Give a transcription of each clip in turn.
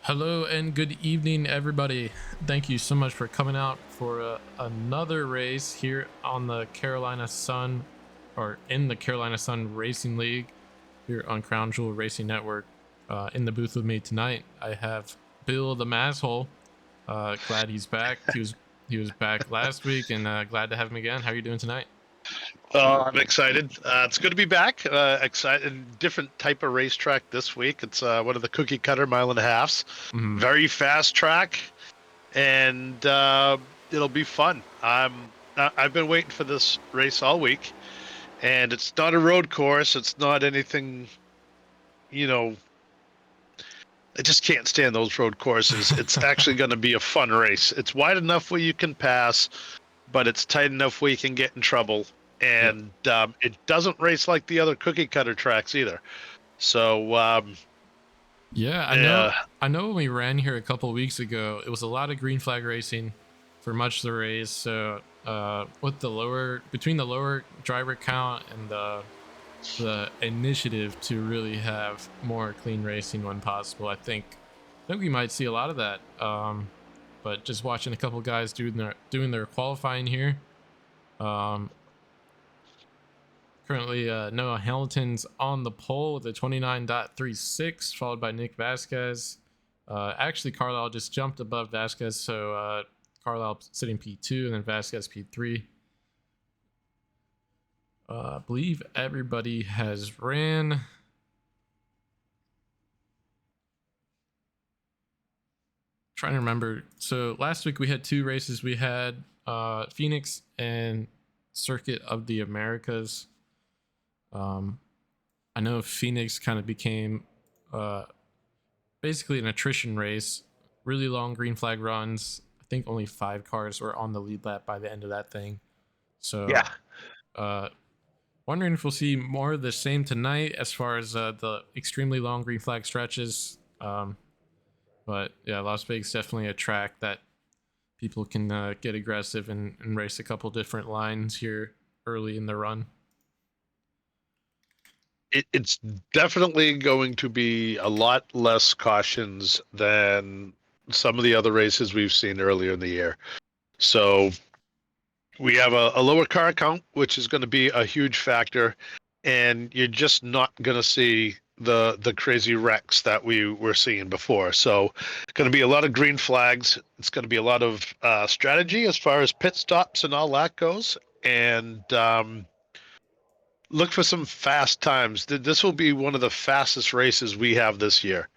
Hello and good evening, everybody. Thank you so much for coming out for another race here on the Carolina Sun, or in the Carolina Sun Racing League here on Crown Jewel Racing Network. In the booth with me tonight, I have Bill the Masshole. Glad he's back. He was back last week, and glad to have him again. How are you doing tonight? I'm excited. It's good to be back. Excited. Different type of racetrack this week. It's one of the cookie cutter mile and a halves. Mhm. Very fast track, and it'll be fun. I've been waiting for this race all week, and it's not a road course. It's not anything. You know, I just can't stand those road courses. It's actually going to be a fun race. It's wide enough where you can pass, but it's tight enough where you can get in trouble. Yep. And it doesn't race like the other cookie cutter tracks either. So Yeah, I know. yeah, I know when we ran here a couple weeks ago, it was a lot of green flag racing for much of the race. So, with the lower between the lower driver count and the initiative to really have more clean racing when possible, I think we might see a lot of that. But just watching a couple guys doing their qualifying here. Um, Currently, Noah Hamilton's on the pole with a 29.36, followed by Nick Vasquez. Actually, Carlisle just jumped above Vasquez, so Carlisle sitting P2 and then Vasquez P3. I believe everybody has ran. Trying to remember. So last week we had two races. We had Phoenix and Circuit of the Americas. Um, I know Phoenix kind of became basically an attrition race, really long green flag runs. I think only 5 cars were on the lead lap by the end of that thing. So, yeah. uh, wondering if we'll see more of the same tonight as far as the extremely long green flag stretches. But yeah, Las Vegas definitely a track that people can get aggressive and race a couple different lines here early in the run. It's definitely going to be a lot less cautions than some of the other races we've seen earlier in the year. So we have a lower car count, which is going to be a huge factor, and you're just not going to see the crazy wrecks that we were seeing before. So, it's going to be a lot of green flags. It's going to be a lot of strategy as far as pit stops and all that goes, and look for some fast times. This will be one of the fastest races we have this year,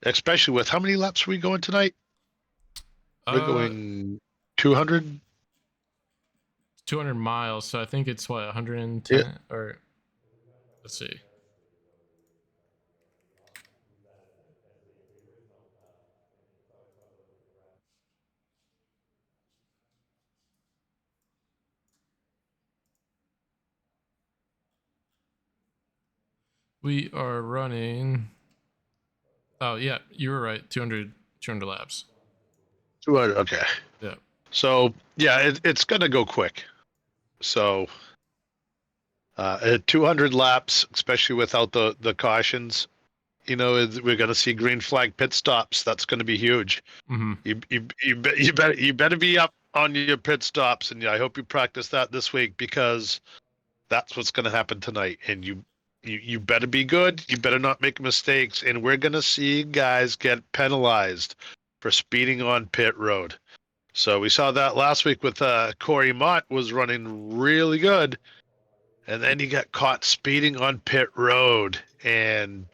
especially with how many laps are we going tonight? We're Uh, going 200. 200 miles. So I think it's what Yeah. 110 or let's see. We are running. Oh yeah, you were right. 200 laps. 200. Okay. Yeah. So yeah, it's gonna go quick. So at 200 laps, especially without the cautions, we're gonna see green flag pit stops. That's gonna be huge. Mm-hmm. You better be up on your pit stops, and I hope you practice that this week because that's what's gonna happen tonight. And you better be good. You better not make mistakes. And we're gonna see guys get penalized for speeding on pit road. So we saw that last week with Corey Mott was running really good, and then he got caught speeding on pit road, and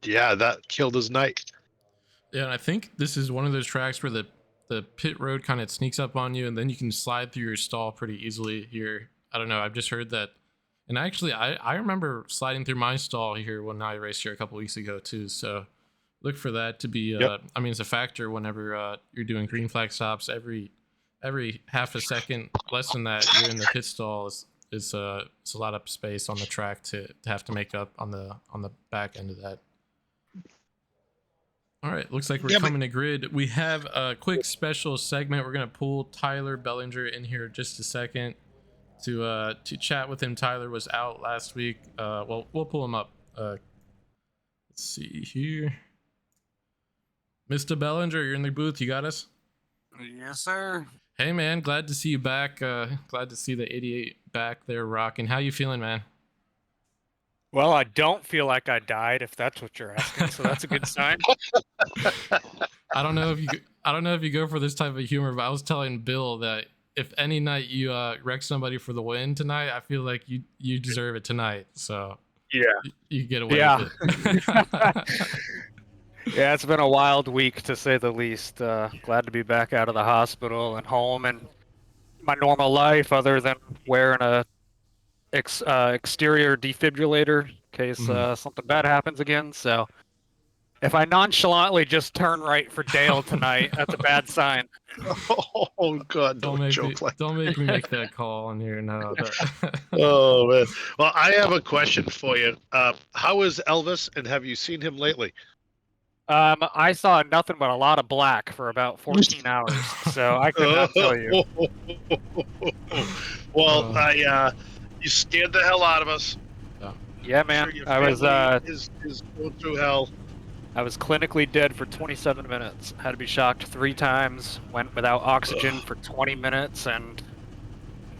yeah, that killed his night. Yeah, and I think this is one of those tracks where the pit road kind of sneaks up on you, and then you can slide through your stall pretty easily here. I don't know. I've just heard that, and actually, I remember sliding through my stall here when I raced here a couple weeks ago too. So look for that to be. Yep. I mean, it's a factor whenever you're doing green flag stops. Every half a second less than that, you're in the pit stall. It's a lot of space on the track to have to make up on the back end of that. All right, looks like we're Yeah, but coming to grid. We have a quick special segment. We're gonna pull Tyler Bellinger in here just a second to chat with him. Tyler was out last week. Well, we'll pull him up. Let's see here. Mr. Bellinger, you're in the booth. You got us? Yes, sir. Hey, man. Glad to see you back. Glad to see the 88 back there rocking. How you feeling, man? Well, I don't feel like I died, if that's what you're asking, so that's a good sign. I don't know if you go for this type of humor, but I was telling Bill that if any night you wreck somebody for the win tonight, I feel like you deserve it tonight. So Yeah. you get away Yeah. with it. Yeah, it's been a wild week, to say the least. Glad to be back out of the hospital and home and my normal life, other than wearing a exterior defibrillator in case something bad happens again. So if I nonchalantly just turn right for Dale tonight, that's a bad sign. Oh God! Don't make me make that call on here now. Oh man! Well, I have a question for you. How is Elvis, and have you seen him lately? I saw nothing but a lot of black for about 14 hours, so I could not tell you. Well, you scared the hell out of us. Yeah, man. Sure, I was is going through hell. I was clinically dead for 27 minutes. Had to be shocked 3 times. Went without oxygen for 20 minutes, and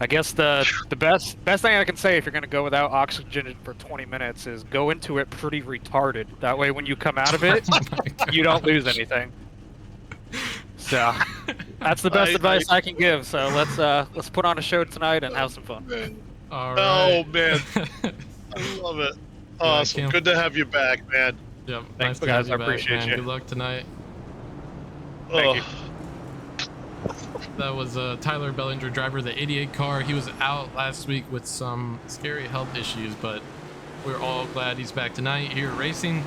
I guess the best thing I can say if you're gonna go without oxygen for 20 minutes is go into it pretty retarded. That way, when you come out of it, you don't lose anything. So that's the best advice I can give. So let's put on a show tonight and have some fun. All right. Oh man, I love it. Awesome. Good to have you back, man. Yep. Thanks, nice to guys. have I you back, appreciate man. you. Good luck tonight. Thank you. That was Tyler Bellinger, driver of the 88 car. He was out last week with some scary health issues, but we're all glad he's back tonight here racing.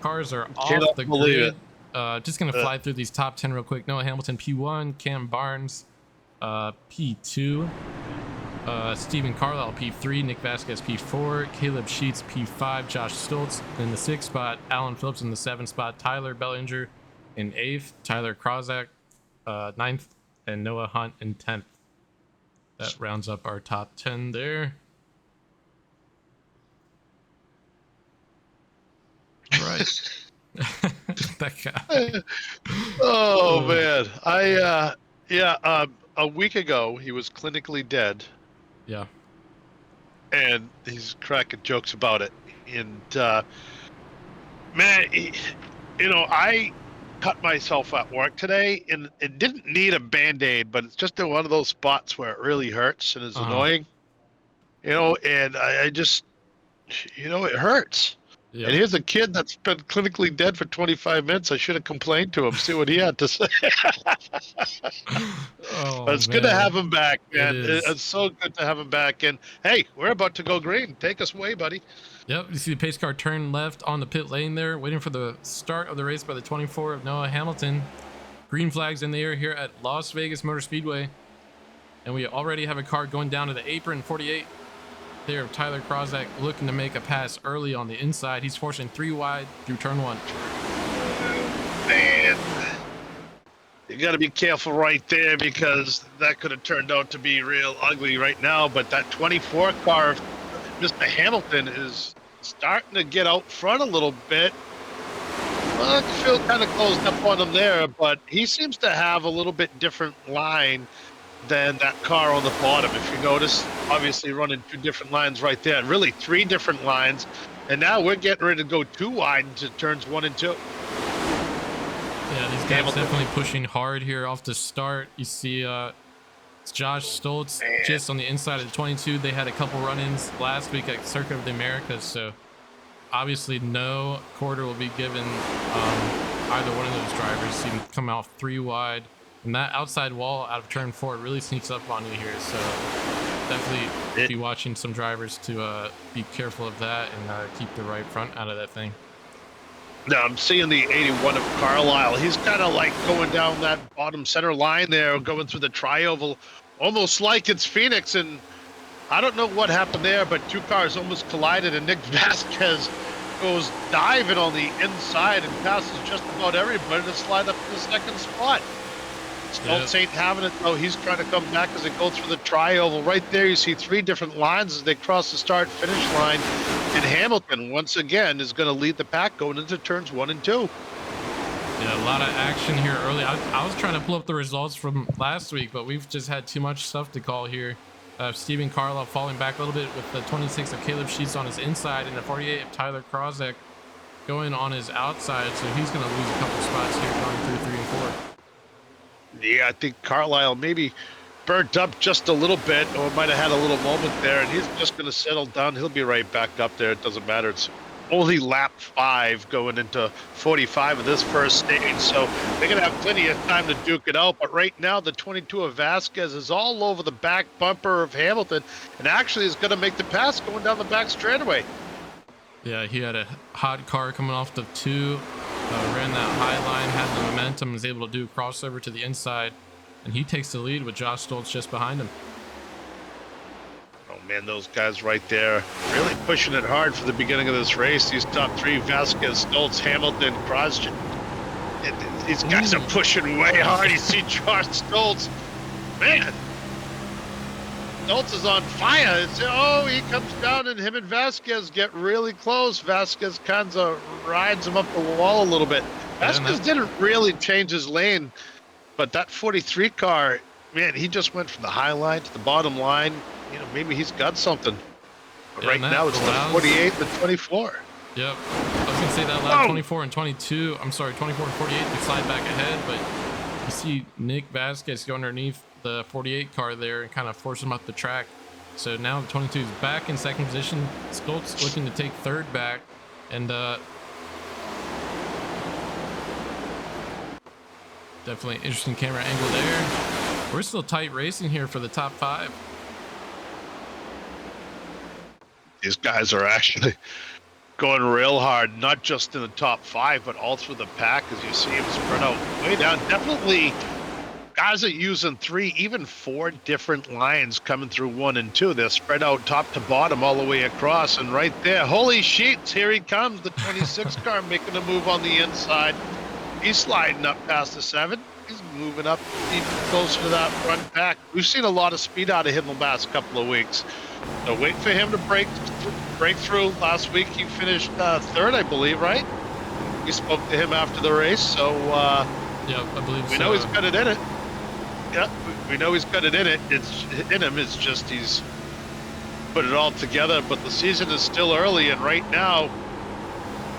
Cars are off the grid. Just going to fly through these top 10 real quick. Noah Hamilton, P1. Cam Barnes, P2. Steven Carlisle, P3. Nick Vasquez, P4. Caleb Sheets, P5. Josh Stoltz in the 6th spot. Alan Phillips in the 7th spot. Tyler Bellinger in 8th. Tyler Krozak 9th, and Noah Hunt in 10th. That rounds up our top 10 there. All right. That guy. Oh man, a week ago he was clinically dead. Yeah. And he's cracking jokes about it. And man, I cut myself at work today, and it didn't need a Band-Aid, but it's just in one of those spots where it really hurts and is annoying. And I just, it hurts. Yep. And here's a kid that's been clinically dead for 25 minutes. I should have complained to him, see what he had to say. But it's good to have him back, man. It's so good to have him back. And hey, we're about to go green. Take us away, buddy. Yep, you see the pace car turn left on the pit lane there, waiting for the start of the race by the 24 of Noah Hamilton. Green flags in the air here at Las Vegas Motor Speedway. And we already have a car going down to the apron, 48. There, Tyler Krozak looking to make a pass early on the inside. He's forcing 3 wide through turn 1. Man, you got to be careful right there, because that could have turned out to be real ugly right now. But that 24 car, Mr. Hamilton, is starting to get out front a little bit. Well, I feel kind of closed up on him there, but he seems to have a little bit different line than that car on the bottom. If you notice, obviously running 2 different lines right there, really 3 different lines. And now we're getting ready to go 2 wide into turns 1 and 2. Yeah, these guys definitely pushing hard here off the start. You see it's Josh Stoltz just on the inside of the 22. They had a couple run-ins last week at Circuit of the Americas, so obviously no quarter will be given either one of those drivers. See them come out 3 wide. And that outside wall out of turn 4 really sneaks up on you here, so definitely be watching some drivers to be careful of that and keep the right front out of that thing. Now I'm seeing the 81 of Carlisle. He's kind of like going down that bottom center line there, going through the tri-oval, almost like it's Phoenix. And I don't know what happened there, but 2 cars almost collided, and Nick Vasquez goes diving on the inside and passes just about everybody to slide up to the 2nd spot. Stoltz ain't having it, though. He's trying to come back as they go through the tri-oval. Right there, you see 3 different lines as they cross the start-finish line. And Hamilton, once again, is going to lead the pack going into turns 1 and 2. Yeah, a lot of action here early. I was trying to pull up the results from last week, but we've just had too much stuff to call here. Steven Carlisle falling back a little bit with the 26 of Caleb Sheets on his inside and the 48 of Tyler Krozek going on his outside. So he's going to lose a couple spots here going through 3 and 4. Yeah, I think Carlisle maybe burnt up just a little bit, or might have had a little moment there, and he's just going to settle down. He'll be right back up there. It doesn't matter. It's only lap 5 going into 45 of this first stage, so they're going to have plenty of time to duke it out. But right now, the 22 of Vasquez is all over the back bumper of Hamilton, and actually is going to make the pass going down the back straightaway. Yeah, he had a hot car coming off the 2, ran that high line, had the momentum, was able to do a crossover to the inside, and he takes the lead with Josh Stoltz just behind him. Oh man, those guys right there really pushing it hard for the beginning of this race. These top 3, Vasquez, Stoltz, Hamilton, Krosjen. These guys are pushing way hard. You see Josh Stoltz, man. Stoltz is on fire. He comes down and him and Vasquez get really close. Vasquez kind of rides him up the wall a little bit. Vasquez didn't really change his lane, but that 43 car, man, he just went from the high line to the bottom line. You know, maybe he's got something. But right now it's the 48 and the 24. Yep. I was going to say that lap 24 and 22. I'm sorry, 24 and 48. They slide back ahead, but you see Nick Vasquez go underneath the 48 car there and kind of force him up the track. So now the 22 is back in second position. Stoltz looking to take third back, and definitely an interesting camera angle there. We're still tight racing here for the top 5. These guys are actually going real hard, not just in the top 5, but all through the pack as you see him spread out way down. Definitely guys are using 3, even 4 different lines coming through 1 and 2. They're spread out top to bottom all the way across, and right there, holy sheets, here he comes, the 26 car making a move on the inside. He's sliding up past the 7. He's moving up even closer to that front pack. We've seen a lot of speed out of him the last couple of weeks. So wait for him to break through. Last week he finished 3rd, I believe, right? We spoke to him after the race, so yeah, I believe we know he's got it in it. Yeah, we know he's got it in it. It's in him. It's just he's put it all together. But the season is still early, and right now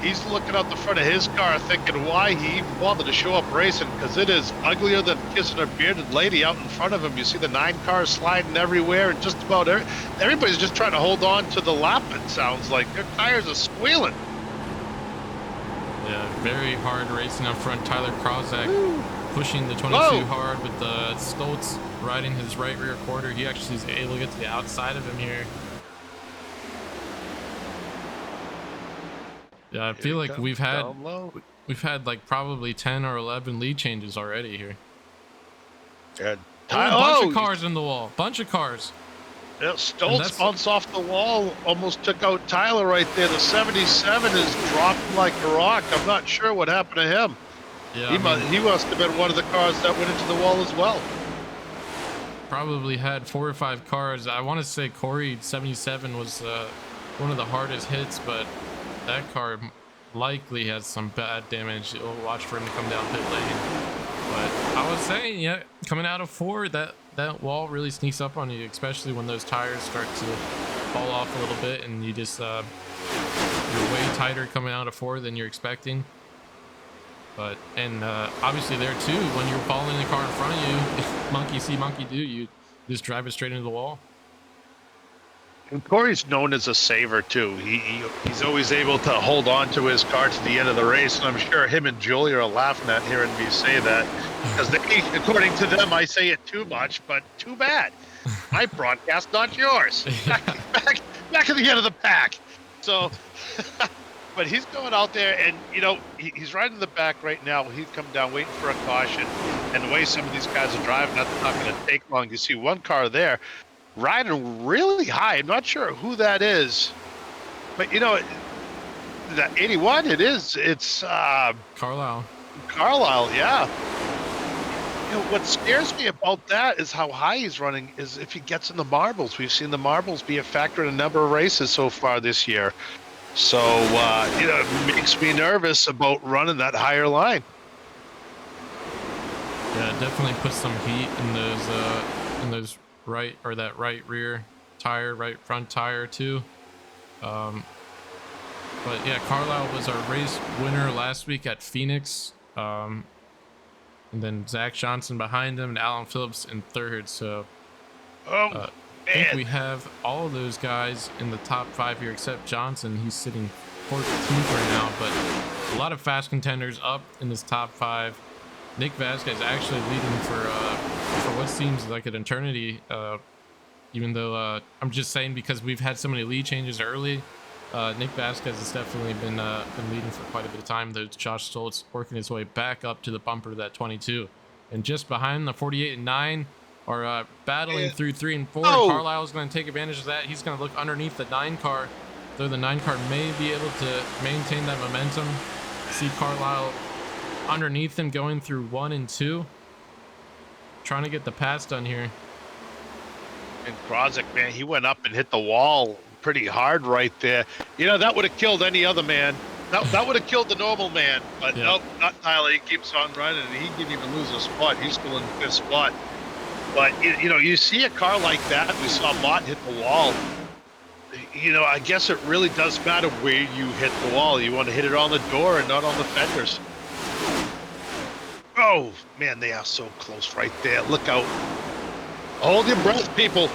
he's looking out the front of his car thinking why he even bothered to show up racing, because it is uglier than kissing a bearded lady out in front of him. You see the 9 cars sliding everywhere, and just about everybody's just trying to hold on to the lap, it sounds like. Their tires are squealing. Yeah, very hard racing up front. Tyler Krozek pushing the 22 hard with the Stoltz riding his right rear quarter. He actually is able to get to the outside of him here. Yeah, I feel like we've had like probably 10 or 11 lead changes already here. Yeah, a bunch of cars in the wall. Bunch of cars. Yeah, Stoltz bounced off the wall, almost took out Tyler right there. The 77 is dropping like a rock. I'm not sure what happened to him. Yeah, he must have been one of the cars that went into the wall as well. Probably had 4 or 5 cars. I want to say Corey 77 was one of the hardest hits, but that car likely has some bad damage. You'll watch for him to come down pit lane. But I was saying, yeah, coming out of 4, that wall really sneaks up on you, especially when those tires start to fall off a little bit and you just you're way tighter coming out of 4 than you're expecting. But and obviously there too, when you're following the car in front of you, monkey see, monkey do, you just drive it straight into the wall. And Corey's known as a saver too. He's always able to hold on to his car to the end of the race, and I'm sure him and Julia are laughing at hearing me say that, because according to them, I say it too much, but too bad. My broadcast, not yours. Back at the end of the pack. So, but he's going out there, and you know he's riding in the back right now. He'd come down waiting for a caution, and the way some of these guys are driving, that's not going to take long. You see one car there riding really high. I'm not sure who that is, but you know, that 81, it's Carlisle, yeah. You know, what scares me about that is how high he's running, is if he gets in the marbles. We've seen the marbles be a factor in a number of races so far this year, so you know, it makes me nervous about running that higher line. Yeah, definitely put some heat in those right or that right rear tire, right front tire too. Um, but yeah, Carlisle was our race winner last week at Phoenix. And then Zach Johnson behind him and Alan Phillips in third. So Oh, I think man. we have all of those guys in the top 5 here except Johnson. He's sitting 14th right now, but a lot of fast contenders up in this top 5. Nick Vasquez actually leading for what seems like an eternity, even though I'm just saying because we've had so many lead changes early. Nick Vasquez has definitely been leading for quite a bit of time, though Josh Stoltz working his way back up to the bumper of that 22. And just behind the 48 and 9 are battling through 3 and 4. Oh. Carlisle is going to take advantage of that. He's going to look underneath the 9 car, though the 9 car may be able to maintain that momentum. See Carlisle underneath him going through 1 and 2. Trying to get the pass done here. And Krozik, man, he went up and hit the wall pretty hard right there. You know, that would have killed any other man. That would have killed the normal man. But Yeah. nope, not Tyler. He keeps on running, and he didn't even lose a spot. He's still in the 5th spot. But, you know, you see a car like that, we saw Mott hit the wall. You know, I guess it really does matter where you hit the wall. You want to hit it on the door and not on the fenders. Oh, man, they are so close right there. Look out. Hold your breath, people.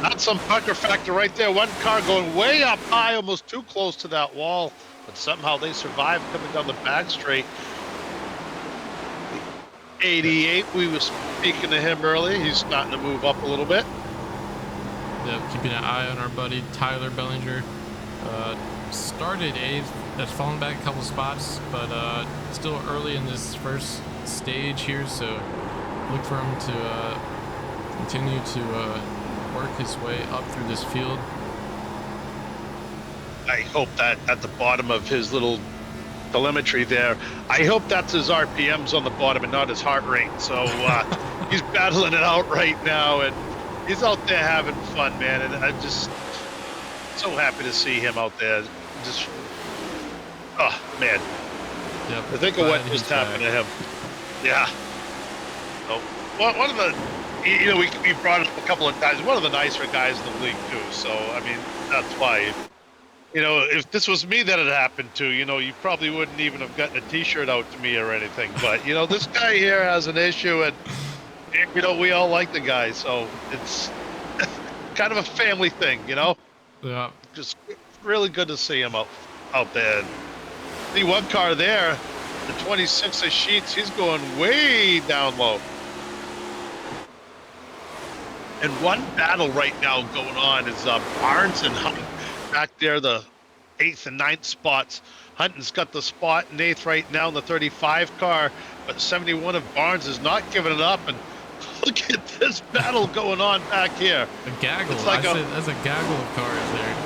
That's some pucker factor right there. One car going way up high, almost too close to that wall, but somehow they survived coming down the back straight. 88, we were speaking to him earlier. He's starting to move up a little bit. Yep, keeping an eye on our buddy Tyler Bellinger. Started 8th, has fallen back a couple spots, but still early in this first stage here, so look for him to continue to work his way up through this field. I hope that at the bottom of his little telemetry there, I hope that's his RPMs on the bottom and not his heart rate. So he's battling it out right now, and he's out there having fun, man. And I'm just so happy to see him out there. Just, oh man. Yep. I think of what just happened to him. Yeah. So, one of the, you know, we brought it up a couple of times. One of the nicer guys in the league too. So I mean, that's why. You know, if this was me that it happened to, you know, you probably wouldn't even have gotten a T-shirt out to me or anything. But you know, this guy here has an issue, and you know, we all like the guy, so it's kind of a family thing, you know. Yeah. Just really good to see him out there. See one car there, the 26 of Sheets. He's going way down low. And one battle right now going on is Barnes and Hunt back there, the 8th and 9th spots. Hunting's got the spot in 8th right now in the 35 car, but 71 of Barnes is not giving it up. And look at this battle going on back here. A gaggle. It's like that's a gaggle of cars there.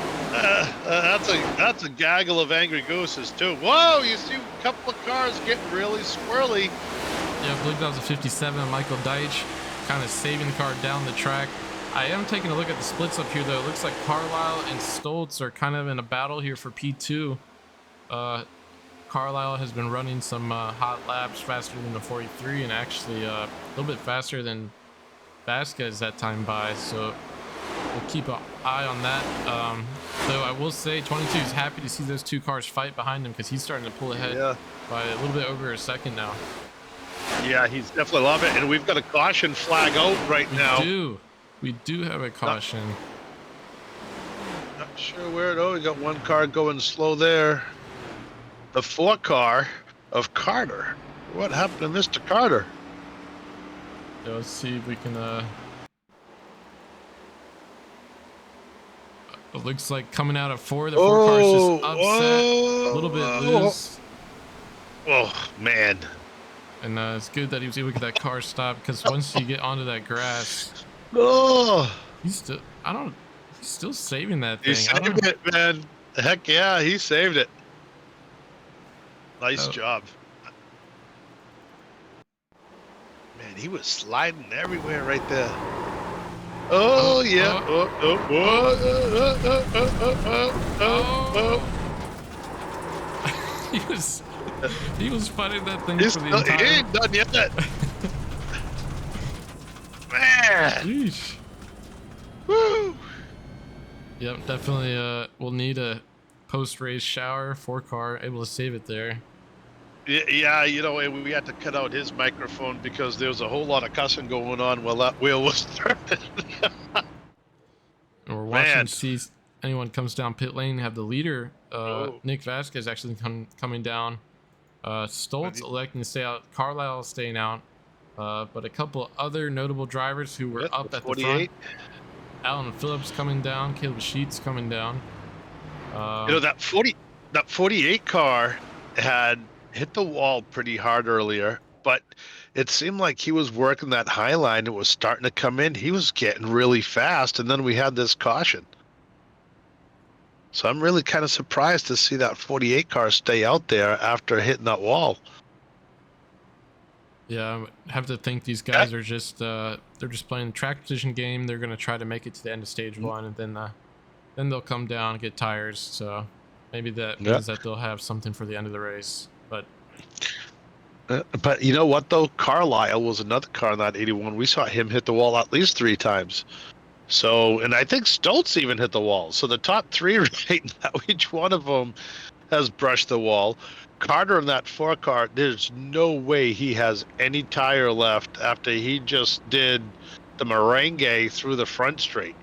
That's a gaggle of angry gooses too. Whoa! You see a couple of cars getting really swirly. Yeah, I believe that was a 57, Michael Deitch, kind of saving the car down the track. I am taking a look at the splits up here, though. It looks like Carlisle and Stoltz are kind of in a battle here for P2. Carlisle has been running some hot laps faster than the 43 and actually a little bit faster than Vasquez that time by, so we'll keep an eye on that. Though I will say 22 is happy to see those two cars fight behind him because he's starting to pull ahead by a little bit over a second now. Yeah, he's definitely loving it, and we've got a caution flag out right now. We do have a caution. Not sure where it. Oh, we got one car going slow there. The 4 car of Carter. What happened to Mr. Carter? Yeah, let's see if we can. It looks like coming out of 4, the 4 car's just upset, a little bit loose. Oh man! And it's good that he was able to get that car stopped because once you get onto that grass, Oh, he's still saving that thing. he saved it, man. Heck yeah, he saved it. Nice job. Man, he was sliding everywhere right there. Oh, yeah. He was He was fighting that thing He's for the still, entire. he ain't done yet. Man. Yeesh. Woo. Yep, definitely. We'll need a post-race shower. 4-car, able to save it there. Yeah, you know, we had to cut out his microphone because there was a whole lot of cussing going on while that wheel was turning. And we're watching Man. to see if anyone comes down pit lane. Have the leader, Oh. Nick Vasquez, actually coming down. Stoltz electing to stay out. Carlisle staying out. But a couple other notable drivers who were Yep, up at the 48. front. Alan Phillips coming down. Caleb Sheets coming down. You know, that 48 car had hit the wall pretty hard earlier, but it seemed like he was working that high line. It was starting to come in. He was getting really fast, and then we had this caution. So I'm really kind of surprised to see that 48 car stay out there after hitting that wall. Yeah, I have to think these guys are just they're just playing the track position game. They're gonna try to make it to the end of stage one, and then they'll come down and get tires. So maybe that means that they'll have something for the end of the race. But you know what though? Carlisle was another car in that 81. We saw him hit the wall at least 3 times. So, and I think Stoltz even hit the wall. So the top 3 right now, each one of them has brushed the wall. Carter in that 4 car, there's no way he has any tire left after he just did the merengue through the front straight.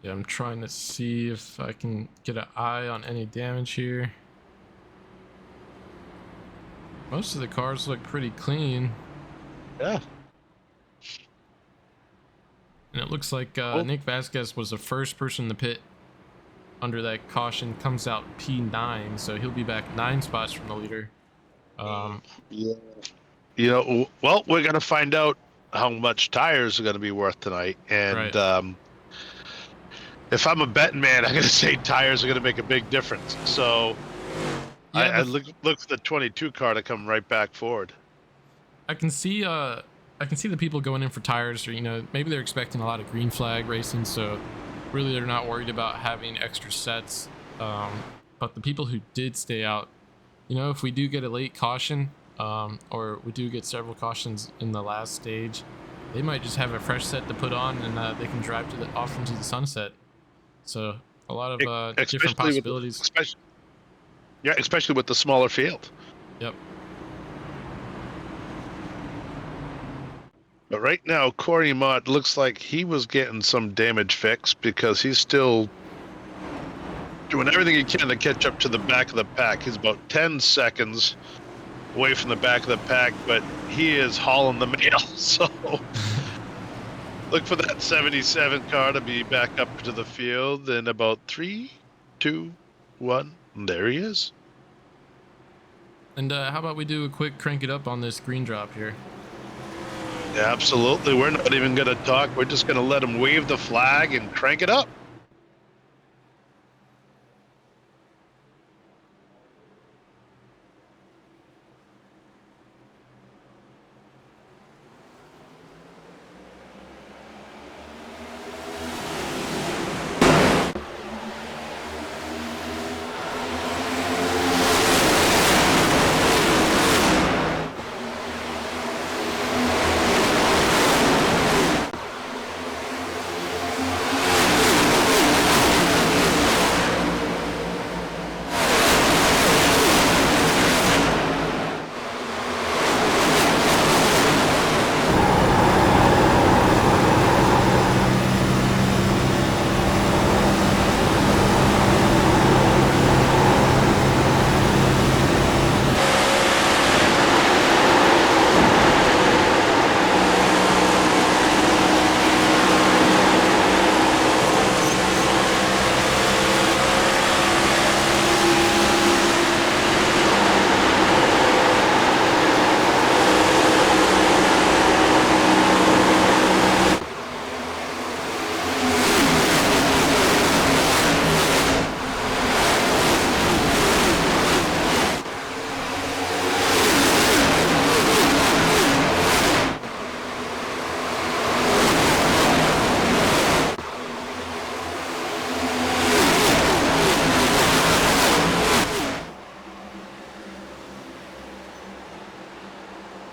Yeah, I'm trying to see if I can get an eye on any damage here. Most of the cars look pretty clean. Yeah. And it looks like Nick Vasquez was the first person to pit under that caution, comes out P9, so he'll be back 9 spots from the leader. Yeah. You know, well, we're going to find out how much tires are going to be worth tonight. And if I'm a betting man, I'm going to say tires are going to make a big difference. So yeah, I look for the 22 car to come right back forward. I can see the people going in for tires, or maybe they're expecting a lot of green flag racing, so really they're not worried about having extra sets. But the people who did stay out, if we do get a late caution, or we do get several cautions in the last stage, they might just have a fresh set to put on, and they can drive off into the sunset. So a lot of different possibilities. Especially with the smaller field. Yep. But right now, Corey Mott looks like he was getting some damage fixed because he's still doing everything he can to catch up to the back of the pack. He's about 10 seconds away from the back of the pack, but he is hauling the mail. So look for that 77 car to be back up to the field in about 3, 2, 1. And there he is. And how about we do a quick crank it up on this green drop here? Yeah, absolutely. We're not even going to talk. We're just going to let him wave the flag and crank it up.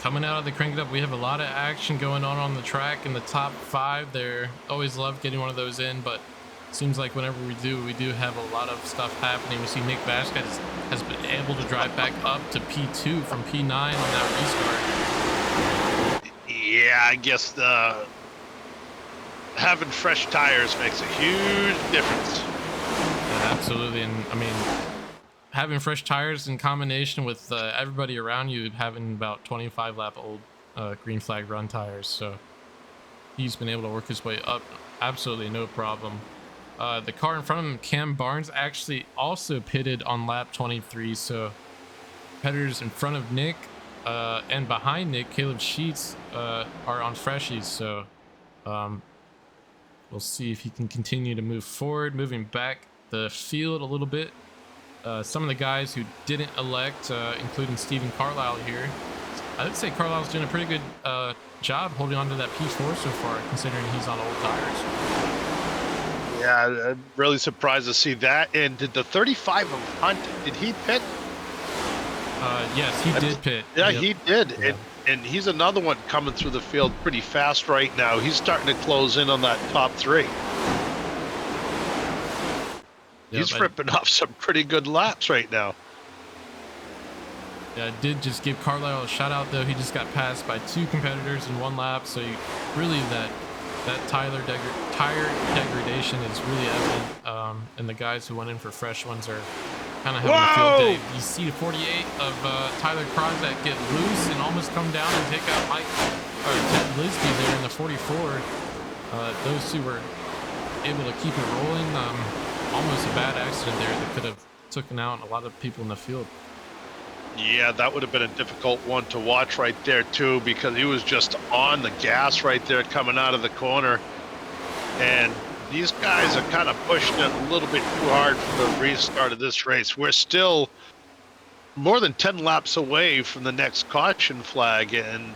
coming out of the Crank It Up, we have a lot of action going on the track in the top 5 there. Always love getting one of those in, but seems like whenever we do have a lot of stuff happening. We see Nick Vasquez has been able to drive back up to P2 from P9 on that restart. Yeah, I guess having fresh tires makes a huge difference. Yeah, absolutely, and I mean, having fresh tires in combination with everybody around you having about 25 lap old green flag run tires, so he's been able to work his way up absolutely no problem. The car in front of him, Cam Barnes, actually also pitted on lap 23, so competitors in front of Nick and behind Nick, Caleb Sheets, are on freshies, so we'll see if he can continue to move forward, moving back the field a little bit. Some of the guys who didn't elect, including Stephen Carlisle here, I would say Carlisle's doing a pretty good job holding on to that P4 so far, considering he's on old tires. Yeah, I'm really surprised to see that. And did the 35 of Hunt, did he pit? Yes, he did pit. Yeah, Yep. he did. Yeah. And he's another one coming through the field pretty fast right now. He's starting to close in on that top 3. He's ripping off some pretty good laps right now. Yeah, I did just give Carlisle a shout out though. He just got passed by 2 competitors in 1 lap, so really that tire degradation is really evident, and the guys who went in for fresh ones are kind of having a field day. You see the 48 of Tyler Krozak get loose and almost come down and take out Ted Lisby there in the 44. Those 2 were able to keep it rolling. Almost a bad accident there that could have taken out a lot of people in the field. Yeah, that would have been a difficult one to watch right there too, because he was just on the gas right there coming out of the corner. And these guys are kind of pushing it a little bit too hard for the restart of this race. We're still more than 10 laps away from the next caution flag. And,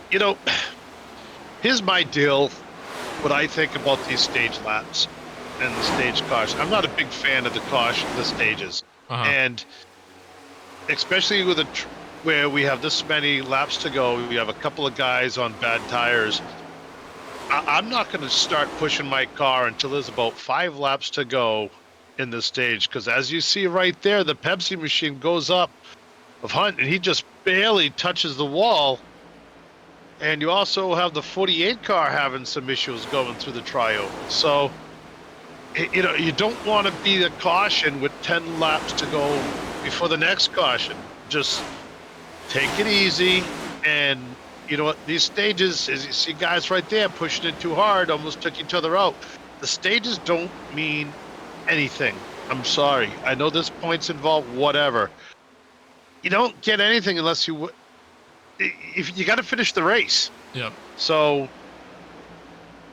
you know, here's my deal, what I think about these stage laps and the stage caution. I'm not a big fan of the stages. And especially with where we have this many laps to go, we have a couple of guys on bad tires. I'm not going to start pushing my car until there's about 5 laps to go in this stage, because as you see right there, the Pepsi machine goes up of Hunt, and he just barely touches the wall. And you also have the 48 car having some issues going through the trioval. So, you know, you don't want to be the caution with 10 laps to go before the next caution. Just take it easy, and you know what, these stages, as you see guys right there pushing it too hard, almost took each other out. The stages don't mean anything. I'm sorry, I know there's points involved, whatever. You don't get anything unless if you got to finish the race. Yep. So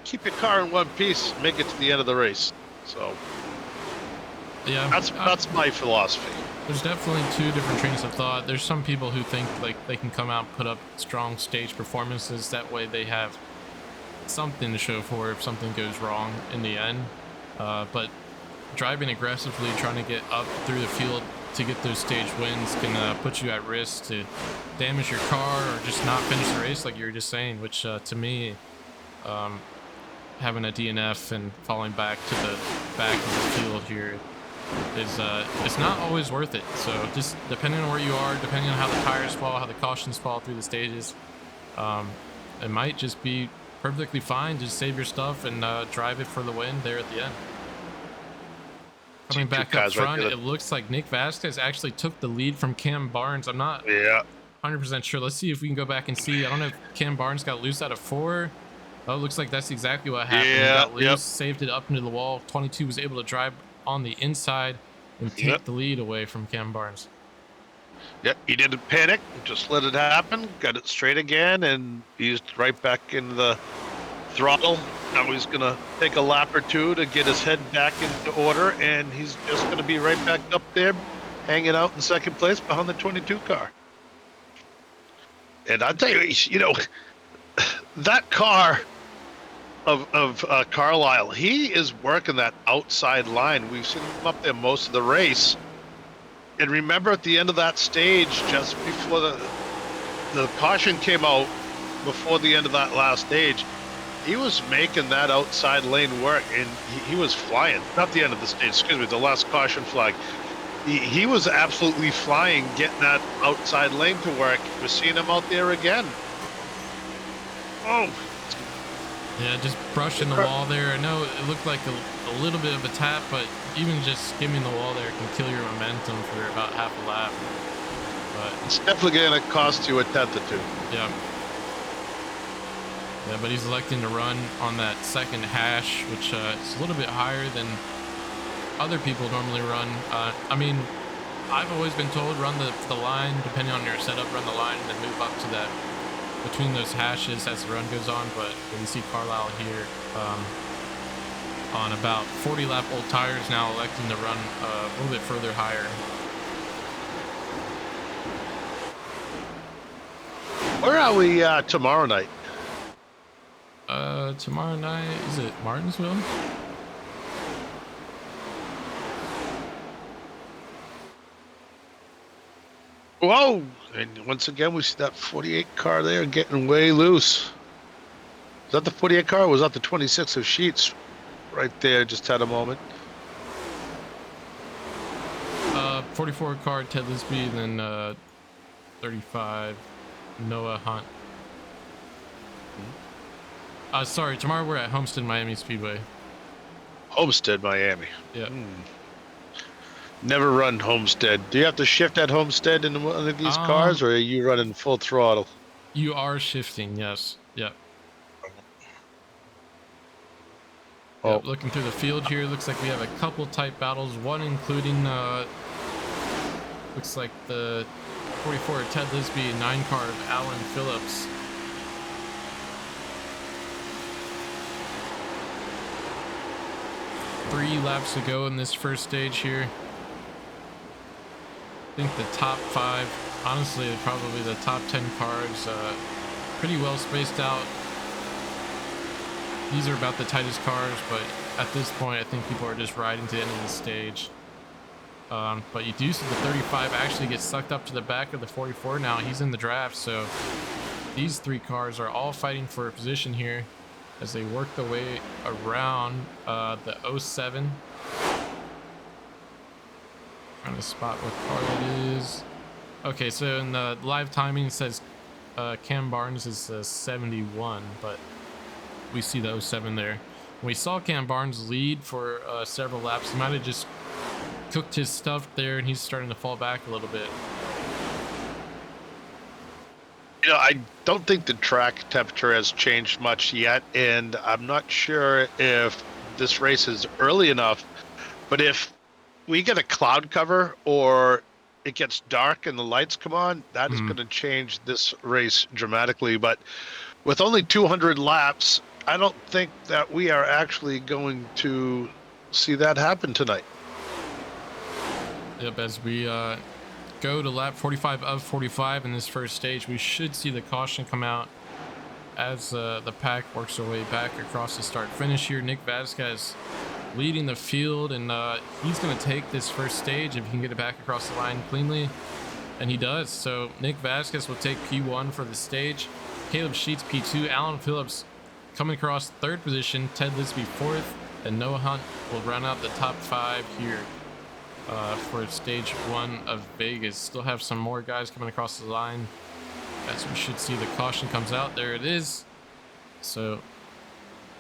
keep your car in one piece, make it to the end of the race. So yeah, that's my philosophy. There's definitely 2 different trains of thought. There's some people who think like they can come out and put up strong stage performances. That way they have something to show for if something goes wrong in the end. But driving aggressively, trying to get up through the field to get those stage wins can put you at risk to damage your car or just not finish the race like you were just saying, which to me, having a DNF and falling back to the back of the field here is it's not always worth it. So just depending on where you are, depending on how the tires fall, how the cautions fall through the stages, it might just be perfectly fine. Just save your stuff and drive it for the win there at the end. Coming back up front, it looks like Nick Vasquez actually took the lead from Cam Barnes. I'm not 100% sure. Let's see if we can go back and see. I don't know if Cam Barnes got loose out of 4. Oh, it looks like that's exactly what happened. He got loose, saved it up into the wall. 22 was able to drive on the inside and take the lead away from Cam Barnes. Yep, he didn't panic, just let it happen, got it straight again, and he's right back in the throttle. Now he's going to take a lap or 2 to get his head back into order, and he's just going to be right back up there, hanging out in second place behind the 22 car. And I'll tell you, you know, that car of Carlisle, he is working that outside line. We've seen him up there most of the race. And remember at the end of that stage, just before the caution came out before the end of that last stage, he was making that outside lane work, and he was flying. Not the end of the stage, excuse me, the last caution flag. He was absolutely flying, getting that outside lane to work. We're seeing him out there again. Oh. Yeah, just brushing the wall there. I know it looked like a little bit of a tap, but even just skimming the wall there can kill your momentum for about half a lap. But it's definitely going to cost you a tenth or two. Yeah. Yeah, but he's electing to run on that second hash, which is a little bit higher than other people normally run. I mean, I've always been told run the line, depending on your setup, run the line and then move up to that between those hashes as the run goes on. But you see Carlisle here on about 40 lap old tires now electing to run a little bit further higher. Where are we tomorrow night? Tomorrow night, is it Martinsville? Whoa! And once again, we see that 48 car there getting way loose. Is that the 48 car, or was that the 26 of Sheets? Right there, just had a moment. 44 car, Ted Lisby, and then 35, Noah Hunt. Sorry, tomorrow we're at Homestead Miami Speedway. Homestead Miami. Yeah. Never run Homestead. Do you have to shift at Homestead in one of these cars, or are you running full throttle? You are shifting, yes. Yeah. Oh. Yep, looking through the field here, looks like we have a couple tight battles. One including, looks like the 44 Ted Lisby, 9 car of Alan Phillips. Three laps to go in this first stage here. I think the top 5, honestly, probably the top 10 cars, pretty well spaced out. These are about the tightest cars, but at this point, I think people are just riding to the end of the stage. But you do see the 35 actually get sucked up to the back of the 44 now. He's in the draft, so these 3 cars are all fighting for a position here as they work their way around the 07. Trying to spot what car it is. Okay, so in the live timing it says Cam Barnes is 71, but we see the 07 there. We saw Cam Barnes lead for several laps. He might have just cooked his stuff there, and he's starting to fall back a little bit. You know, I don't think the track temperature has changed much yet, and I'm not sure if this race is early enough, but if we get a cloud cover or it gets dark and the lights come on, that is going to change this race dramatically. But with only 200 laps, I don't think that we are actually going to see that happen tonight. Yep, as we go to lap 45 of 45 in this first stage, we should see the caution come out as the pack works their way back across the start finish here. Nick Vasquez leading the field, and he's going to take this first stage if he can get it back across the line cleanly, and he does. So Nick Vasquez will take P1 for the stage, Caleb Sheets P2, Alan Phillips coming across third position, Ted Lisby fourth, and Noah Hunt will round out the top 5 here for stage 1 of Vegas. Still have some more guys coming across the line as we should see the caution comes out. There it is. So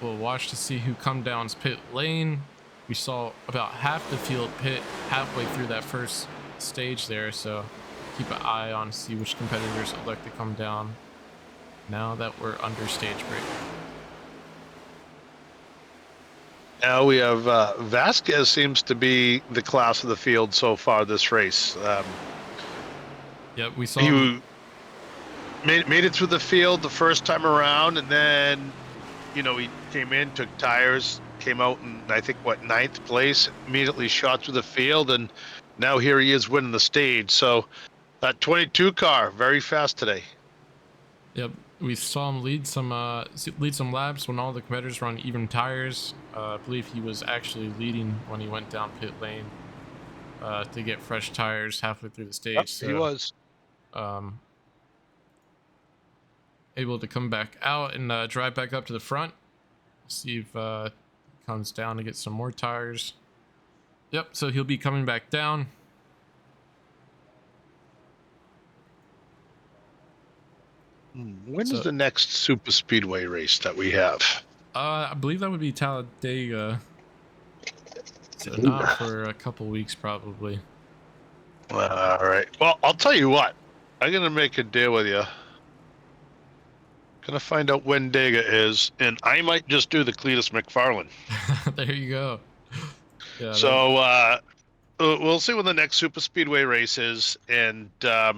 we'll watch to see who come down pit lane. We saw about half the field pit halfway through that first stage there, so keep an eye on to see which competitors elect to come down now that we're under stage break. Now we have Vasquez seems to be the class of the field so far this race. Yep, we saw he made it through the field the first time around, and then he came in, took tires, came out in I think 9th place, immediately shot through the field, and now here he is winning the stage. So that 22 car very fast today. Yep, we saw him lead some laps when all the competitors were on even tires. I believe he was actually leading when he went down pit lane to get fresh tires halfway through the stage. Yep, so, he was. able to come back out and drive back up to the front. See if comes down to get some more tires. Yep, so he'll be coming back down. When So- is the next super speedway race that we have? I believe that would be Talladega. So not for a couple weeks probably. All right. Well, I'll tell you what. I'm gonna make a deal with you. Gonna find out when Dega is, and I might just do the Cletus McFarlane. There you go. Yeah. So we'll see when the next super speedway race is, and I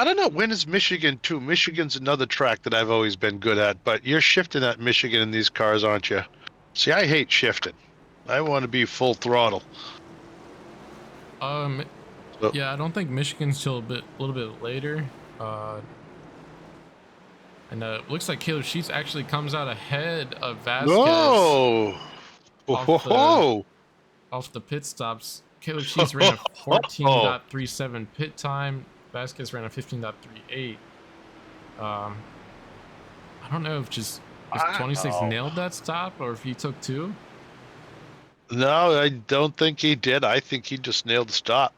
don't know when is Michigan too. Michigan's another track that I've always been good at, but you're shifting at Michigan in these cars, aren't you? See, I hate shifting. I want to be full throttle. So- Yeah, I don't think Michigan's till a little bit later. And it looks like Caleb Sheets actually comes out ahead of Vasquez Whoa! Whoa! off the pit stops. Caleb Sheets ran a 14.37 pit time. Vasquez ran a 15.38. I don't know if 26 Wow. nailed that stop or if he took two. No, I don't think he did. I think he just nailed the stop.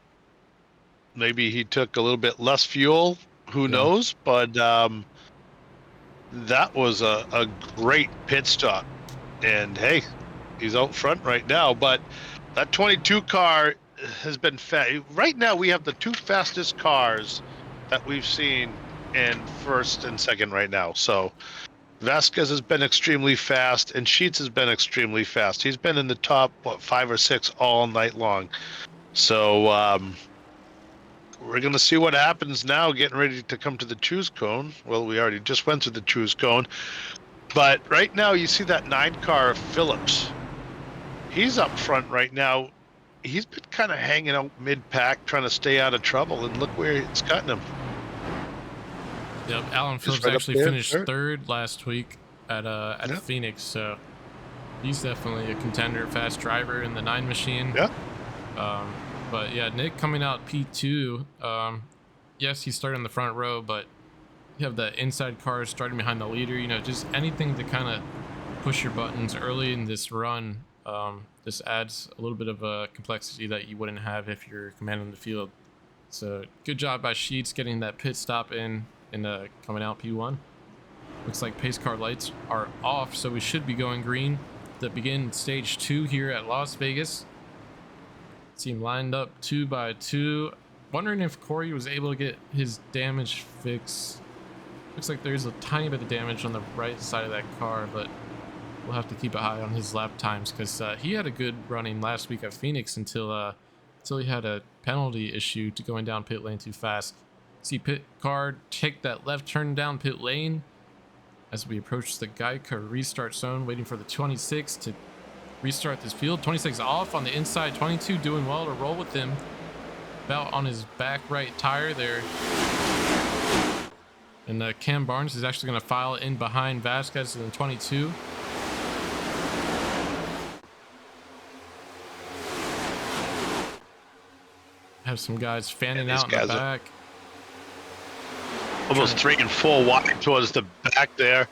Maybe he took a little bit less fuel. Who Yeah. knows? But that was a great pit stop. And hey, he's out front right now. But that 22 car has been fast. Right now, we have the two fastest cars that we've seen in first and second right now. So Vasquez has been extremely fast, and Sheets has been extremely fast. He's been in the top, 5 or 6 all night long. So we're going to see what happens now, getting ready to come to the choose cone. Well, we already just went to the choose cone. But right now, you see that 9 car of Phillips. He's up front right now. He's been kind of hanging out mid-pack, trying to stay out of trouble, and look where it's gotten him. Yep, Alan Phillips right up actually there, finished sure. third last week at Yeah. Phoenix, so he's definitely a contender, fast driver in the 9 machine. Yeah. But yeah, Nick coming out P2. Yes, he started in the front row, but you have the inside cars starting behind the leader. You know, just anything to kind of push your buttons early in this run. This adds a little bit of a complexity that you wouldn't have if you're commanding the field. So good job by Sheets getting that pit stop in and coming out P1. Looks like pace car lights are off, so we should be going green to begin stage 2 here at Las Vegas. Team lined up 2 by 2. Wondering if Corey was able to get his damage fixed. Looks like there's a tiny bit of damage on the right side of that car, but we'll have to keep an eye on his lap times because he had a good running last week at Phoenix until he had a penalty issue to going down pit lane too fast. See pit car take that left turn down pit lane as we approach the Geico restart zone, waiting for the 26 to restart this field. 26 off on the inside, 22 doing well to roll with him. About on his back right tire there. And Cam Barnes is actually going to file in behind Vasquez in the 22. Have some guys fanning these out in the guys are- back. Almost 3 and 4 wide towards the back there.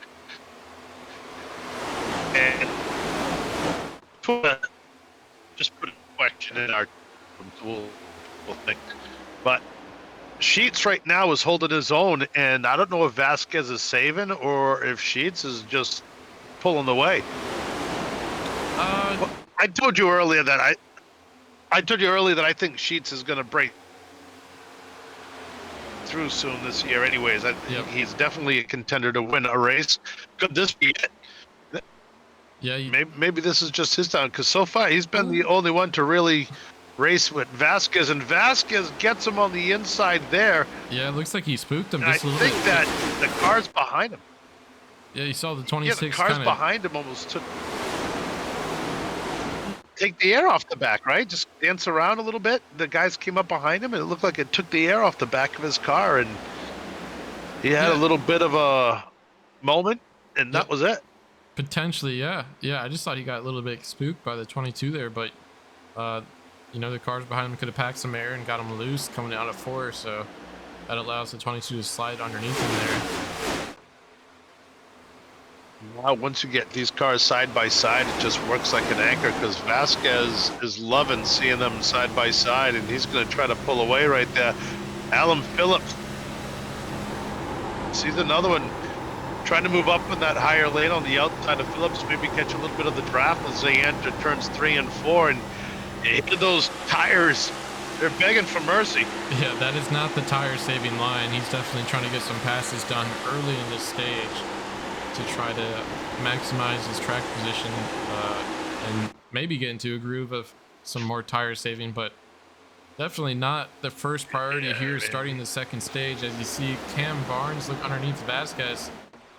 And just put a question in our we'll think. But Sheets right now is holding his own, and I don't know if Vasquez is saving or if Sheets is just pulling away. I told you earlier that I think Sheets is going to break through soon this year. Anyways, Yep. he's definitely a contender to win a race. Could this be it? Yeah, Maybe this is just his time, because so far he's been the only one to really race with Vasquez, and Vasquez gets him on the inside there. yeah, it looks like he spooked him And I just a little think bit. that the cars behind him, Yeah, you saw the yeah, 26 the cars kind of. behind him almost take the air off the back, right? Just dance around a little bit. The guys came up behind him, and it looked like it took the air off the back of his car, and he had a Yeah. little bit of a moment, and that Yep. was it. Potentially, yeah. Yeah, I just thought he got a little bit spooked by the 22 there, but, the cars behind him could have packed some air and got him loose coming out of 4, so that allows the 22 to slide underneath him there. Wow, once you get these cars side by side, it just works like an anchor because Vasquez is loving seeing them side by side, and he's going to try to pull away right there. Alan Phillips sees another one trying to move up in that higher lane on the outside of Phillips, maybe catch a little bit of the draft as they enter turns 3 and 4, and into those tires, they're begging for mercy. Yeah, that is not the tire saving line. He's definitely trying to get some passes done early in this stage to try to maximize his track position and maybe get into a groove of some more tire saving, but definitely not the first priority here starting the second stage. As you see Cam Barnes look underneath Vasquez,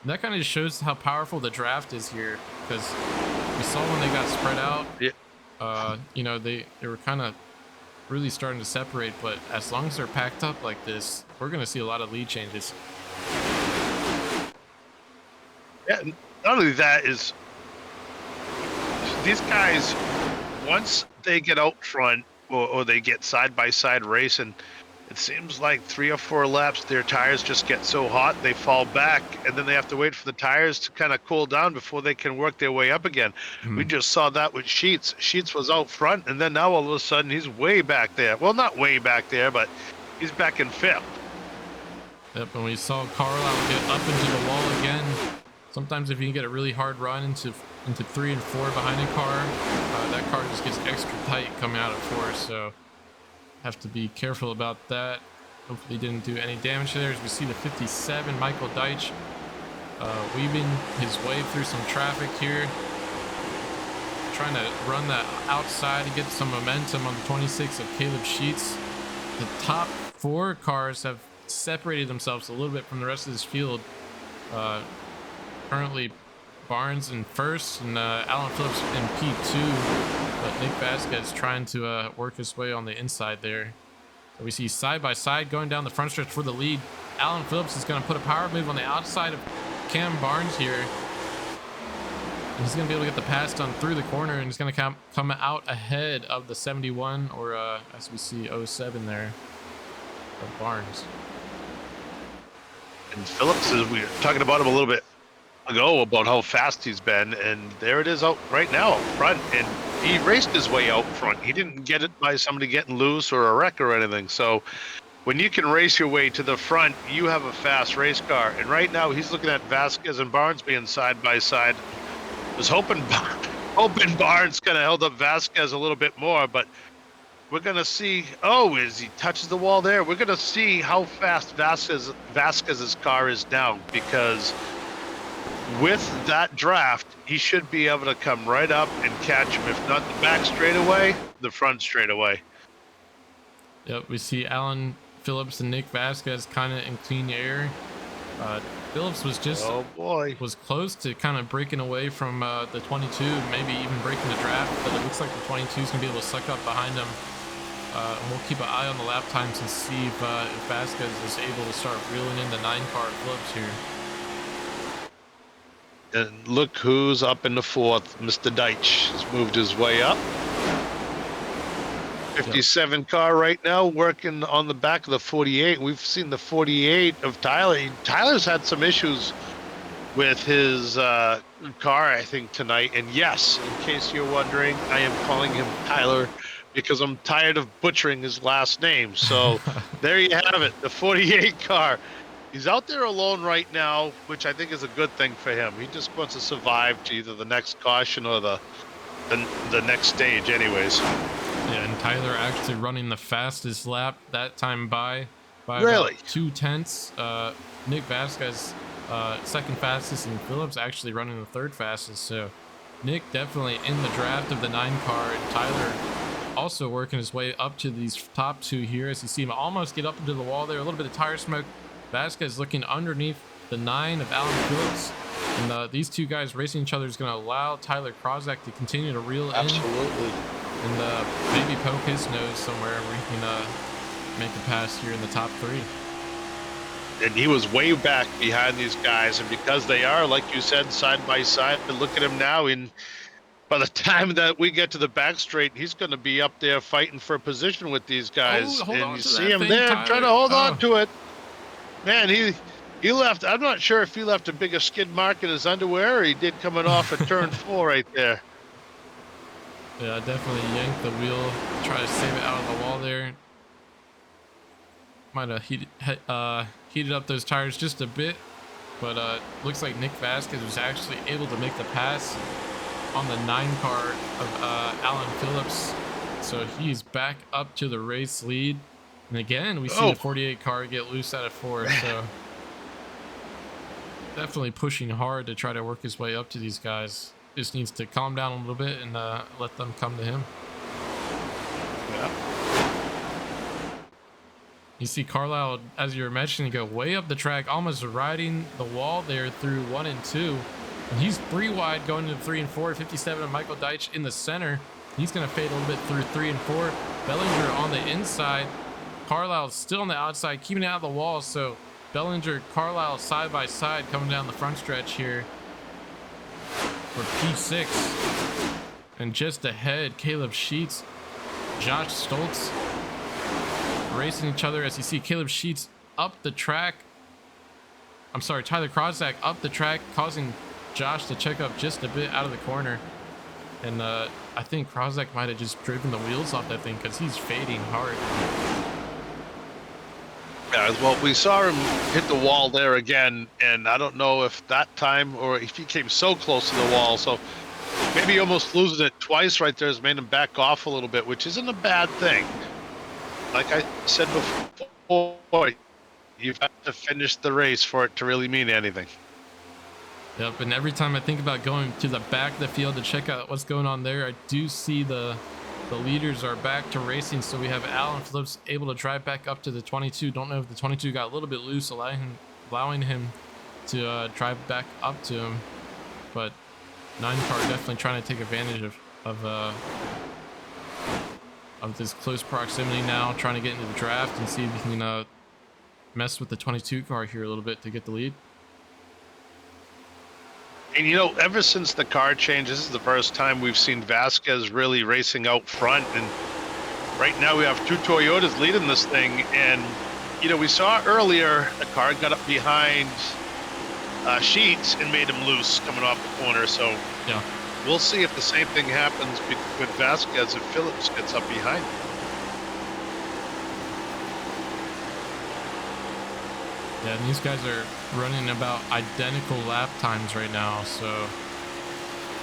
and that kind of shows how powerful the draft is here, because we saw when they got spread out, you know, they were kind of really starting to separate, but as long as they're packed up like this, we're going to see a lot of lead changes. Yeah, not only that is these guys, once they get out front or they get side by side racing, it seems like 3 or 4 laps their tires just get so hot they fall back, and then they have to wait for the tires to kind of cool down before they can work their way up again. We just saw that with Sheets. Sheets was out front, and then now all of a sudden he's way back there. Well, not way back there, but he's back in 5th. Yep, and we saw Carlisle get up into the wall again. Sometimes if you can get a really hard run into 3 and 4 behind a car, that car just gets extra tight coming out of 4, so have to be careful about that. Hopefully didn't do any damage there. As we see the 57, Michael Deitch weaving his way through some traffic here, trying to run that outside to get some momentum on the 26 of Caleb Sheets. The top 4 cars have separated themselves a little bit from the rest of this field. Currently Barnes in 1st and Alan Phillips in P2, but Nick Vasquez trying to work his way on the inside there. So we see side by side going down the front stretch for the lead. Alan Phillips is going to put a power move on the outside of Cam Barnes here. And he's going to be able to get the pass done through the corner, and he's going to come out ahead of the 71, or as we see 07 there of Barnes. And Phillips, we were talking about him a little bit ago about how fast he's been, and there it is out right now up front, and he raced his way out front. He didn't get it by somebody getting loose or a wreck or anything. So when you can race your way to the front, you have a fast race car. And right now he's looking at Vasquez and Barnes being side by side. Was hoping Barnes kind of held up Vasquez a little bit more, but we're going to see, as he touches the wall there, we're going to see how fast Vasquez's car is now, because with that draft, he should be able to come right up and catch him. If not the back straightaway, the front straightaway. Yep, we see Alan Phillips and Nick Vasquez kind of in clean air. Phillips was just was close to kind of breaking away from the 22, maybe even breaking the draft, but it looks like the 22 is going to be able to suck up behind him. And we'll keep an eye on the lap times and see if Vasquez is able to start reeling in the 9-car Phillips here. And look who's up in the 4th. Mr. Deitch has moved his way up. 57 car right now working on the back of the 48. We've seen the 48 of Tyler. Tyler's had some issues with his car, I think, tonight. And yes, in case you're wondering, I am calling him Tyler because I'm tired of butchering his last name. So there you have it, the 48 car. He's out there alone right now, which I think is a good thing for him. He just wants to survive to either the next caution or the next stage anyways. Yeah, and Tyler actually running the fastest lap that time by really? About 2/10. Nick Vasquez second fastest, and Phillips actually running the 3rd fastest. So Nick definitely in the draft of the 9-car, and Tyler also working his way up to these top 2 here. As you see him almost get up into the wall there, a little bit of tire smoke. Vasquez looking underneath the 9 of Alan Phillips, and these 2 guys racing each other is going to allow Tyler Krozak to continue to reel in. Absolutely. And maybe poke his nose somewhere where he can make a pass here in the top 3. And he was way back behind these guys, and because they are, like you said, side by side, and look at him now. By the time that we get to the back straight, he's going to be up there fighting for position with these guys. Hold on and you to see that him thing, there Tyler. trying to hold on to it. Man, he left. I'm not sure if he left a bigger skid mark in his underwear or he did coming off at turn 4 right there. Yeah, definitely yanked the wheel, try to save it out of the wall there. Might have heated up those tires just a bit, but looks like Nick Vasquez was actually able to make the pass on the 9 car of Alan Phillips. So he's back up to the race lead. And again, we see the 48 car get loose out of 4. So definitely pushing hard to try to work his way up to these guys. Just needs to calm down a little bit and let them come to him. Yeah. You see Carlisle, as you were mentioning, go way up the track, almost riding the wall there through 1 and 2. And he's 3 wide going into 3 and 4. 57 of Michael Deitch in the center. He's going to fade a little bit through 3 and 4. Bellinger on the inside. Carlisle still on the outside, keeping it out of the wall. So Bellinger, Carlisle side by side coming down the front stretch here for P6. And just ahead, Caleb Sheets, Josh Stoltz racing each other as you see Caleb Sheets up the track. I'm sorry, Tyler Krozak up the track, causing Josh to check up just a bit out of the corner. And I think Krozak might have just driven the wheels off that thing because he's fading hard. Yeah, well, we saw him hit the wall there again, and I don't know if that time or if he came so close to the wall. So maybe almost losing it twice right there has made him back off a little bit, which isn't a bad thing. Like I said before, you've got to finish the race for it to really mean anything. Yep, and every time I think about going to the back of the field to check out what's going on there, I do see the leaders are back to racing. So we have Alan Phillips able to drive back up to the 22. Don't know if the 22 got a little bit loose, allowing him to drive back up to him. But 9 car definitely trying to take advantage of this close proximity now, trying to get into the draft and see if he can mess with the 22 car here a little bit to get the lead. And you know, ever since the car change, this is the first time we've seen Vasquez really racing out front. And right now we have 2 Toyotas leading this thing. And, you know, we saw earlier a car got up behind Sheets and made him loose coming off the corner. So yeah, we'll see if the same thing happens with Vasquez if Phillips gets up behind him. Yeah, and these guys are running about identical lap times right now, so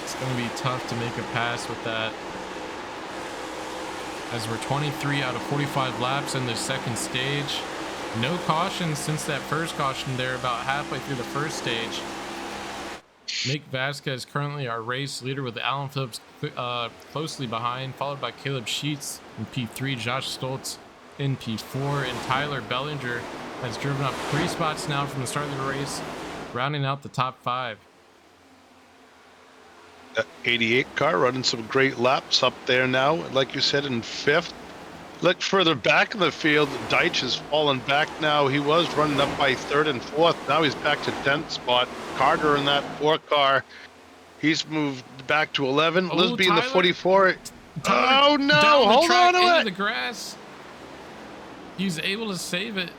it's going to be tough to make a pass with that. As we're 23 out of 45 laps in the second stage. No cautions since that first caution there about halfway through the first stage. Nick Vasquez currently our race leader with Alan Phillips closely behind, followed by Caleb Sheets in P3, Josh Stoltz in P4, and Tyler Bellinger has driven up 3 spots now from the start of the race, rounding out the top 5. That 88 car running some great laps up there now, like you said, in 5th. Look further back in the field, Deitch has fallen back now. He was running up by 3rd and 4th. Now he's back to 10th spot. Carter in that 4 car, he's moved back to 11. Oh, Lisby in the Tyler. 44. Tyler Oh no, down the hold track on to into it. the grass. He's able to save it.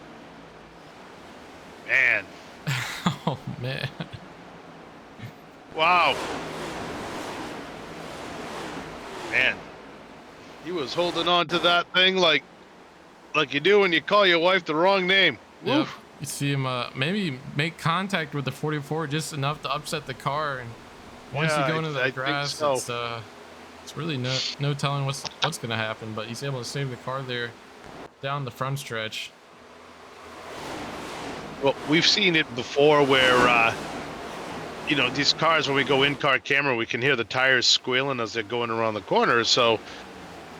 Man, Oh man. wow. Man, he was holding on to that thing like you do when you call your wife the wrong name. Yep. Woof. You see him maybe make contact with the 44 just enough to upset the car, and once Yeah, you go into I the think grass, so. it's really no telling what's gonna happen. But he's able to save the car there down the front stretch. Well, we've seen it before where, you know, these cars, when we go in-car camera, we can hear the tires squealing as they're going around the corner. So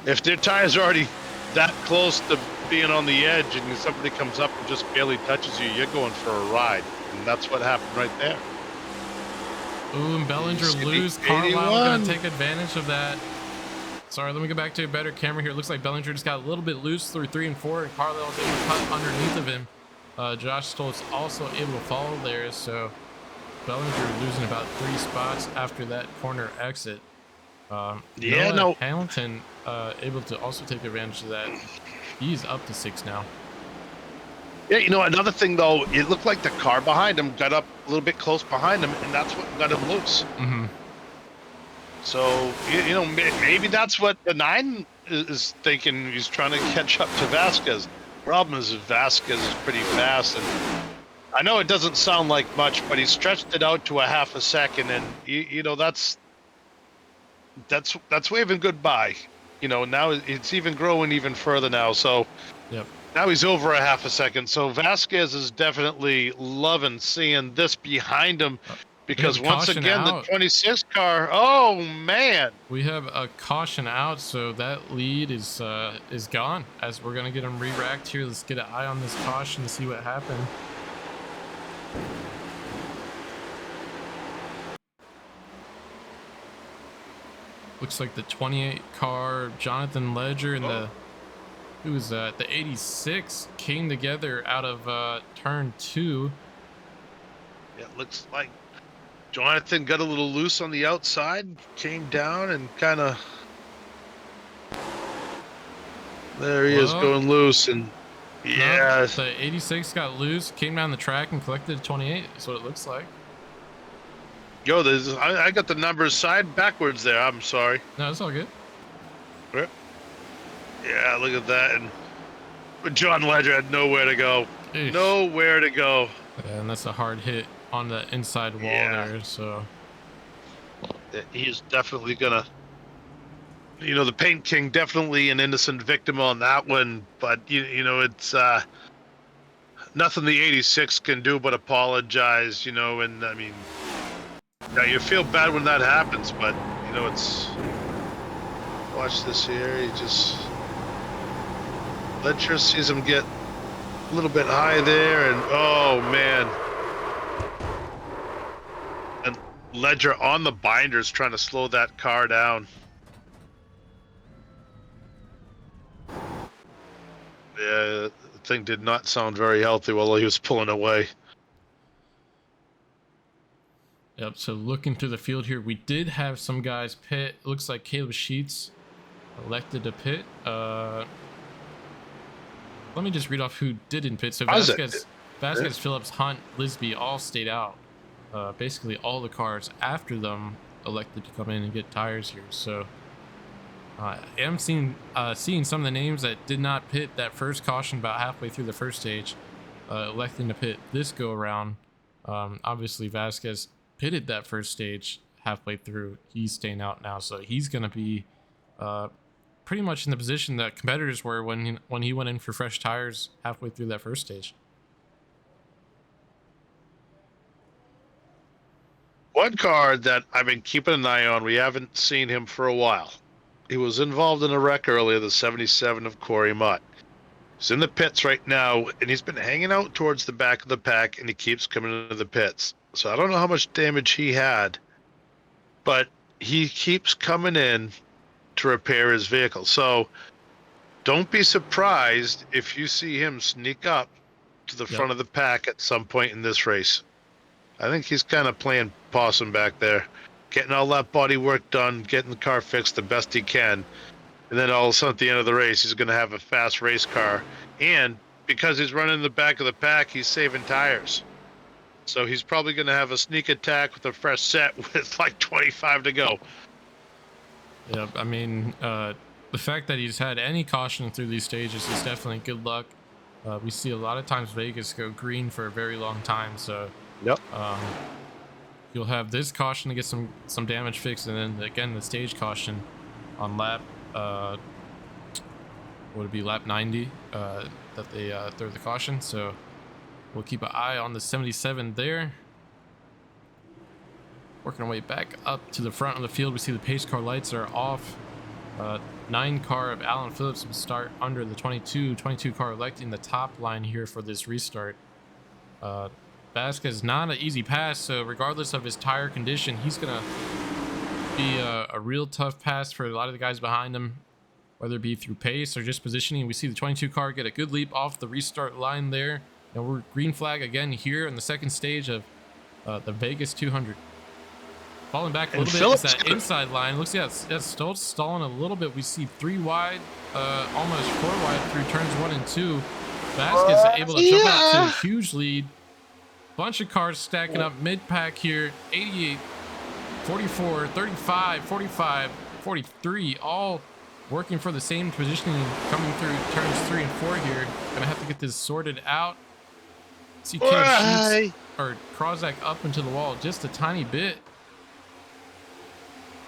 if their tires are already that close to being on the edge and somebody comes up and just barely touches you, you're going for a ride. And that's what happened right there. Ooh, and Bellinger lose. Carlisle gonna take advantage of that. Sorry, let me go back to a better camera here. It looks like Bellinger just got a little bit loose through 3 and 4, and Carlisle was able to cut underneath of him. Josh Stoltz also able to follow there, so Bellinger losing about 3 spots after that corner exit. Hamilton able to also take advantage of that. He's up to 6 now. Yeah, you know, another thing though, it looked like the car behind him got up a little bit close behind him, and that's what got him loose. Mm-hmm. So you know, maybe that's what the 9 is thinking. He's trying to catch up to Vasquez. Problem is, Vasquez is pretty fast, and I know it doesn't sound like much, but he stretched it out to a half a second, and you know that's waving goodbye. You know, now it's even growing even further now. So. Yep. Now he's over a half a second, so Vasquez is definitely loving seeing this behind him, because once again the 26 car. Oh man, we have a caution out, so that lead is gone. As we're gonna get him re-racked here. Let's get an eye on this caution to see what happened. Looks like the 28 car, Jonathan Ledger, and the who was that? The 86 came together out of turn 2. It looks like Jonathan got a little loose on the outside, came down and kind of. There he is going loose, and yeah, no, the 86 got loose, came down the track and collected a 28. That's what it looks like. Yo, I got the numbers side backwards there. I'm sorry. No, it's all good. Yeah, look at that. And John Ledger had nowhere to go. Eesh. Nowhere to go. Yeah, and that's a hard hit on the inside wall there, so. He's definitely gonna, you know, the Paint King, definitely an innocent victim on that one, but you know, it's nothing the 86 can do but apologize, you know, and I mean, yeah, you feel bad when that happens, but you know, it's, watch this here, he just, Ledger sees him get a little bit high there, and oh man. And Ledger on the binders trying to slow that car down. Yeah, the thing did not sound very healthy while he was pulling away. Yep, so looking through the field here, we did have some guys pit. It looks like Caleb Sheets elected to pit. Let me just read off who didn't pit. So Vasquez, Phillips, Hunt, Lisby all stayed out. Basically all the cars after them elected to come in and get tires here. So I am seeing some of the names that did not pit that first caution about halfway through the first stage, electing to pit this go around. Obviously Vasquez pitted that first stage halfway through. He's staying out now, so he's going to be pretty much in the position that competitors were when he went in for fresh tires halfway through that first stage. One car that I've been keeping an eye on, we haven't seen him for a while. He was involved in a wreck earlier, the 77 of Corey Mott. He's in the pits right now, and he's been hanging out towards the back of the pack, and he keeps coming into the pits. So I don't know how much damage he had, but he keeps coming in to repair his vehicle. So don't be surprised if you see him sneak up to the front of the pack at some point in this race. I think he's kind of playing possum back there, getting all that body work done, getting the car fixed the best he can. And then all of a sudden at the end of the race, he's going to have a fast race car. And because he's running in the back of the pack, he's saving tires. So he's probably going to have a sneak attack with a fresh set with like 25 to go. Yeah, I mean, the fact that he's had any caution through these stages is definitely good luck. We see a lot of times Vegas go green for a very long time, so you'll have this caution to get some damage fixed, and then again the stage caution on lap would it be lap 90 that they throw the caution. So we'll keep an eye on the 77 there. Working our way back up to the front of the field, we see the pace car lights are off. 9 car of Alan Phillips will start under the 22 car electing the top line here for this restart. Vasquez, not an easy pass, so regardless of his tire condition, he's gonna be a real tough pass for a lot of the guys behind him, whether it be through pace or just positioning. We see the 22 car get a good leap off the restart line there. Now we're green flag again here in the second stage of the Vegas 200. Falling back a little bit, it's that inside line. Looks like that's still stalling a little bit. We see 3 wide, almost 4 wide through turns 1 and 2. Vasquez able to jump out to a huge lead. Bunch of cars stacking up mid-pack here. 88, 44, 35, 45, 43, all working for the same positioning coming through turns 3 and 4 here. Gonna have to get this sorted out. See Caleb Sheets or Krozak up into the wall just a tiny bit.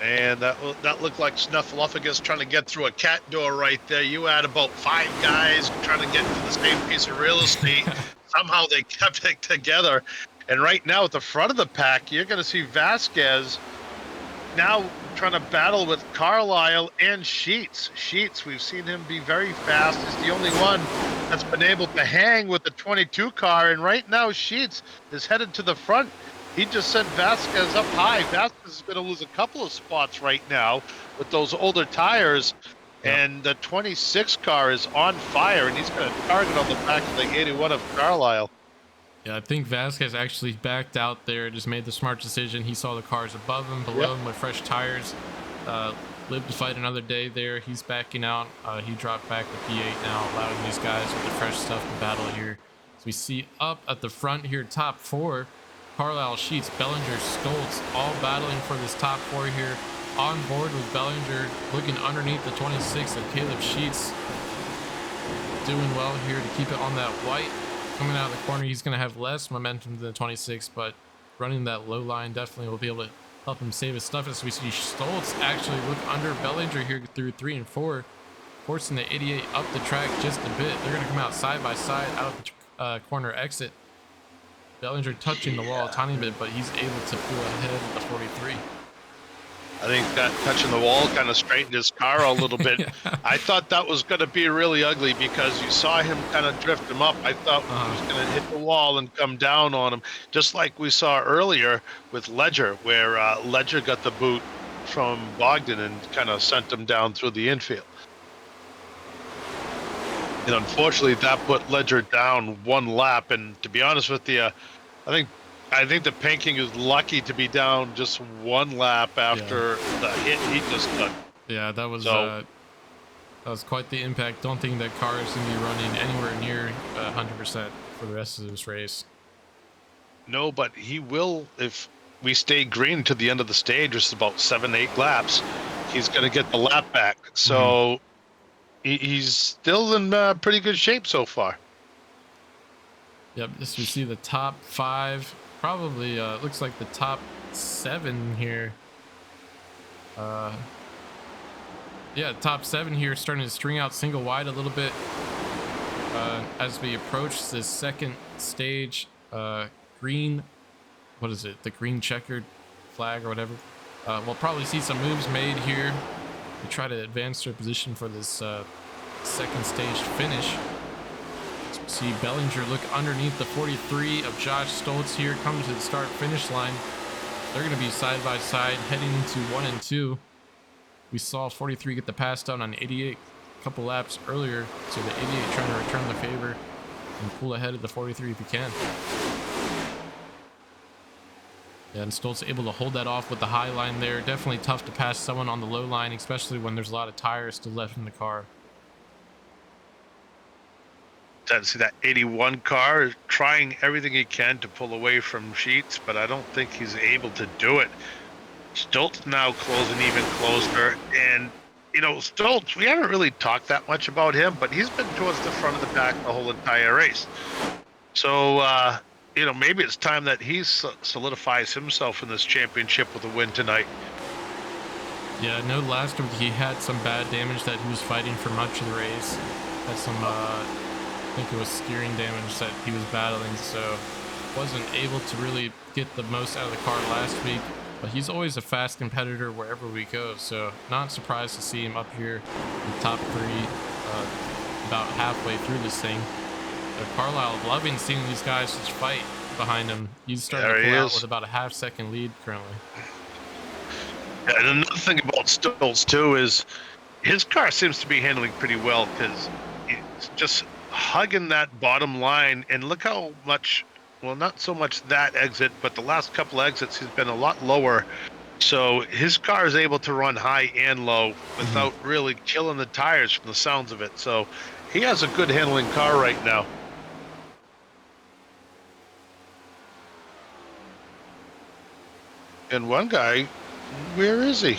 And that looked like Snuffleupagus trying to get through a cat door right there. You had about 5 guys trying to get to the same piece of real estate. Somehow they kept it together. And right now at the front of the pack, you're going to see Vasquez now trying to battle with Carlisle and Sheets. Sheets, we've seen him be very fast. He's the only one that's been able to hang with the 22 car. And right now Sheets is headed to the front. He just sent Vasquez up high. Vasquez is going to lose a couple of spots right now with those older tires. And the 26 car is on fire, and he's going to target on the back of the 81 of Carlisle. Yeah, I think Vasquez actually backed out there, just made the smart decision. He saw the cars above him, below him with fresh tires. Lived to fight another day there. He's backing out. He dropped back the P8 now, allowing these guys with the fresh stuff to battle here. So we see up at the front here, top 4. Carlisle, Sheets, Bellinger, Stoltz, all battling for this top 4 here. On board with Bellinger, looking underneath the 26 of Caleb Sheets. Doing well here to keep it on that white. Coming out of the corner, he's going to have less momentum than the 26, but running that low line definitely will be able to help him save his stuff. As we see Stoltz actually look under Bellinger here through 3 and 4, forcing the 88 up the track just a bit. They're going to come out side by side out of the corner exit. Bellinger touching the wall a tiny bit, but he's able to pull ahead of the 43. I think that touching the wall kind of straightened his car a little bit. I thought that was going to be really ugly because you saw him kind of drift him up. I thought he was going to hit the wall and come down on him, just like we saw earlier with Ledger, where Ledger got the boot from Bogdan and kind of sent him down through the infield. And unfortunately, that put Ledger down 1 lap. And to be honest with you, I think the Panking is lucky to be down just 1 lap after the hit he just took. Yeah, that was quite the impact. Don't think that car is going to be running anywhere near 100% for the rest of this race. No, but he will if we stay green to the end of the stage, which is about 7-8 laps. He's going to get the lap back. So he's still in pretty good shape so far. Yep, this we see the top 5. Probably looks like the top 7 here. Yeah, top 7 here starting to string out single wide a little bit as we approach this second stage. Green, what is it? The green checkered flag or whatever. We'll probably see some moves made here to try to advance their position for this second stage finish. See Bellinger look underneath the 43 of Josh Stoltz here, come to the start finish line. They're going to be side by side heading into 1 and 2. We saw 43 get the pass down on 88 a couple laps earlier, so the 88 trying to return the favor and pull ahead of the 43 if he can. Yeah, and Stoltz able to hold that off with the high line there. Definitely tough to pass someone on the low line, especially when there's a lot of tires still left in the car. See that 81 car is trying everything he can to pull away from Sheets, but I don't think he's able to do it. Stoltz now closing even closer, and you know, Stoltz, we haven't really talked that much about him, but he's been towards the front of the pack the whole entire race. So you know, maybe it's time that he solidifies himself in this championship with a win tonight. Yeah, I know last week he had some bad damage that he was fighting for much of the race. Had some I think it was steering damage that he was battling, so wasn't able to really get the most out of the car last week. But he's always a fast competitor wherever we go, so not surprised to see him up here in the top 3 about halfway through this thing. Carlisle loving seeing these guys just fight behind him. He's starting to pull out with about a half-second lead currently. Yeah, and another thing about Stoltz too is his car seems to be handling pretty well because it's just hugging that bottom line, and look how much, well, not so much that exit, but the last couple exits he's been a lot lower, so his car is able to run high and low without really killing the tires from the sounds of it. So He has a good handling car right now. And one guy, where is he?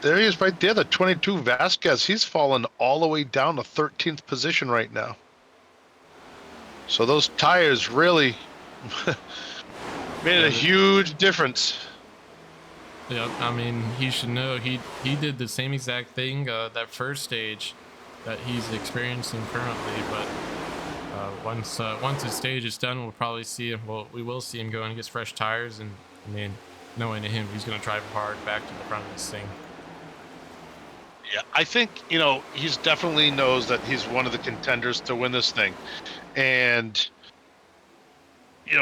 There he is right there, the 22 Vasquez. He's fallen all the way down to 13th position right now. So those tires really made a huge difference. Yep, I mean, he should know he did the same exact thing that first stage that he's experiencing currently, but once the stage is done, we'll probably see him. Well, we will see him go and get fresh tires, and I mean, knowing him, he's going to drive hard back to the front of this thing. Yeah, I think, he's definitely knows that he's one of the contenders to win this thing. And,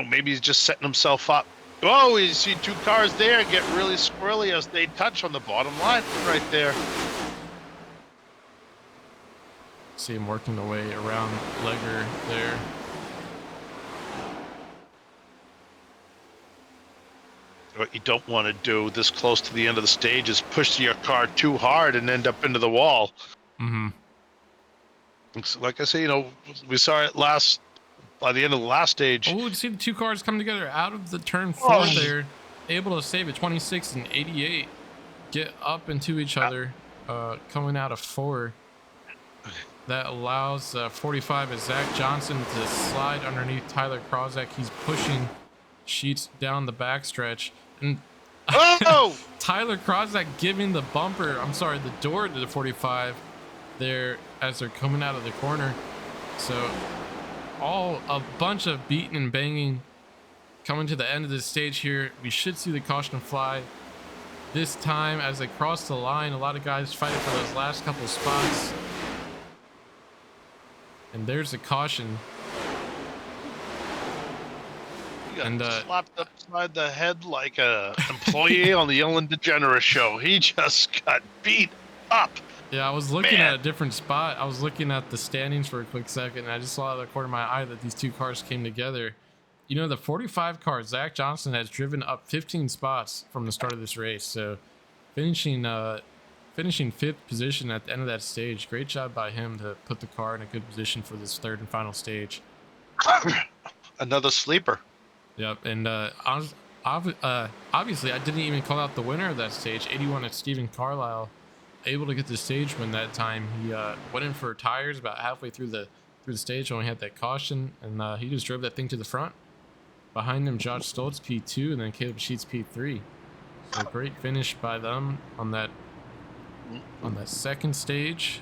maybe he's just setting himself up. Oh, you see two cars there get really squirrely as they touch on the bottom line right there. See him working the way around Legger there. What you don't want to do this close to the end of the stage is push your car too hard and end up into the wall. Mm-hmm. Like I say, we saw it by the end of the last stage. Oh, you see the two cars come together out of the turn 4 there, able to save it. 26 and 88 get up into each other, coming out of 4. That allows 45 as Zach Johnson to slide underneath Tyler Krozak. He's pushing Sheets down the backstretch, and Tyler Krozak giving the door to the 45 there as they're coming out of the corner. So a bunch of beating and banging coming to the end of the stage here. We should see the caution fly this time as they cross the line. A lot of guys fighting for those last couple spots, and there's the caution. And slapped upside the head like a employee on the Ellen DeGeneres show. He just got beat up. Yeah, I was looking at a different spot. I was looking at the standings for a quick second, and I just saw out of the corner of my eye that these two cars came together. The 45 car, Zach Johnson, has driven up 15 spots from the start of this race. So finishing 5th position at the end of that stage. Great job by him to put the car in a good position for this third and final stage. Another sleeper. Yep, and obviously I didn't even call out the winner of that stage. 81 at Stephen Carlisle, able to get the stage win that time. He went in for tires about halfway through the stage when we had that caution, and he just drove that thing to the front. Behind him, Josh Stoltz P2, and then Caleb Sheets P3. So great finish by them on that second stage.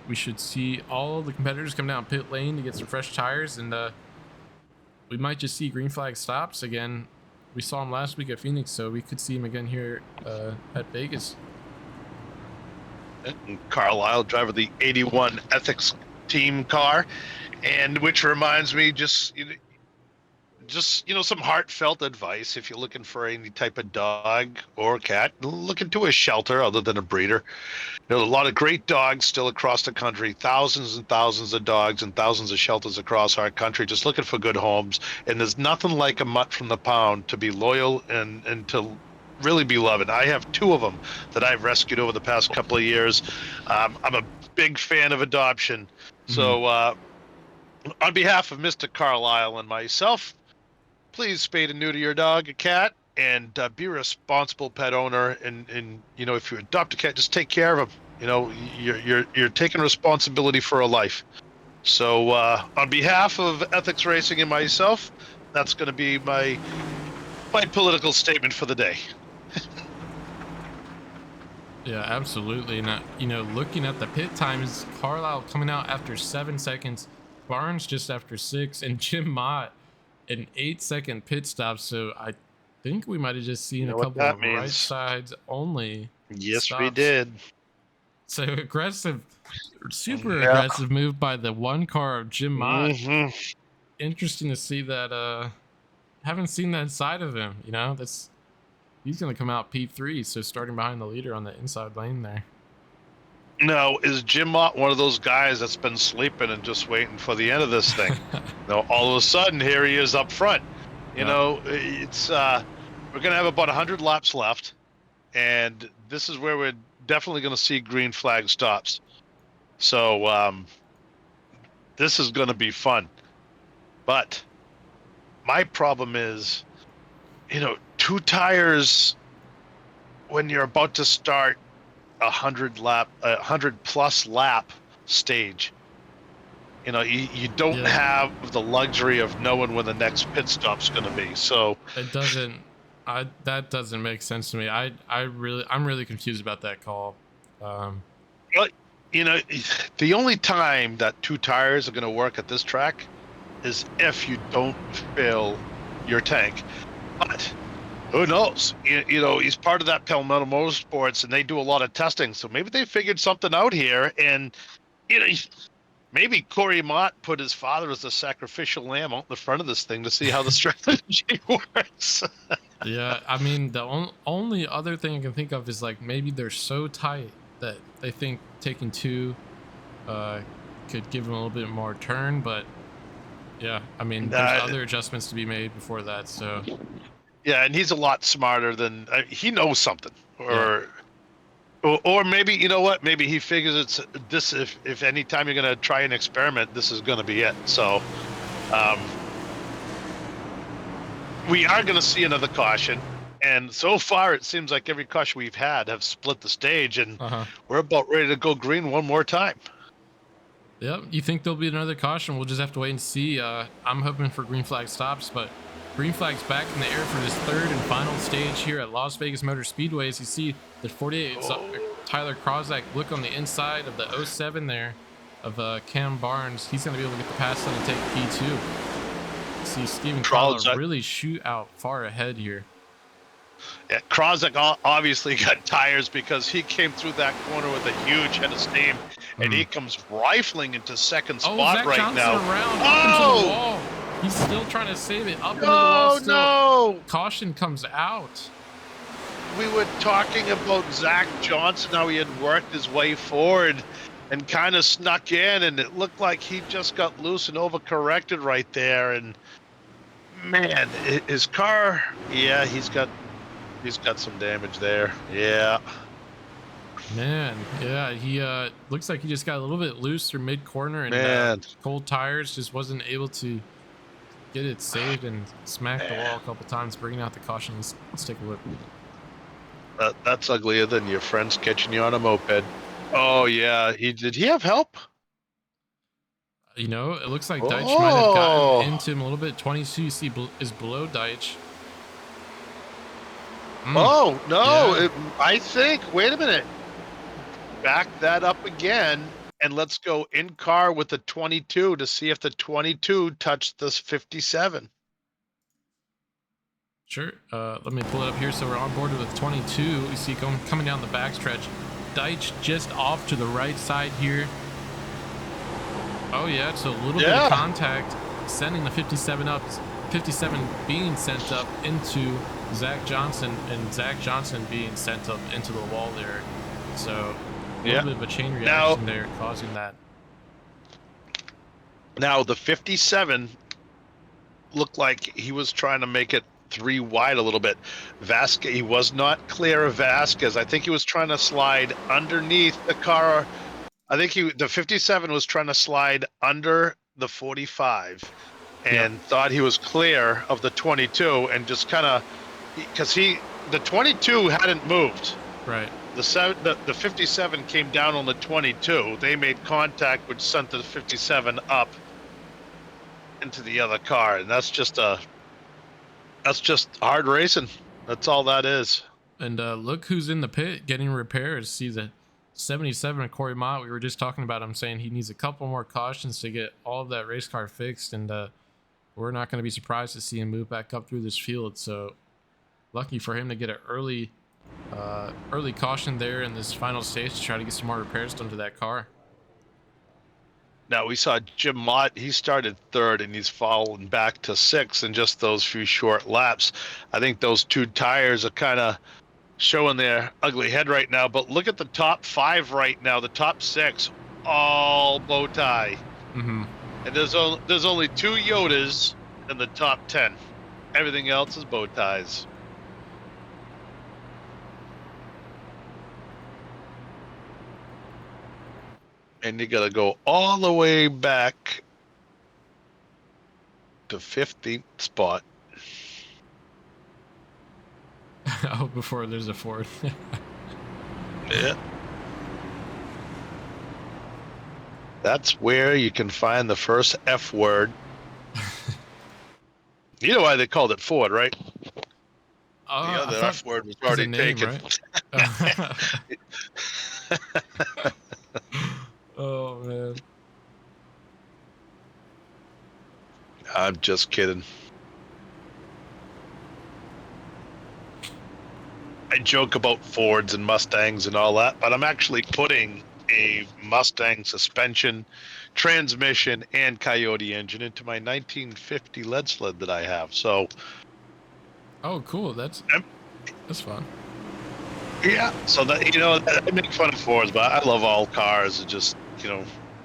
We should see all the competitors come down pit lane to get some fresh tires, and we might just see green flag stops again. We saw him last week at Phoenix, so we could see him again here at Vegas. And Carlisle, driver of the 81 Ethics team car, and which reminds me, just some heartfelt advice. If you're looking for any type of dog or cat, look into a shelter other than a breeder. There's a lot of great dogs still across the country, thousands and thousands of dogs and thousands of shelters across our country just looking for good homes. And there's nothing like a mutt from the pound to be loyal and to really be loved. I have 2 of them that I've rescued over the past couple of years. I'm a big fan of adoption. So on behalf of Mr. Carlisle and myself, please spay and neuter your dog, a cat, and be a responsible pet owner. And if you adopt a cat, just take care of them. You're taking responsibility for a life. So on behalf of Ethics Racing and myself, that's going to be my political statement for the day. Yeah, absolutely. And looking at the pit times, Carlisle coming out after 7 seconds, Barnes just after 6, and Jim Mott an 8-second pit stop. So I think we might have just seen a couple of right sides only. Yes, stops. we did. So aggressive, super aggressive move by the one car of Jim Mott. Interesting to see that. Haven't seen that side of him. He's going to come out P3, so starting behind the leader on the inside lane there. No, is Jim Mott one of those guys that's been sleeping and just waiting for the end of this thing? No, all of a sudden, here he is up front. It's we're going to have about 100 laps left, and this is where we're definitely going to see green flag stops. So this is going to be fun. But my problem is, 2 tires when you're about to start 100+ lap stage. You don't Yeah. have the luxury of knowing when the next pit stop's going to be. So It doesn't. That doesn't make sense to me. I'm really confused about that call. but, the only time that 2 tires are going to work at this track is if you don't fill your tank. But who knows? He's part of that Palmetto Motorsports, and they do a lot of testing. So maybe they figured something out here, and maybe Corey Mott put his father as a sacrificial lamb out in the front of this thing to see how the strategy works. Yeah, I mean, the only other thing I can think of is like maybe they're so tight that they think taking 2 could give them a little bit more turn, but yeah, I mean, there's other adjustments to be made before that. So yeah, and he's a lot smarter than he knows something, or maybe you know what? Maybe he figures it's this. If any time you're gonna try an experiment, this is gonna be it. So, we are gonna see another caution, and so far it seems like every caution we've had have split the stage, and we're about ready to go green one more time. Yep, you think there'll be another caution? We'll just have to wait and see. I'm hoping for green flag stops, but green flag's back in the air for this third and final stage here at Las Vegas Motor Speedway. As you see the 48 Tyler Krozak look on the inside of the 07 there of Cam Barnes. He's going to be able to get the pass on and take P2. See Steven Krozak really shoot out far ahead here. Yeah, Krozak obviously got tires because he came through that corner with a huge head of steam, and he comes rifling into second spot Zach right Johnson now. Around, up into the wall. He's still trying to save it. Up into the wall still. No! Caution comes out. We were talking about Zach Johnson, how he had worked his way forward and kind of snuck in, and it looked like he just got loose and overcorrected right there. And man, his car, yeah, he's got some damage there. Yeah. Man, yeah, he looks like he just got a little bit loose through mid corner, and cold tires just wasn't able to get it saved and smack the wall a couple times, bringing out the caution. Let's take a look. That's uglier than your friends catching you on a moped. Oh yeah, did he have help? You know, it looks like Deitch might have gotten into him a little bit. 22 is below Deitch. Oh no, Yeah. I think. Wait a minute. Back that up again, and let's go in car with the 22 to see if the 22 touched this 57. Sure. Let me pull it up here. So we're on board with 22. You see coming down the backstretch. Deitch just off to the right side here. Oh yeah, so a little bit of contact, sending the 57 up. 57 being sent up into Zach Johnson, and Zach Johnson being sent up into the wall there. So a little bit of a chain reaction there causing that. Now the 57 looked like he was trying to make it 3 wide a little bit. Vasquez, he was not clear of Vasquez. I think he was trying to slide underneath the car. I think the 57 was trying to slide under the 45 and thought he was clear of the 22, and just kind of, because the 22 hadn't moved. Right. The 57 came down on the 22. They made contact, which sent the 57 up into the other car, and that's just hard racing. That's all that is. And look who's in the pit getting repairs. See the 77 Corey Mott. We were just talking about him, saying he needs a couple more cautions to get all of that race car fixed, and we're not going to be surprised to see him move back up through this field. So lucky for him to get an early caution there in this final stage to try to get some more repairs done to that car. Now we saw Jim Mott, he started third and he's fallen back to 6th in just those few short laps. I think those 2 tires are kind of showing their ugly head right now, but look at the top 5 right now, the top 6, all bow tie. And there's only 2 Yodas in the top 10. Everything else is bow ties. And you got to go all the way back to 15th spot. Oh, before there's a Ford. Yeah. That's where you can find the first F word. You know why they called it Ford, right? The I other thought F word was 'cause already the name, taken. right? Oh man. I'm just kidding. I joke about Fords and Mustangs and all that, but I'm actually putting a Mustang suspension, transmission, and Coyote engine into my 1950 lead sled that I have. So, Oh, cool. That's fun. yeah. So that I make fun of Fords, but I love all cars. It just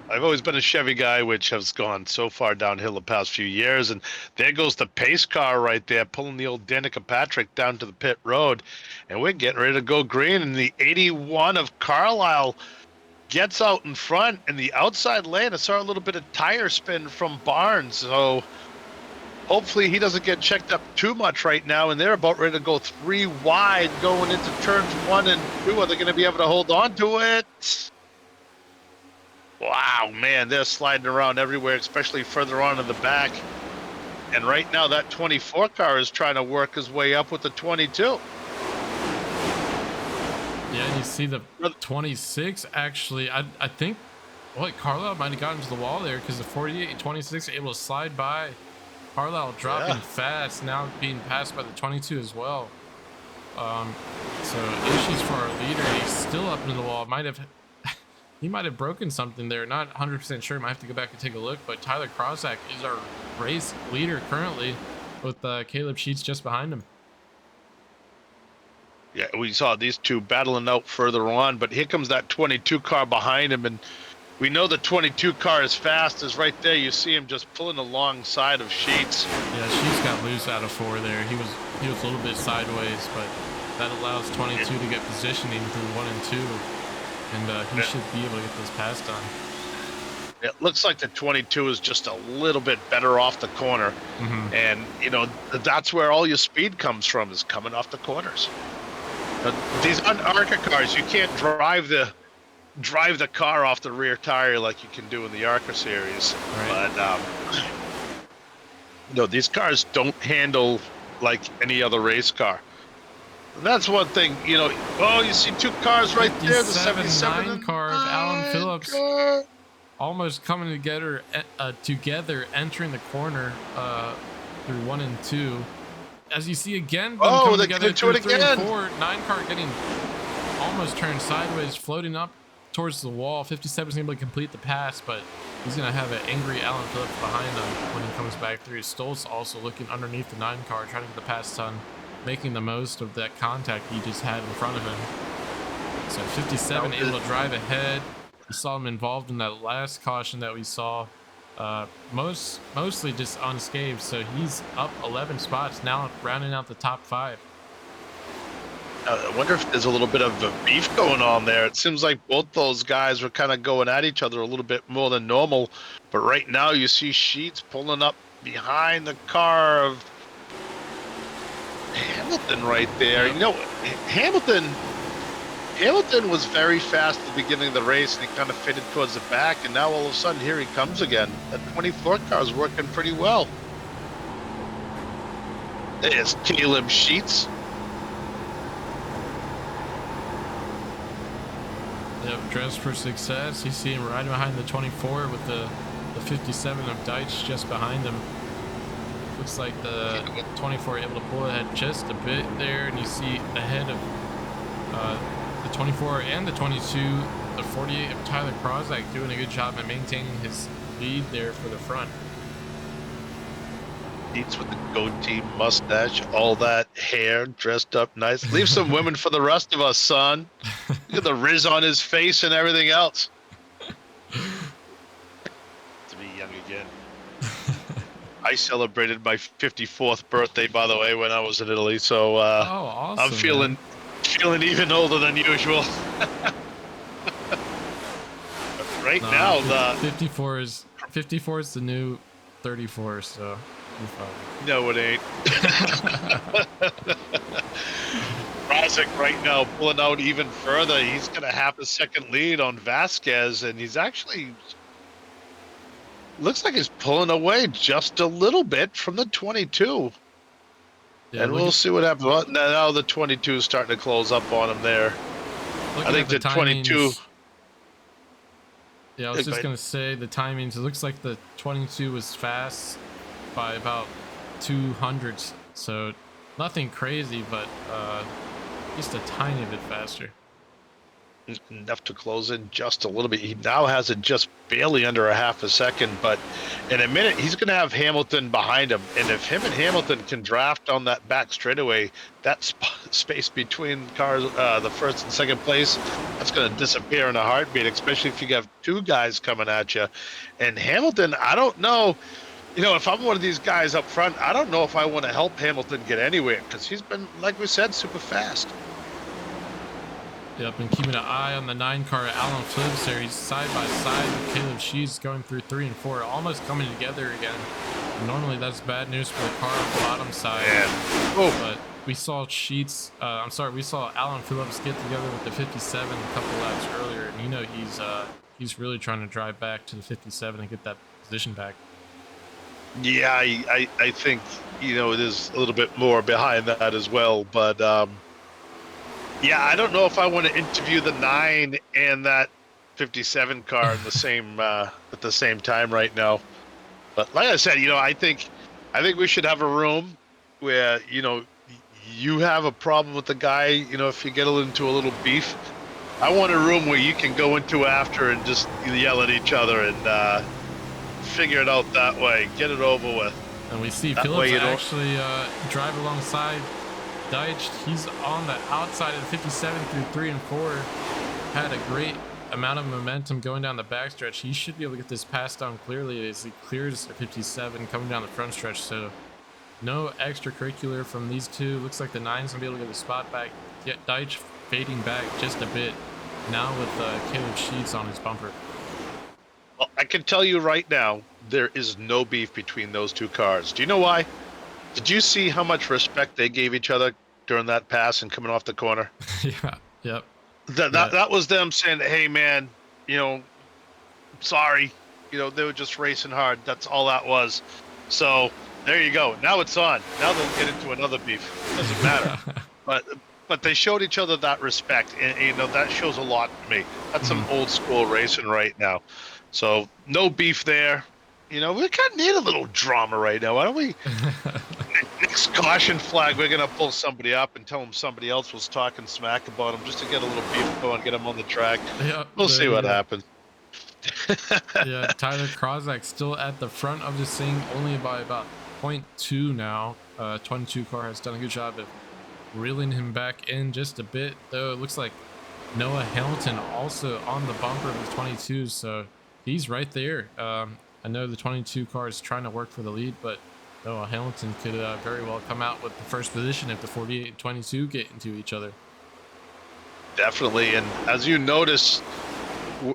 I've always been a Chevy guy, which has gone so far downhill the past few years. And there goes the pace car right there, pulling the old Danica Patrick down to the pit road. And we're getting ready to go green. And the 81 of Carlisle gets out in front in the outside lane. I saw a little bit of tire spin from Barnes. So hopefully he doesn't get checked up too much right now. And they're about ready to go 3 wide going into turns 1 and 2. Are they going to be able to hold on to it? Wow, man, they're sliding around everywhere, especially further on in the back. And right now, that 24 car is trying to work his way up with the 22. Yeah, and you see the 26 actually. I think Carlisle might have gotten to the wall there because the 48 and 26 are able to slide by. Carlisle dropping fast, now being passed by the 22 as well. So issues for our leader. He's still up into the wall. He might have broken something there. Not 100% sure. Might have to go back and take a look. But Tyler Krozak is our race leader currently, with Caleb Sheets just behind him. Yeah, we saw these two battling out further on, but here comes that 22 car behind him, and we know the 22 car is fast. As right there, you see him just pulling alongside of Sheets. Yeah, Sheets got loose out of 4 there. He was a little bit sideways, but that allows 22 to get positioning through 1 and 2. And he should be able to get this pass done. It looks like the 22 is just a little bit better off the corner. Mm-hmm. And, that's where all your speed comes from, is coming off the corners. These ARCA cars, you can't drive the car off the rear tire like you can do in the ARCA series. Right. But, these cars don't handle like any other race car. And that's one thing, you see 2 cars right there. The 77 car of Alan Phillips car. almost coming together, entering the corner through 1 and 2. As you see again, coming together through 3 and 4. 9 car getting almost turned sideways, floating up towards the wall. 57 is able to complete the pass, but he's going to have an angry Alan Phillips behind him when he comes back through. Stoltz also looking underneath the 9 car, trying to get the pass done, making the most of that contact he just had in front of him. So 57 able to drive ahead. We saw him involved in that last caution that we saw. Mostly just unscathed. So he's up 11 spots now, rounding out the top 5. I wonder if there's a little bit of a beef going on there. It seems like both those guys were kind of going at each other a little bit more than normal. But right now you see Sheets pulling up behind the car of Hamilton right there. Hamilton was very fast at the beginning of the race, and he kind of faded towards the back, and now all of a sudden here he comes again. That 24 car is working pretty well. There's Caleb Sheets. Yep, dressed for success. You see him right behind the 24 with the 57 of Deitch just behind him. Looks like the 24 able to pull ahead just a bit there, and you see ahead of the 24 and the 22, the 48 of Tyler Krozak doing a good job at maintaining his lead there for the front. Sheets with the goatee, mustache, all that hair, dressed up nice. Leave some women for the rest of us, son. Look at the Riz on his face and everything else. To be young again. I celebrated my 54th birthday, by the way, when I was in Italy. So awesome, I'm feeling even older than usual. Right now, the 54 is the new 34, so No, it ain't. Razik right now pulling out even further. He's going to have a second lead on Vasquez, and he's actually looks like he's pulling away just a little bit from the 22. Yeah, and we'll see what happens. Well, now the 22 is starting to close up on him there. I think the 22. Yeah, I was just going to say the timings. It looks like the 22 was fast by about 200s. So nothing crazy, but just a tiny bit faster. Enough to close in just a little bit. He now has it just barely under a half a second, but in a minute he's going to have Hamilton behind him, and if him and Hamilton can draft on that back straightaway, that space between cars, the first and second place, that's going to disappear in a heartbeat, especially if you have two guys coming at you. And Hamilton, I don't know, if I'm one of these guys up front, I don't know if I want to help Hamilton get anywhere, because he's been, like we said, super fast. Yep, and keeping an eye on the 9 car, Alan Phillips there. He's side by side with Caleb Sheets going through 3 and 4, almost coming together again. Normally that's bad news for the car on the bottom side. But we saw Sheets, we saw Alan Phillips get together with the 57 a couple laps earlier, and he's really trying to drive back to the 57 and get that position back. Yeah, I think, it is a little bit more behind that as well, but yeah, I don't know if I want to interview the 9 and that 57 car in the same at the same time right now. But like I said, I think we should have a room where you have a problem with the guy. If you get into a little beef, I want a room where you can go into after and just yell at each other and figure it out that way, get it over with. And we see Phillips actually drive alongside Deitch. He's on the outside of the 57 through 3 and 4. Had a great amount of momentum going down the backstretch. He should be able to get this pass down clearly as he clears the 57 coming down the front stretch. So no extracurricular from these two. Looks like the 9's gonna be able to get the spot back. Yet Deitch fading back just a bit now with Caleb Sheets on his bumper. Well, I can tell you right now, there is no beef between those two cars. Do you know why? Did you see how much respect they gave each other during that pass and coming off the corner? Yeah. Yep. That was them saying, "Hey, man, sorry, they were just racing hard." That's all that was. So there you go. Now it's on. Now they'll get into another beef. It doesn't matter. But they showed each other that respect, and that shows a lot to me. That's some old school racing right now. So no beef there. We kind of need a little drama right now. Why don't we? Next caution flag, we're going to pull somebody up and tell them somebody else was talking smack about them just to get a little beef going, get them on the track. Yeah, we'll see what happens. Yeah, Tyler Krozak still at the front of this thing, only by about 0.2 now. 22 car has done a good job of reeling him back in just a bit, though. It looks like Noah Hamilton also on the bumper with 22, so he's right there. I know the 22 car is trying to work for the lead, but Noah Hamilton could very well come out with the first position if the 48 and 22 get into each other. Definitely, and as you notice,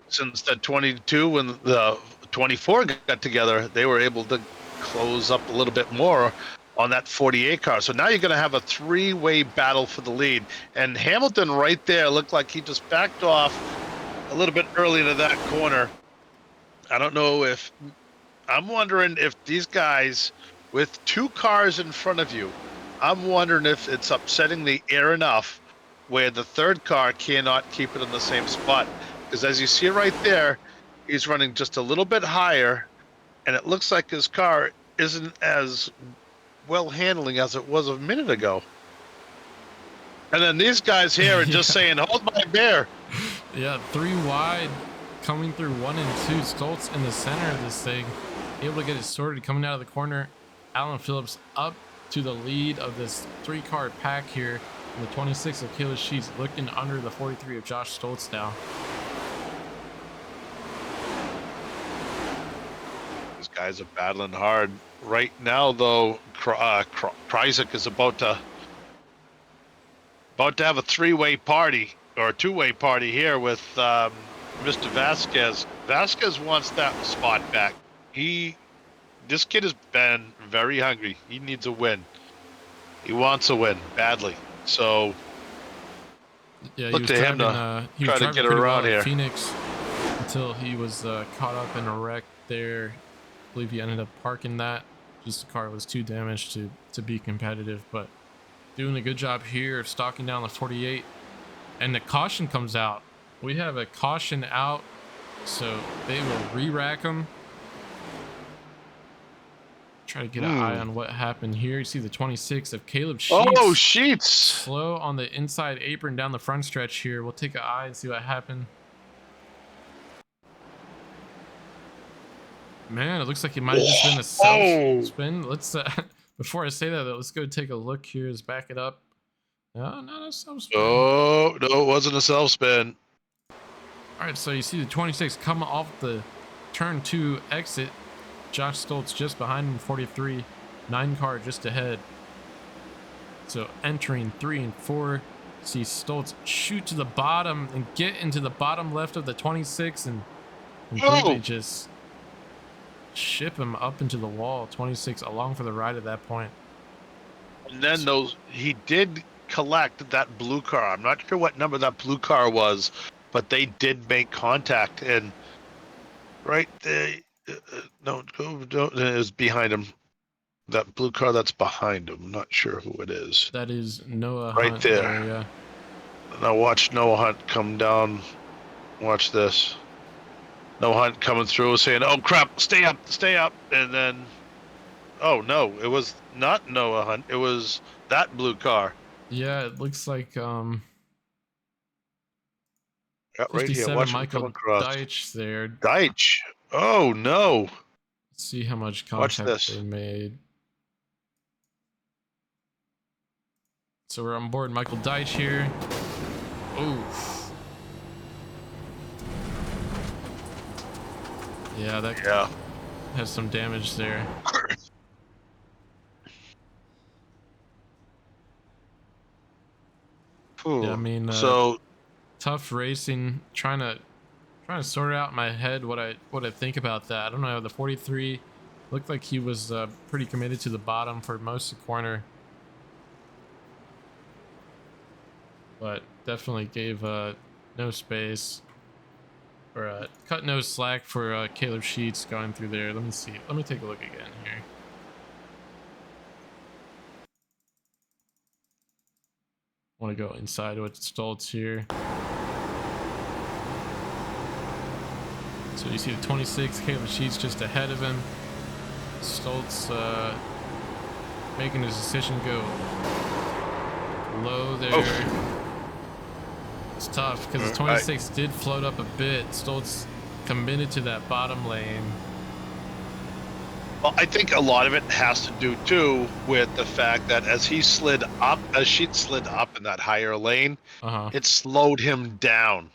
since the 22 and the 24 got together, they were able to close up a little bit more on that 48 car. So now you're going to have a three-way battle for the lead. And Hamilton right there looked like he just backed off a little bit early into that corner. I don't know if I'm wondering if these guys with two cars in front of you, I'm wondering if it's upsetting the air enough where the third car cannot keep it in the same spot. Because as you see right there, he's running just a little bit higher, and it looks like his car isn't as well handling as it was a minute ago. And then these guys here are just saying, "Hold my bear." Yeah, 3 wide. Coming through 1 and 2, Stoltz in the center of this thing, able to get it sorted coming out of the corner. Alan Phillips up to the lead of this 3-car pack here. And the 26 of Caleb Sheets looking under the 43 of Josh Stoltz now. These guys are battling hard right now, though. Kryzik is about to have a 3-way party or a 2-way party here with Mr. Vasquez. Vasquez wants that spot back. He this kid has been very hungry. He needs a win. He wants a win badly. So Yeah, look to him to he was try to driving get pretty around well here. at Phoenix until he was caught up in a wreck there. I believe he ended up parking that. Just the car was too damaged to be competitive, but doing a good job here of stalking down the 48. And the caution comes out. We have a caution out, so they will re-rack him. Try to get an eye on what happened here. You see the 26 of Caleb Sheets. Oh, Sheets! Slow on the inside apron down the front stretch here. We'll take an eye and see what happened. Man, it looks like it might have just been a self spin. Let's before I say that though, let's go take a look here. Let's back it up. No, not a self spin. Oh, no, it wasn't a self spin. All right, so you see the 26 come off the turn 2 exit. Josh Stoltz just behind him, 43, 9 car just ahead. So entering 3 and 4, see Stoltz shoot to the bottom and get into the bottom left of the 26 and completely just ship him up into the wall. 26 along for the ride at that point. And then he did collect that blue car. I'm not sure what number that blue car was, but they did make contact. And right there, no, it was behind him. That blue car that's behind him. I'm not sure who it is. That is Noah right Hunt there. Yeah. Now watch Noah Hunt come down. Watch this. Noah Hunt coming through saying, "Oh crap, stay up. And then, oh no, it was not Noah Hunt. It was that blue car. Yeah, it looks like right here. Watch Michael him come across. Deitch there. Deitch. Oh no. Let's see how much Watch contact this. they made. So we're on board Michael Deitch here. Oof. Yeah, that has some damage there. Yeah, I mean, so tough racing. Trying to sort out in my head what I think about that. I don't know. The 43 looked like he was pretty committed to the bottom for most of the corner, but definitely gave no space or cut no slack for Caleb Sheets going through there. Let me see. Let me take a look again here. Want to go inside with Stoltz here. So you see the 26, Caleb Sheets just ahead of him. Stoltz making his decision go low there. It's tough because the 26 did float up a bit. Stoltz committed to that bottom lane. Well, I think a lot of it has to do too with the fact that as Sheet slid up in that higher lane, it slowed him down.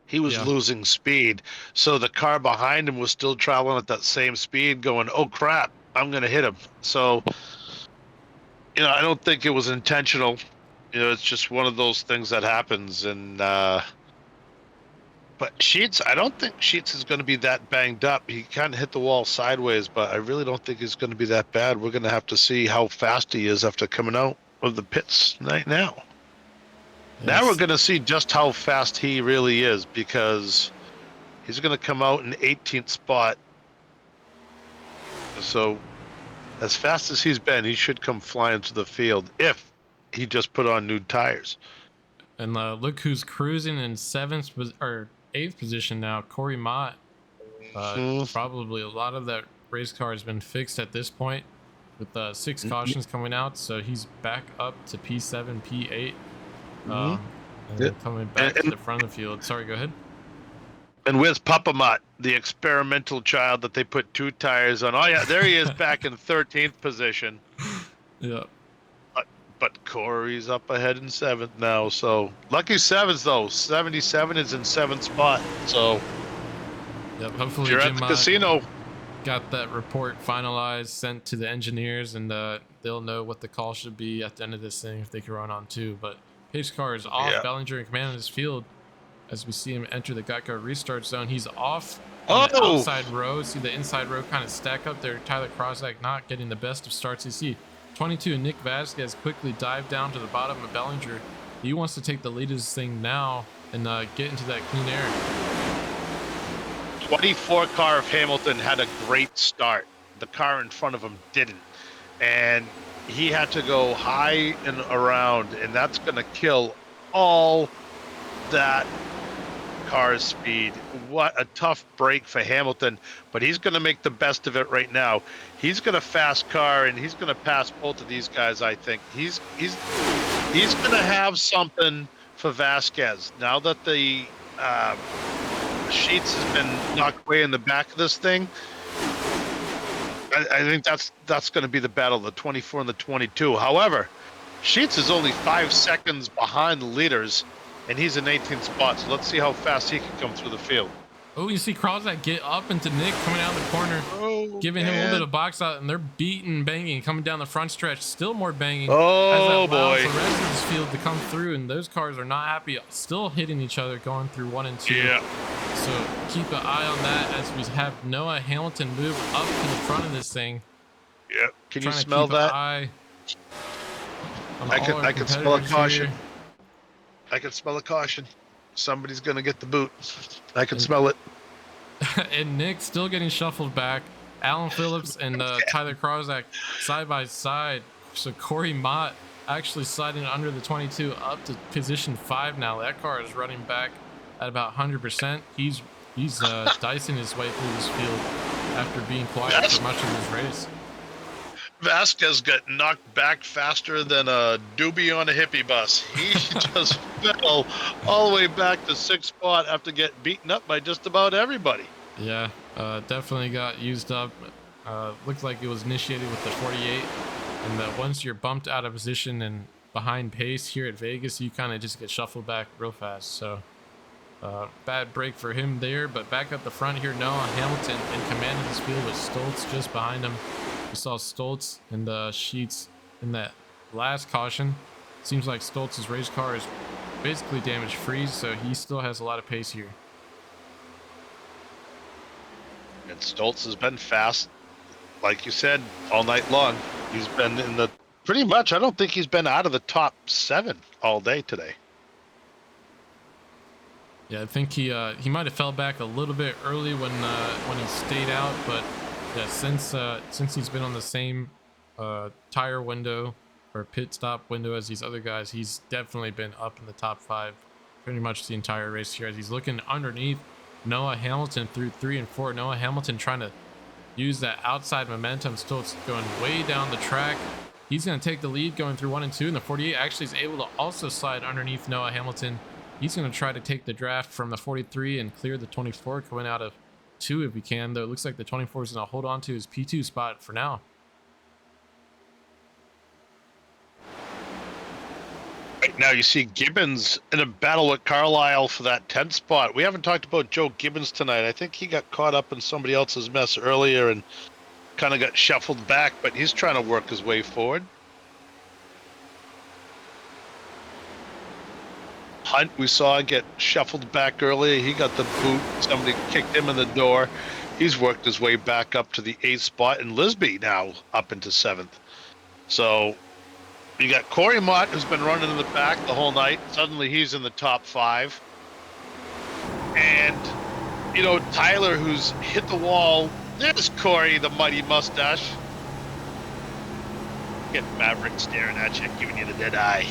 He was losing speed, so the car behind him was still traveling at that same speed, going, "Oh crap, I'm gonna hit him." So, I don't think it was intentional. It's just one of those things that happens. And but Sheets, I don't think Sheets is going to be that banged up. He kind of hit the wall sideways, but I really don't think he's going to be that bad. We're going to have to see how fast he is after coming out of the pits right now. Yes. Now we're going to see just how fast he really is, because he's going to come out in 18th spot. So as fast as he's been, he should come flying to the field if he just put on new tires. And look who's cruising in 8th position now, Corey Mott. Probably a lot of that race car has been fixed at this point with 6 cautions coming out, so he's back up to P7, P8. And then coming back to the front of the field. Sorry, go ahead. And with Papa Mott, the experimental child that they put 2 tires on. Oh yeah, there he is back in 13th position. Yeah. But Corey's up ahead in 7th now. So lucky 7s though. 77 is in 7th spot. So yep, hopefully you're Jim at the casino. Got that report finalized, sent to the engineers, and they'll know what the call should be at the end of this thing if they can run on 2. But pace car is off. Ballinger in command of this field. as we see him enter the Geico restart zone. He's off Oh! on the outside row. See the inside row kind of stack up there. Tyler Krozak not getting the best of starts. You see 22 Nick Vasquez quickly dive down to the bottom of Bellinger. He wants to take the lead of this thing now and get into that clean air. 24 car of Hamilton had a great start. The car in front of him didn't. And he had to go high and around, and that's going to kill all that car's speed. What a tough break for Hamilton, but he's going to make the best of it right now. He's got a fast car, and he's going to pass both of these guys, I think. He's going to have something for Vasquez. Now that the Sheets has been knocked away in the back of this thing, I think that's going to be the battle, the 24 and the 22. However, Sheets is only 5 seconds behind the leaders, and he's in 18th spot. So let's see how fast he can come through the field. Oh, you see Krozak get up into Nick coming out the corner, giving him a little bit of box out, and they're beating, banging, coming down the front stretch. Still more banging. Oh, as that boy. allows the rest of this field to come through, and those cars are not happy. Still hitting each other going through 1 and 2. Yeah. So keep an eye on that as we have Noah Hamilton move up to the front of this thing. Yeah. Can you Trying to smell keep an that? eye on I all can our smell a competitors caution. here. I can smell a caution. Somebody's going to get the boot. I can smell it. And Nick still getting shuffled back. Alan Phillips and Tyler Krozak side by side. So Corey Mott actually sliding under the 22 up to position 5 now. That car is running back at about 100%. He's dicing his way through this field after being quiet for much of his race. Vasquez got knocked back faster than a doobie on a hippie bus. He just fell all the way back to 6th spot after getting beaten up by just about everybody. Yeah, definitely got used up. Looked like it was initiated with the 48, and that once you're bumped out of position and behind pace here at Vegas, you kind of just get shuffled back real fast. So bad break for him there, but back up the front here, Noah Hamilton in command of this field with Stoltz just behind him. We saw Stoltz and the Sheets in that last caution. Seems like Stoltz's race car is basically damage free, so he still has a lot of pace here. And Stoltz has been fast, like you said, all night long. He's been in the pretty much. I don't think he's been out of the top 7 all day today. Yeah, I think he might have fell back a little bit early when he stayed out, but yeah, since he's been on the same tire window or pit stop window as these other guys, he's definitely been up in the top 5 pretty much the entire race here as he's looking underneath Noah Hamilton through 3 and 4. Noah Hamilton trying to use that outside momentum. Still going way down the track. He's going to take the lead going through 1 and 2, and the 48 actually is able to also slide underneath Noah Hamilton. He's going to try to take the draft from the 43 and clear the 24 coming out of 2 if he can, though it looks like the 24 is going to hold on to his P2 spot for now. Right now you see Gibbons in a battle with Carlisle for that 10th spot. We haven't talked about Joe Gibbons tonight. I think he got caught up in somebody else's mess earlier and kind of got shuffled back, but he's trying to work his way forward. Hunt, we saw get shuffled back earlier. He got the boot. Somebody kicked him in the door. He's worked his way back up to the 8th spot, and Lisby now up into 7th. So you got Corey Mott, who's been running in the back the whole night. Suddenly he's in the top 5. And, you know, Tyler, who's hit the wall. There's Corey, the mighty mustache. Get Maverick staring at you, giving you the dead eye.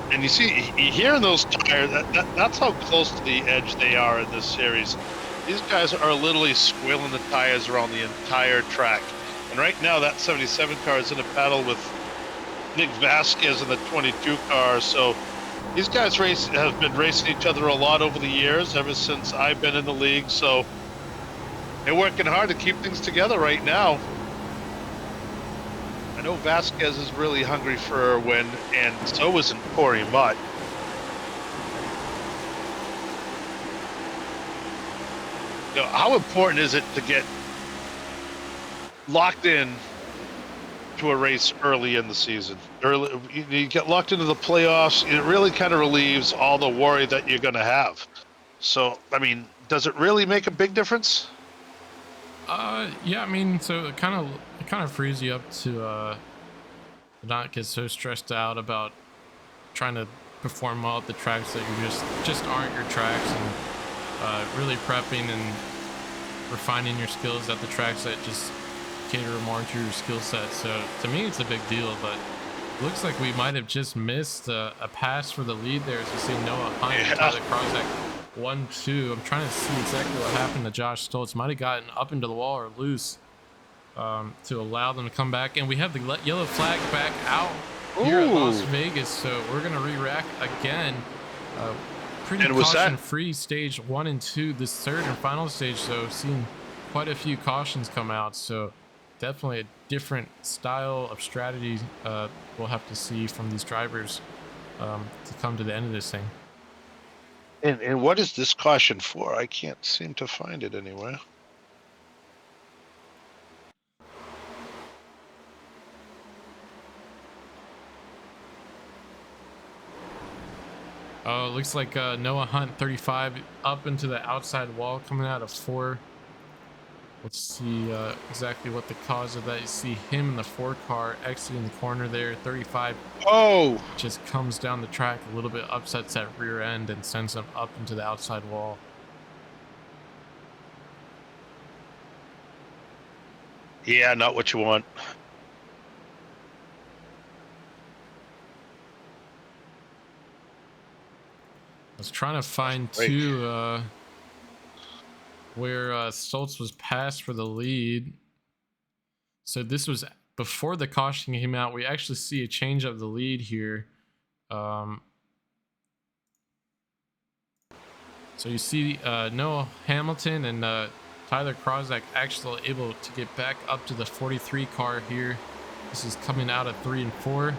And you see, you hear those tires, that's how close to the edge they are in this series. These guys are literally squealing the tires around the entire track. And right now, that 77 car is in a battle with Nick Vasquez in the 22 car. So these guys have been racing each other a lot over the years, ever since I've been in the league. So they're working hard to keep things together right now. I know Vasquez is really hungry for a win, and so isn't Corey Mott. You know, how important is it to get locked in to a race early in the season. Early, you get locked into the playoffs. It really kind of relieves all the worry that you're going to have. So, I mean, does it really make a big difference? Yeah, I mean, so it kind of frees you up to not get so stressed out about trying to perform well at the tracks that you just aren't your tracks, and really prepping and refining your skills at the tracks that just cater more to your skill set. So to me, it's a big deal, but it looks like we might have just missed a pass for the lead there, as you see Noah Hunt and Tyler Krosek 1-2. I'm trying to see exactly what happened to Josh Stoltz. Might have gotten up into the wall or loose to allow them to come back, and we have the yellow flag back out here at Las Vegas, so we're gonna re-rack again. Pretty caution-free stage 1 and 2, this third and final stage, so seeing quite a few cautions come out, so definitely a different style of strategy we'll have to see from these drivers to come to the end of this thing. And what is this caution for? I can't seem to find it anywhere. Oh, it looks like Noah Hunt 35 up into the outside wall coming out of 4. Let's see exactly what the cause of that. You see him in the 4 car exiting the corner there. 35 just comes down the track a little bit, upsets that rear end and sends him up into the outside wall. Yeah, not what you want. I was trying to find too where Stoltz was passed for the lead. So this was before the caution came out. We actually see a change of the lead here. So you see Noah Hamilton and Tyler Krosek actually able to get back up to the 43 car here. This is coming out of 3 and 4.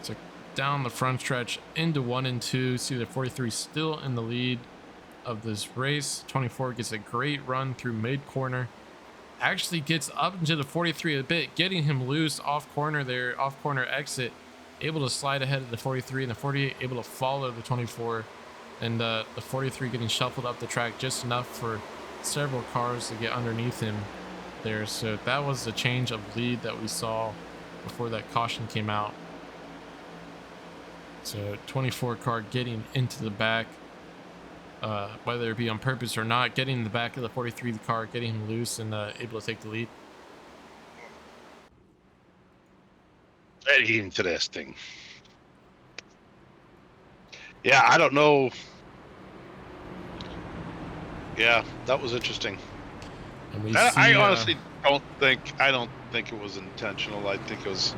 So down the front stretch into 1 and 2. See the 43 still in the lead of this race. 24 gets a great run through mid corner. Actually gets up into the 43 a bit, getting him loose off corner there, off corner exit, able to slide ahead of the 43, and the 48 able to follow the 24, and the 43 getting shuffled up the track just enough for several cars to get underneath him there. So that was the change of lead that we saw before that caution came out. So 24 car getting into the back, whether it be on purpose or not, getting in the back of the 43 car, getting him loose and able to take the lead. Very interesting. Yeah, I don't know. Yeah, that was interesting. And we I honestly don't think it was intentional. I think it was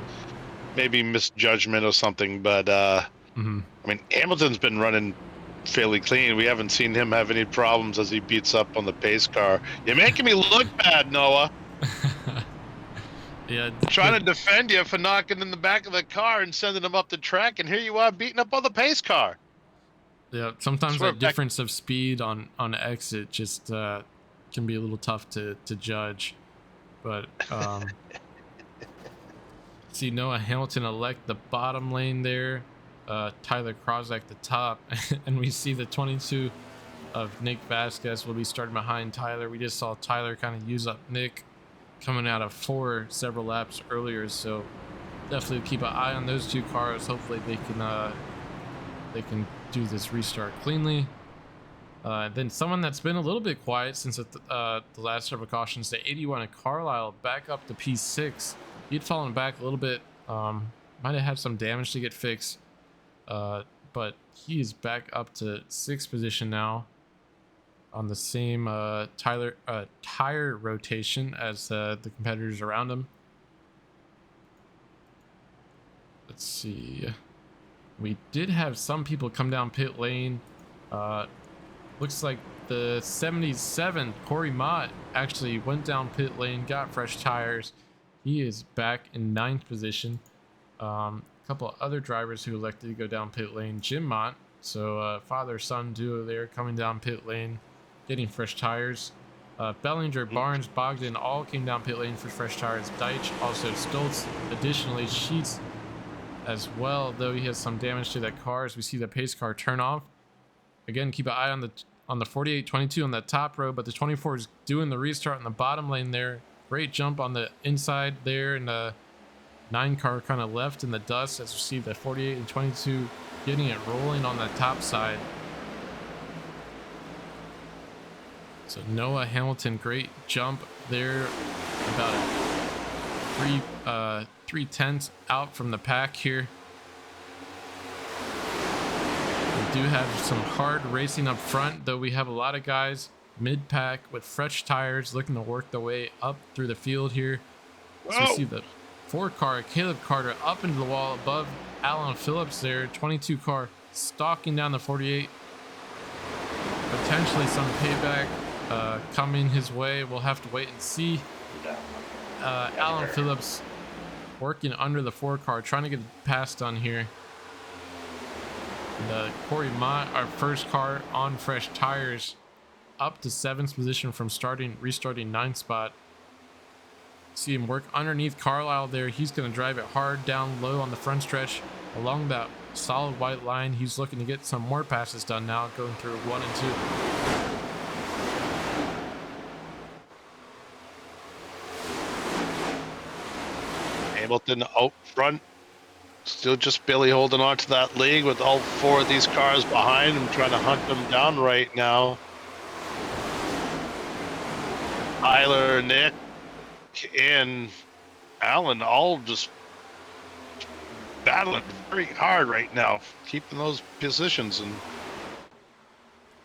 maybe misjudgment or something. But I mean, Hamilton's been running fairly clean. We haven't seen him have any problems as he beats up on the pace car. You're making me look bad, Noah. Yeah, trying to defend you for knocking in the back of the car and sending him up the track, and here you are beating up on the pace car. Yeah, sometimes that difference of speed on exit just can be a little tough to judge. But see Noah Hamilton elect the bottom lane there, Tyler Krosek the top, and we see the 22 of Nick Vasquez will be starting behind Tyler. We just saw Tyler kind of use up Nick coming out of 4 several laps earlier, so definitely keep an eye on those 2 cars. Hopefully they can do this restart cleanly. Then someone that's been a little bit quiet since the last several cautions, the 81 of Carlisle, back up to P6. He'd fallen back a little bit, might have had some damage to get fixed, but he is back up to 6th position now on the same tire rotation as the competitors around him. Let's see. We did have some people come down pit lane. Looks like the 77 Corey Mott actually went down pit lane, got fresh tires. He is back in 9th position. A couple of other drivers who elected to go down pit lane. Jim Mott So father-son duo there coming down pit lane, getting fresh tires. Bellinger, Barnes, Bogdan all came down pit lane for fresh tires. Deitch, also Stoltz, additionally Sheets as well, though he has some damage to that car as we see the pace car turn off. Again, keep an eye on the 48-22 on that top row, but the 24 is doing the restart in the bottom lane there. Great jump on the inside there, and the 9 car kind of left in the dust as we see the 48 and 22 getting it rolling on the top side. So Noah Hamilton, great jump there, about 3/10 out from the pack here. We do have some hard racing up front, though we have a lot of guys mid-pack with fresh tires looking to work their way up through the field here. So we see the 4 car, Caleb Carter, up into the wall above Alan Phillips there. 22 car stalking down the 48. Potentially some payback coming his way. We'll have to wait and see. Alan Phillips working under the 4 car, trying to get a pass done here. The Corey Mott, our first car on fresh tires, up to 7th position from restarting 9th spot. See him work underneath Carlisle there. He's going to drive it hard down low on the front stretch along that solid white line. He's looking to get some more passes done now, going through 1 and 2. Hamilton out front, still just barely holding on to that lead with all 4 of these cars behind him, trying to hunt them down right now. Tyler, Nick, and Alan all just battling very hard right now, keeping those positions. And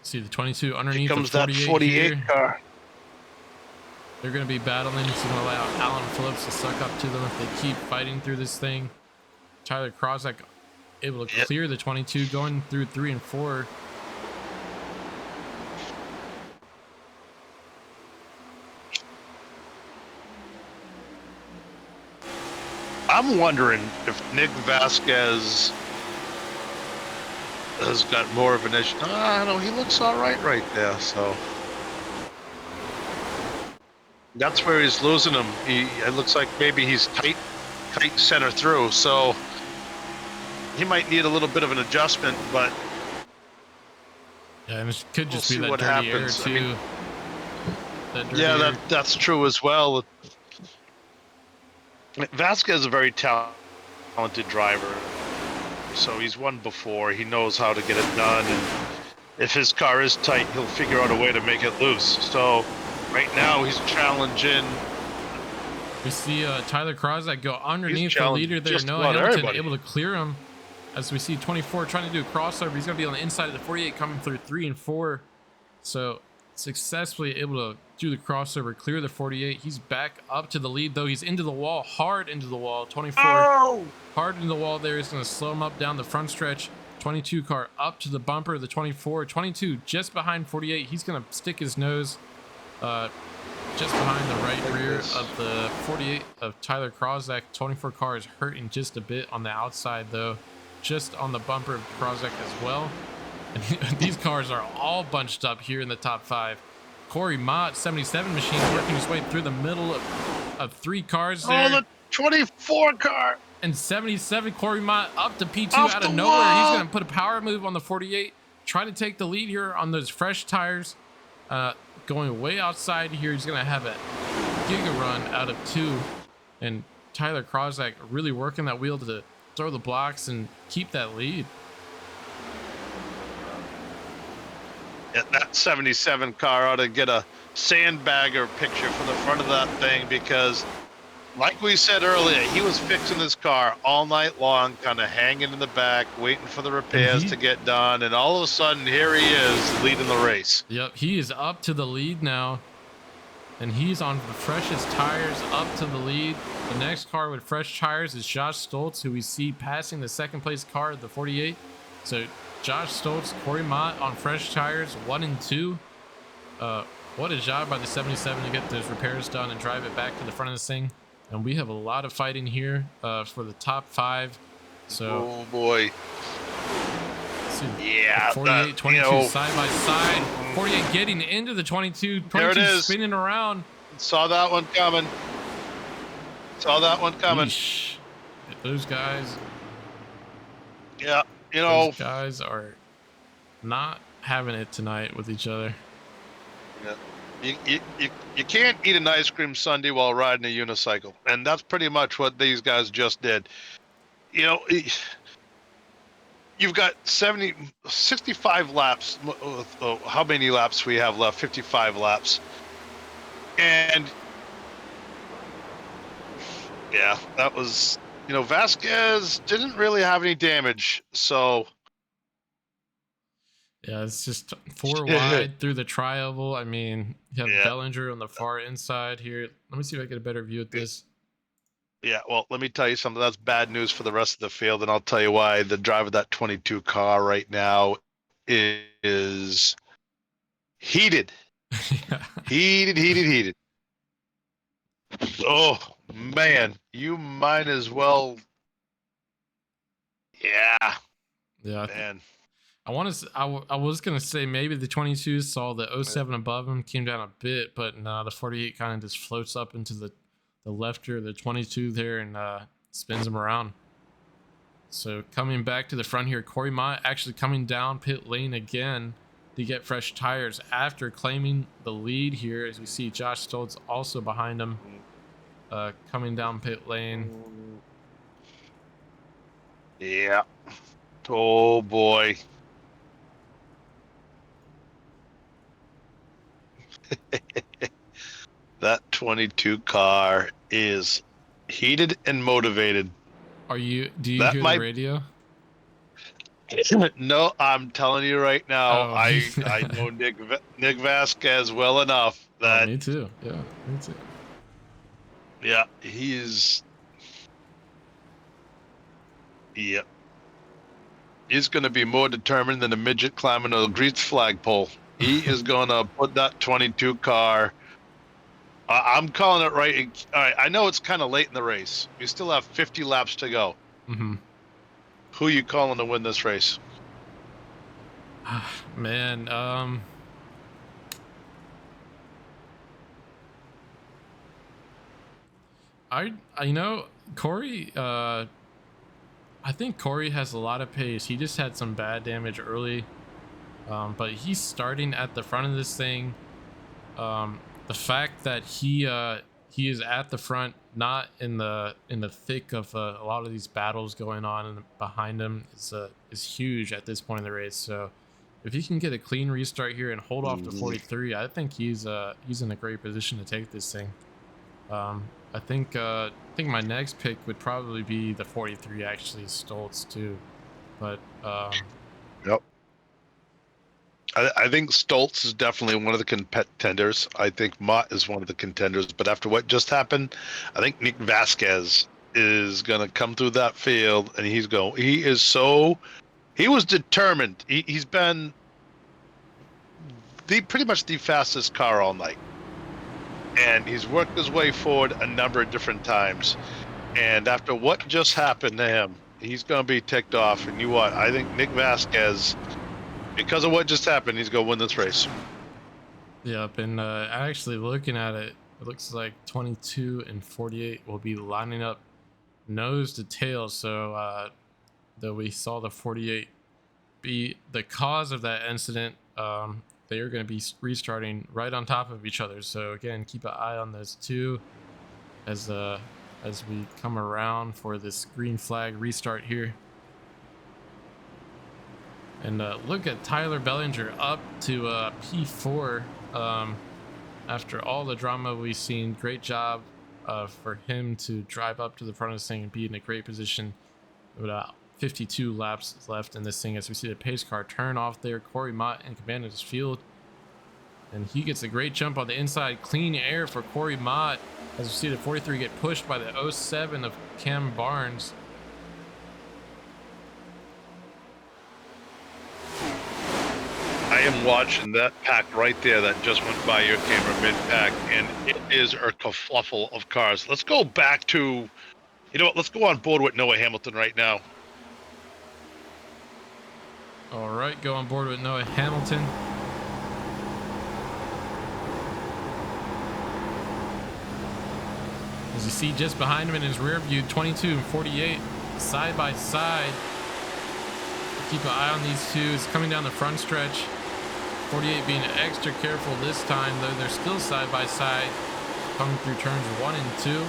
see the 22 underneath comes the 48 that 48 here. car. They're going to be battling. It's going to allow Alan Phillips to suck up to them if they keep fighting through this thing. Tyler Krozak able to clear the 22, going through 3 and 4. I'm wondering if Nick Vasquez has got more of an issue. I don't know, he looks all right there, so that's where he's losing him. It looks like maybe he's tight center through, so he might need a little bit of an adjustment, but yeah, and it could just we'll be that what dirty happens. air too. Yeah, that's true as well. Vasquez is a very talented driver, so he's won before. He knows how to get it done, and if his car is tight, he'll figure out a way to make it loose. So right now he's challenging. We see Tyler Krozak go underneath the leader there. Noah Hamilton able to clear him. As we see 24 trying to do a crossover. He's going to be on the inside of the 48 coming through 3 and 4. So successfully able to do the crossover, clear the 48. He's back up to the lead, though. He's into the wall, hard into the wall. 24 hard into the wall there. He's going to slow him up down the front stretch. 22 car up to the bumper of the 24. 22 just behind 48. He's going to stick his nose just behind the right rear of the 48 of Tyler Krozak. 24 car is hurting just a bit on the outside, though, just on the bumper of Krozak as well. And these cars are all bunched up here in the top 5. Corey Mott, 77 machine, working his way through the middle of 3 cars there. Oh, the 24 car. And 77, Corey Mott up to P2 out of nowhere. He's going to put a power move on the 48. Try to take the lead here on those fresh tires. Going way outside here. He's going to have a giga run out of 2. And Tyler Krozak really working that wheel to throw the blocks and keep that lead. Yeah, that 77 car ought to get a sandbagger picture for the front of that thing, because like we said earlier, he was fixing this car all night long, kind of hanging in the back, waiting for the repairs to get done, and all of a sudden, here he is leading the race. Yep, he is up to the lead now, and he's on the freshest tires up to the lead. The next car with fresh tires is Josh Stoltz, who we see passing the second place car at the 48. So Josh Stoltz, Corey Mott on fresh tires, 1 and 2. What a job by the 77 to get those repairs done and drive it back to the front of this thing. And we have a lot of fighting here for the top 5. So, oh boy, see. Yeah, 48, 22 side by side. 48 getting into the 22. There it 22 is. spinning around. Saw that one coming. Yeesh. Those guys. Yeah, Those guys are not having it tonight with each other. Yeah. You can't eat an ice cream sundae while riding a unicycle, and that's pretty much what these guys just did. You've got 65 laps. How many laps we have left? 55 laps. And yeah, that was, Vasquez didn't really have any damage. So yeah, it's just 4 wide through the tri-oval. I mean, you have Bellinger on the far inside here. Let me see if I get a better view at this. Yeah, well, let me tell you something. That's bad news for the rest of the field, and I'll tell you why. The driver of that 22 car right now is heated. Heated. Oh, man. You might as well. Yeah. Yeah. Man. I was going to say maybe the 22 saw the 07 above him, came down a bit, but no, the 48 kind of just floats up into the left here, the 22 there, and spins him around. So coming back to the front here, Corey Mott actually coming down pit lane again to get fresh tires after claiming the lead here, as we see Josh Stoltz also behind him, coming down pit lane. Yeah. Oh boy. That 22 car is heated and motivated. Do you hear the radio? No, I'm telling you right now, Oh. I know Nick Vasquez well enough that me too. Yeah, me too. Yeah, he's going to be more determined than a midget climbing a grease flagpole. He is going to put that 22 car. I'm calling it right. All right, I know it's kind of late in the race. We still have 50 laps to go. Mm-hmm. Who are you calling to win this race? Man, Corey, I think Corey has a lot of pace. He just had some bad damage early, but he's starting at the front of this thing. The fact that he is at the front, not in the thick of a lot of these battles going on and behind him, is huge at this point in the race. So if he can get a clean restart here and hold off the 43, I think he's in a great position to take this thing. I think my next pick would probably be the 43, actually, Stoltz too, but yep. I think Stoltz is definitely one of the contenders. I think Mott is one of the contenders. But after what just happened, I think Nick Vasquez is going to come through that field, and he was determined. He's been pretty much the fastest car all night. And he's worked his way forward a number of different times. And after what just happened to him, he's going to be ticked off. And I think Nick Vasquez, because of what just happened, he's going to win this race. Yep, and actually looking at it, it looks like 22 and 48 will be lining up nose to tail. So though we saw the 48 be the cause of that incident, they are going to be restarting right on top of each other. So again, keep an eye on those two as we come around for this green flag restart here. And look at Tyler Bellinger up to P4 after all the drama we've seen. Great job for him to drive up to the front of this thing and be in a great position. About 52 laps left in this thing as we see the pace car turn off there. Corey Mott in command of his field, and he gets a great jump on the inside. Clean air for Corey Mott as we see the 43 get pushed by the 07 of Cam Barnes. I am watching that pack right there that just went by your camera, mid-pack, and it is a kerfluffle of cars. Let's go back to, let's go on board with Noah Hamilton right now. All right, go on board with Noah Hamilton. As you see just behind him in his rear view, 22 and 48 side by side. Keep an eye on these two. It's coming down the front stretch. 48 being extra careful this time, though they're still side by side, coming through turns 1 and 2.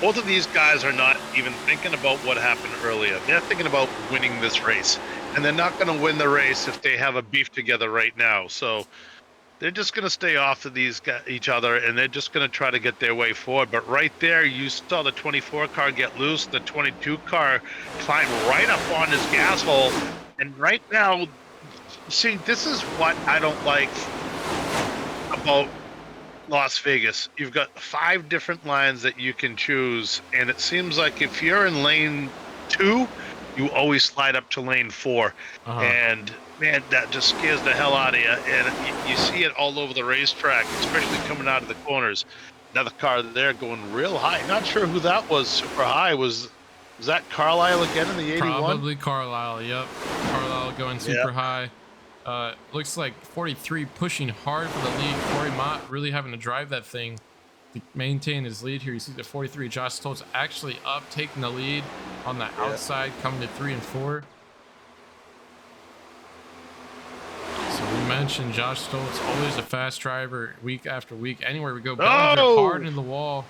Both of these guys are not even thinking about what happened earlier. They're thinking about winning this race. And they're not going to win the race if they have a beef together right now. So they're just going to stay off of each other, and they're just going to try to get their way forward. But right there, you saw the 24 car get loose. The 22 car climb right up on his gas hole. And right now, see, this is what I don't like about Las Vegas. You've got 5 different lines that you can choose, and it seems like if you're in lane 2, you always slide up to lane 4. And man, that just scares the hell out of you. And you see it all over the racetrack, especially coming out of the corners. Another car there going real high. Not sure who that was super high. Was that Carlisle again in the 81? Probably Carlisle, yep. Carlisle going super high. Looks like 43 pushing hard for the lead. Corey Mott really having to drive that thing to maintain his lead here. You see the 43, Josh Stoltz actually up, taking the lead on the outside, coming to 3 and 4. So we mentioned Josh Stoltz, always a fast driver week after week. Anywhere we go, Bellinger hard in the wall.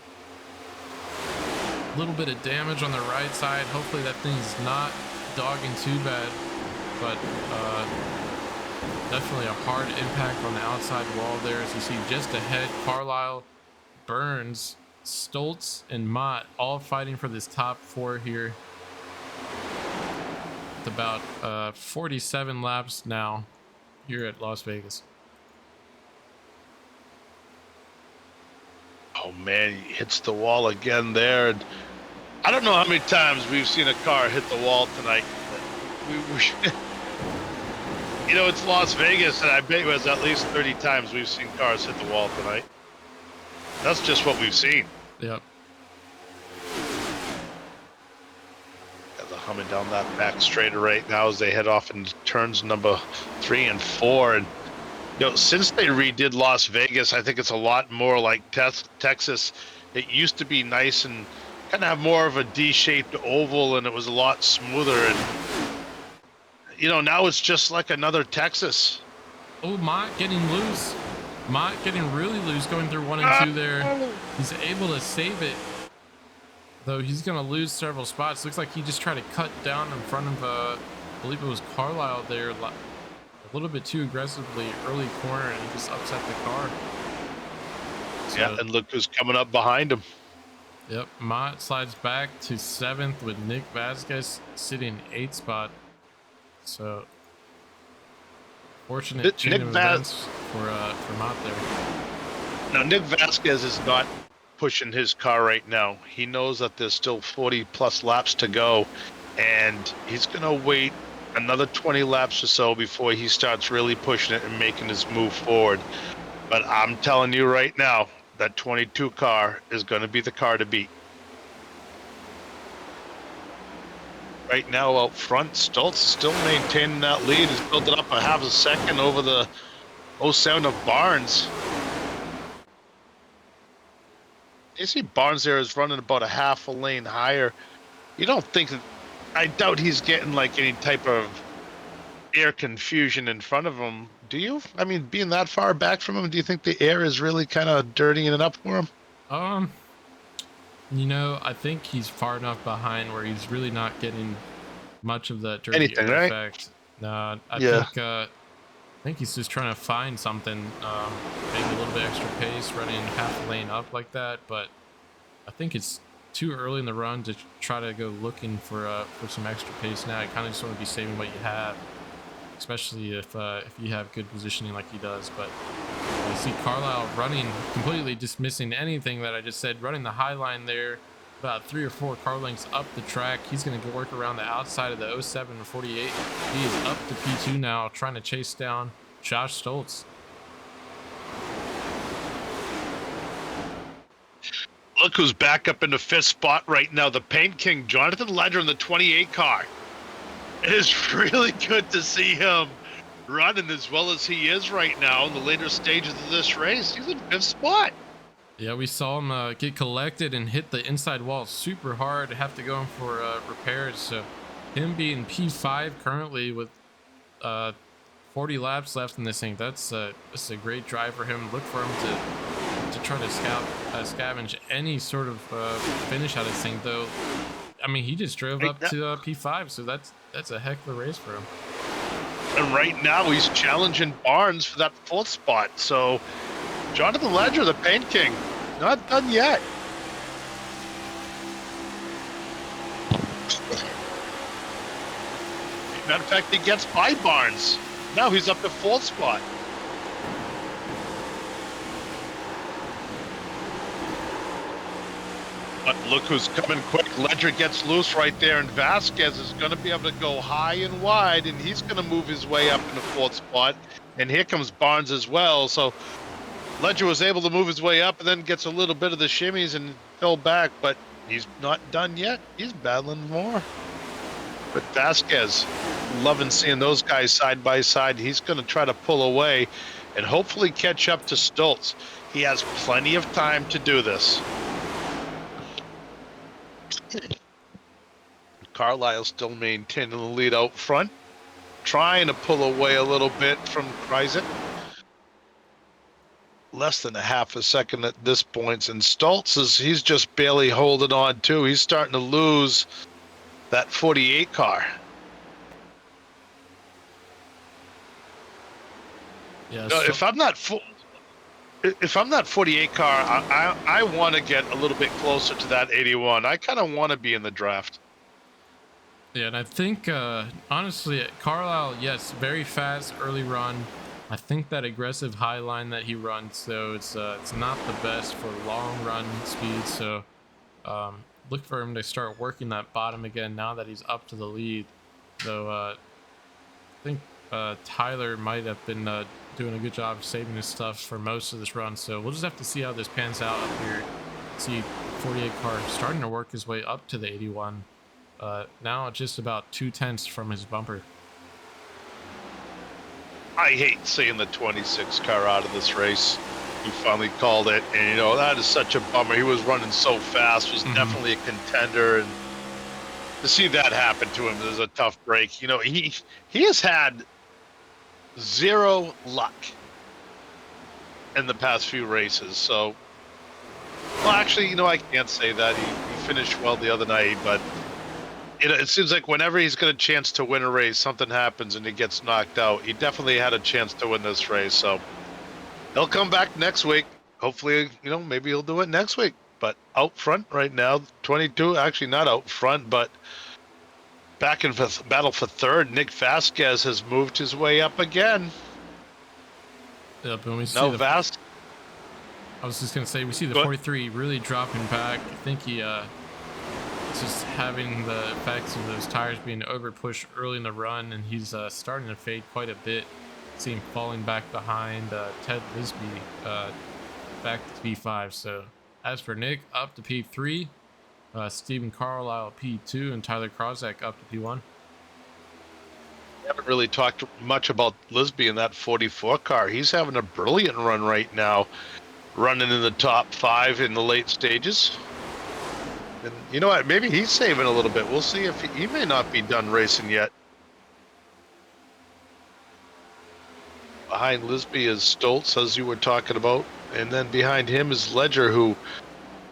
A little bit of damage on the right side. Hopefully that thing's not dogging too bad, but definitely a hard impact on the outside wall there. As you see just ahead, Carlisle, Burns, Stoltz, and Mott all fighting for this top 4 here. It's about 47 laps now here at Las Vegas. Oh man, he hits the wall again there. I don't know how many times we've seen a car hit the wall tonight. You know, it's Las Vegas, and I bet it was at least 30 times we've seen cars hit the wall tonight. That's just what we've seen. Yep. They're humming down that back straighter right now as they head off into turns number 3 and 4. And you know, since they redid Las Vegas, I think it's a lot more like Texas. It used to be nice and kind of have more of a D-shaped oval, and it was a lot smoother. And you know, now it's just like another Texas. Oh, Mott getting loose. Mott getting really loose going through 1 and 2 there. He's able to save it, though he's going to lose several spots. Looks like he just tried to cut down in front of, I believe it was Carlisle there, a little bit too aggressively early corner, and he just upset the car. So, yeah, and look who's coming up behind him. Yep, Mott slides back to 7th with Nick Vasquez sitting 8th spot. So fortunate chain of events for Mott there. Now Nick Vasquez is not pushing his car right now. He knows that there's still 40 plus laps to go, and he's gonna wait another 20 laps or so before he starts really pushing it and making his move forward. But I'm telling you right now, that 22 car is going to be the car to beat. Right now out front, Stoltz still maintaining that lead. He's built it up a half a second over the 07 of Barnes. You see Barnes there is running about a half a lane higher. You don't think that, I doubt he's getting like any type of air confusion in front of him. Do you? I mean, being that far back from him, do you think the air is really kind of dirtying it up for him? You know, I think he's far enough behind where he's really not getting much of that dirty air effect. No, I think he's just trying to find something, maybe a little bit extra pace, running half a lane up like that. But I think it's too early in the run to try to go looking for some extra pace now. You kind of just want to be saving what you have, especially if you have good positioning like he does. But you see Carlisle running, completely dismissing anything that I just said, running the high line there, about 3 or 4 car lengths up the track. He's going to work around the outside of the 07 and 48. He is up to P2 now, trying to chase down Josh Stoltz. Look who's back up in the 5th spot right now. The Paint King, Jonathan Ledger in the 28 car. It is really good to see him running as well as he is right now in the later stages of this race. He's in 5th spot. Yeah, we saw him get collected and hit the inside wall super hard, have to go in for repairs. So him being P5 currently with 40 laps left in this thing, that's a great drive for him. Look for him to try to scavenge any sort of finish out of this thing, though. I mean, he just drove up to P5, so that's a heck of a race for him. And right now he's challenging Barnes for that 4th spot. So Jonathan Ledger, the Paint King, not done yet. Matter of fact, he gets by Barnes. Now he's up to 4th spot. But look who's coming quick. Ledger gets loose right there, and Vasquez is going to be able to go high and wide, and he's going to move his way up in the 4th spot. And here comes Barnes as well. So Ledger was able to move his way up and then gets a little bit of the shimmies and fell back, but he's not done yet. He's battling more. But Vasquez, loving seeing those guys side by side. He's going to try to pull away and hopefully catch up to Stoltz. He has plenty of time to do this. Carlisle still maintaining the lead out front, trying to pull away a little bit from Kreisek. Less than a half a second at this point, and Stoltz he's just barely holding on too. He's starting to lose that 48 car. Yeah. No, if I'm not 48 car, I want to get a little bit closer to that 81. I kind of want to be in the draft. Yeah, and I think honestly, Carlisle, yes, very fast early run. I think that aggressive high line that he runs, so it's not the best for long run speed. So look for him to start working that bottom again now that he's up to the lead. So I think Tyler might have been doing a good job of saving his stuff for most of this run. So we'll just have to see how this pans out up here. See 48 car starting to work his way up to the 81. Now just about 2/10 from his bumper. I hate seeing the 26 car out of this race. He finally called it, and you know that is such a bummer. He was running so fast, was definitely a contender, and to see that happen to him is a tough break. You know, he has had zero luck in the past few races. So, well, actually, you know, I can't say that. He finished well the other night, but it seems like whenever he's got a chance to win a race, something happens and he gets knocked out. He definitely had a chance to win this race, so he'll come back next week. Hopefully, you know, maybe he'll do it next week. But out front right now, 22, actually not out front, but back in battle for 3rd, Nick Vasquez has moved his way up again. Yep, and we see I was just gonna say, we see the 43 really dropping back. I think he just having the effects of those tires being over pushed early in the run, and he's starting to fade quite a bit. See him falling back behind Ted Lisby back to P5. So as for Nick, up to P3, Stephen Carlisle P2, and Tyler Krozak up to P1. We haven't really talked much about Lisby in that 44 car. He's having a brilliant run right now, running in the top 5 in the late stages. And you know what? Maybe he's saving a little bit. We'll see if he may not be done racing yet. Behind Lisby is Stoltz, as you were talking about. And then behind him is Ledger, who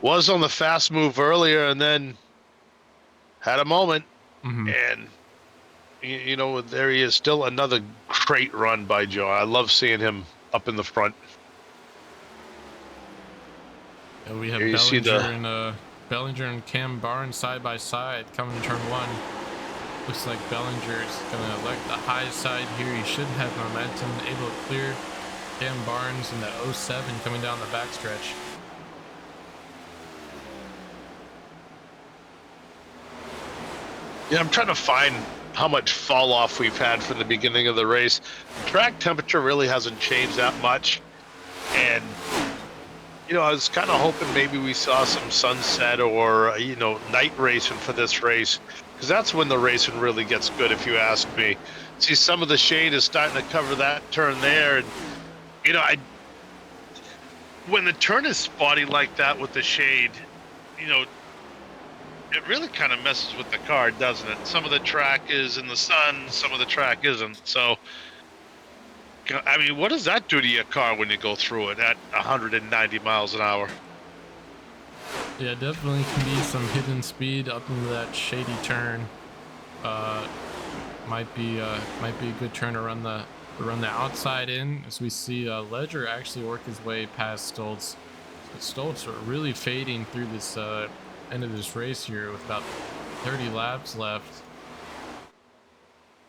was on the fast move earlier and then had a moment. And, you know, there he is. Still another great run by Joe. I love seeing him up in the front. And we have Bellinger and Cam Barnes side by side coming to turn 1. Looks like Bellinger's gonna elect the high side here. He should have momentum, able to clear Cam Barnes in the 07 coming down the backstretch. Yeah, I'm trying to find how much fall off we've had from the beginning of the race. Track temperature really hasn't changed that much, and I was kind of hoping maybe we saw some sunset or night racing for this race, because that's when the racing really gets good, if you ask me. See, some of the shade is starting to cover that turn there, and I when the turn is spotty like that with the shade, it really kind of messes with the car, doesn't it? Some of the track is in the sun, some of the track isn't. So, I mean, what does that do to your car when you go through it at 190 miles an hour? Yeah, definitely can be some hidden speed up into that shady turn. Might be a good turn to run the outside in, as we see Ledger actually work his way past Stoltz. So Stoltz are really fading through this end of this race here with about 30 laps left.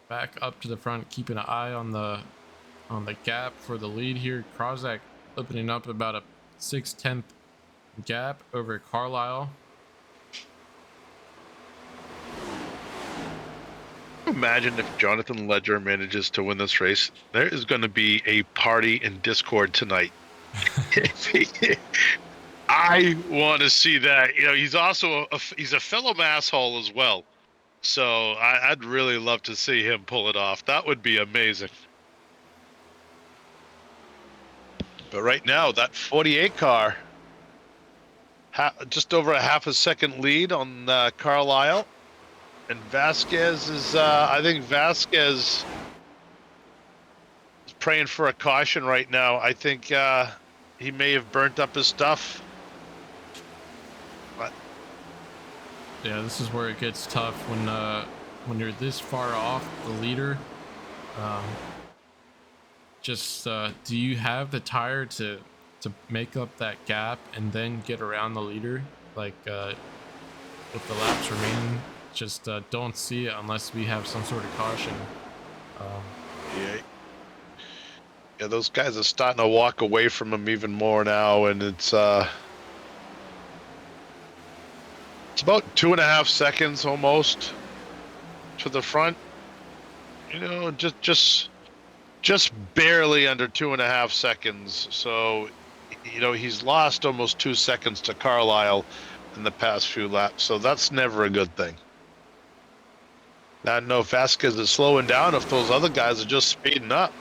Back up to the front, keeping an eye on the gap for the lead here. Krozak opening up about a 6/10 gap over Carlisle. Imagine if Jonathan Ledger manages to win this race. There is going to be a party in Discord tonight. I want to see that. He's also he's a fellow masshole as well. So I'd really love to see him pull it off. That would be amazing. But right now, that 48 car, just over a half a second lead on Carlisle. And Vasquez is, I think Vasquez is praying for a caution right now. I think he may have burnt up his stuff. But yeah, this is where it gets tough when you're this far off the leader. Do you have the tire to make up that gap and then get around the leader? Like with the laps remaining, just don't see it unless we have some sort of caution. Yeah, those guys are starting to walk away from him even more now, and it's about 2.5 seconds almost to the front. Just barely under 2.5 seconds. So, he's lost almost 2 seconds to Carlisle in the past few laps. So that's never a good thing. Now, I don't know if Vasquez is slowing down, if those other guys are just speeding up.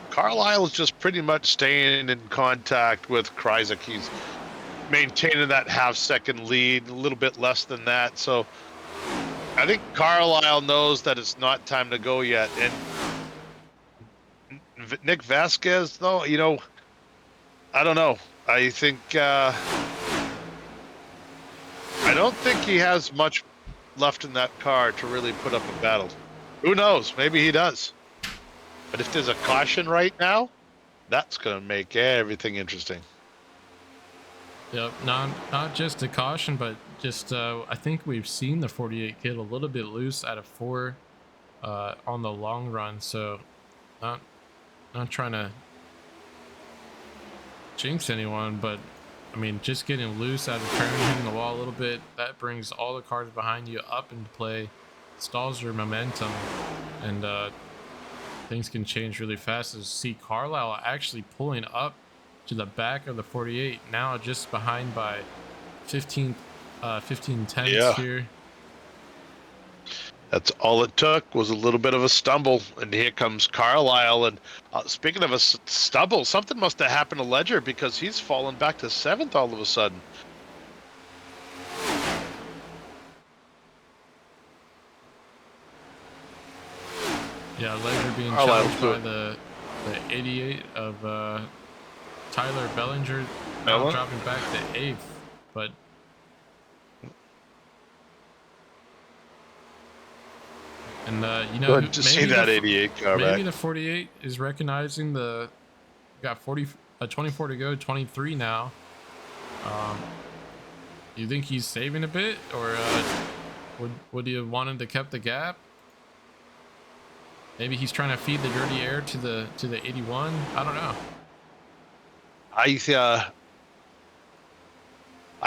Carlisle is just pretty much staying in contact with Kryzik. He's maintaining that half-second lead, a little bit less than that. So I think Carlisle knows that it's not time to go yet. And Nick Vasquez, though, I don't know. I think I don't think he has much left in that car to really put up a battle. Who knows? Maybe he does. But if there's a caution right now, that's going to make everything interesting. Yep, not just a caution, but just I think we've seen the 48 get a little bit loose out of 4 on the long run. So not trying to jinx anyone, but I mean, just getting loose out of turn, hitting the wall a little bit, that brings all the cars behind you up into play, stalls your momentum, and things can change really fast. As see Carlisle actually pulling up to the back of the 48, now just behind by 15 tenths here. That's all it took, was a little bit of a stumble, and here comes Carlisle. And speaking of a stumble, something must have happened to Ledger, because he's fallen back to 7th all of a sudden. Yeah, Ledger being challenged by the 88 of Tyler Bellinger, now dropping back to 8th, but and good to see that 88 car back. Maybe the 48 is recognizing got 24 to go, 23 now. You think he's saving a bit, or would he have wanted to kept the gap? Maybe he's trying to feed the dirty air to the 81. I don't know. I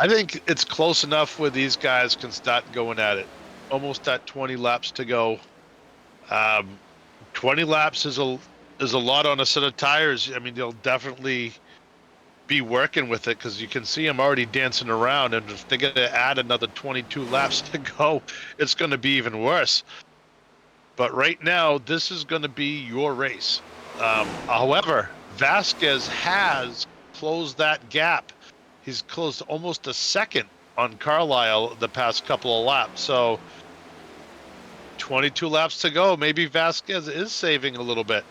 think it's close enough where these guys can start going at it. Almost at 20 laps to go. 20 laps is there's a lot on a set of tires. I mean, they'll definitely be working with it because you can see them already dancing around, and if they're going to add another 22 laps to go, it's going to be even worse. But right now, this is going to be your race. However, Vasquez has closed that gap. He's closed almost a second on Carlisle the past couple of laps. So 22 laps to go. Maybe Vasquez is saving a little bit.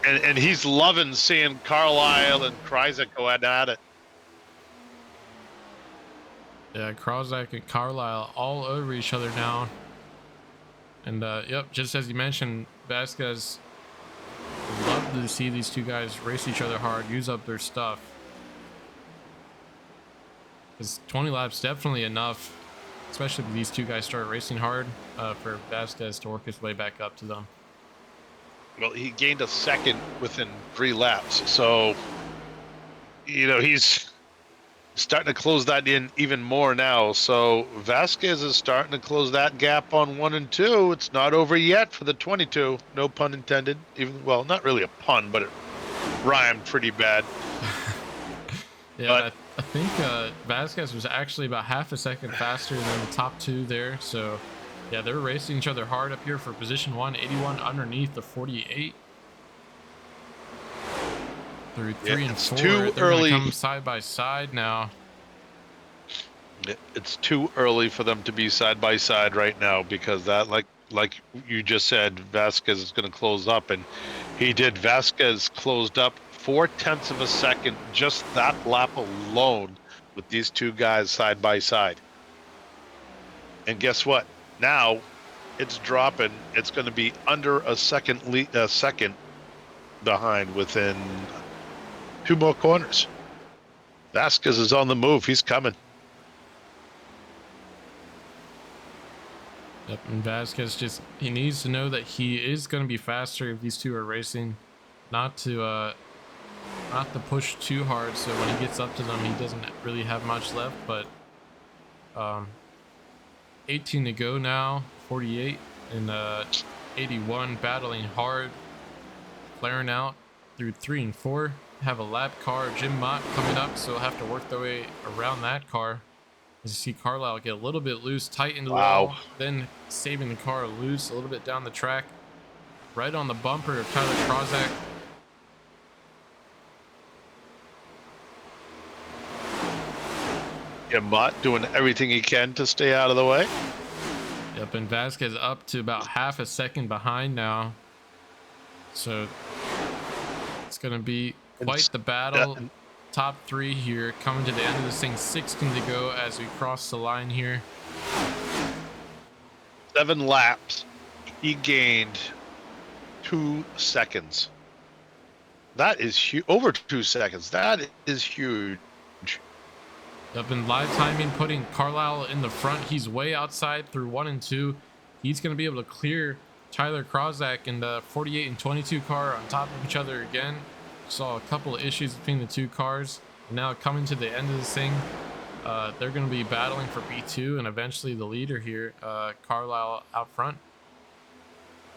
And he's loving seeing Carlisle and Kryzak go at it. Yeah, Krozak and Carlisle all over each other now. And yep, just as you mentioned, Vasquez would love to see these two guys race each other hard, use up their stuff. Because 20 laps definitely enough, especially if these two guys start racing hard, for Vasquez to work his way back up to them. Well, he gained a second within 3 laps. So, you know, he's starting to close that in even more now. So Vasquez is starting to close that gap on 1 and 2. It's not over yet for the 22. No pun intended. Even, well, not really a pun, but it rhymed pretty bad. Yeah, but I think Vasquez was actually about half a second faster than the top 2 there. So yeah, they're racing each other hard up here for position 1, 81 underneath the 48. Through 3 and 4, too they're early. gonna come side by side now. It's too early for them to be side by side right now because that, like you just said, Vasquez is going to close up, and he did. Vasquez closed up 0.4 of a second just that lap alone with these two guys side by side. And guess what? Now it's dropping. It's going to be under a second behind within 2 more corners. Vasquez is on the move. He's coming. Yep, and Vasquez he needs to know that he is going to be faster if these two are racing, not to push too hard. So when he gets up to them, he doesn't really have much left. But 18 to go now, 48 and 81, battling hard, flaring out through 3 and 4. Have a lap car, Jim Mott, coming up, so we'll have to work their way around that car. As you see Carlisle get a little bit loose, tight into the wall, then saving the car loose a little bit down the track, right on the bumper of Tyler Krozak. Yeah, Mott doing everything he can to stay out of the way. Yep, and Vasquez up to about half a second behind now. So it's going to be quite the battle. Top 3 here, coming to the end of this thing. 16 to go as we cross the line here. 7 laps. He gained 2 seconds. That is huge. Over 2 seconds. That is huge. Yep, and live timing putting Carlisle in the front. He's way outside through 1 and 2. He's going to be able to clear Tyler Krozak in the 48 and 22 car on top of each other again. Saw a couple of issues between the 2 cars. And now coming to the end of this thing, they're going to be battling for B2 and eventually the leader here, Carlisle out front.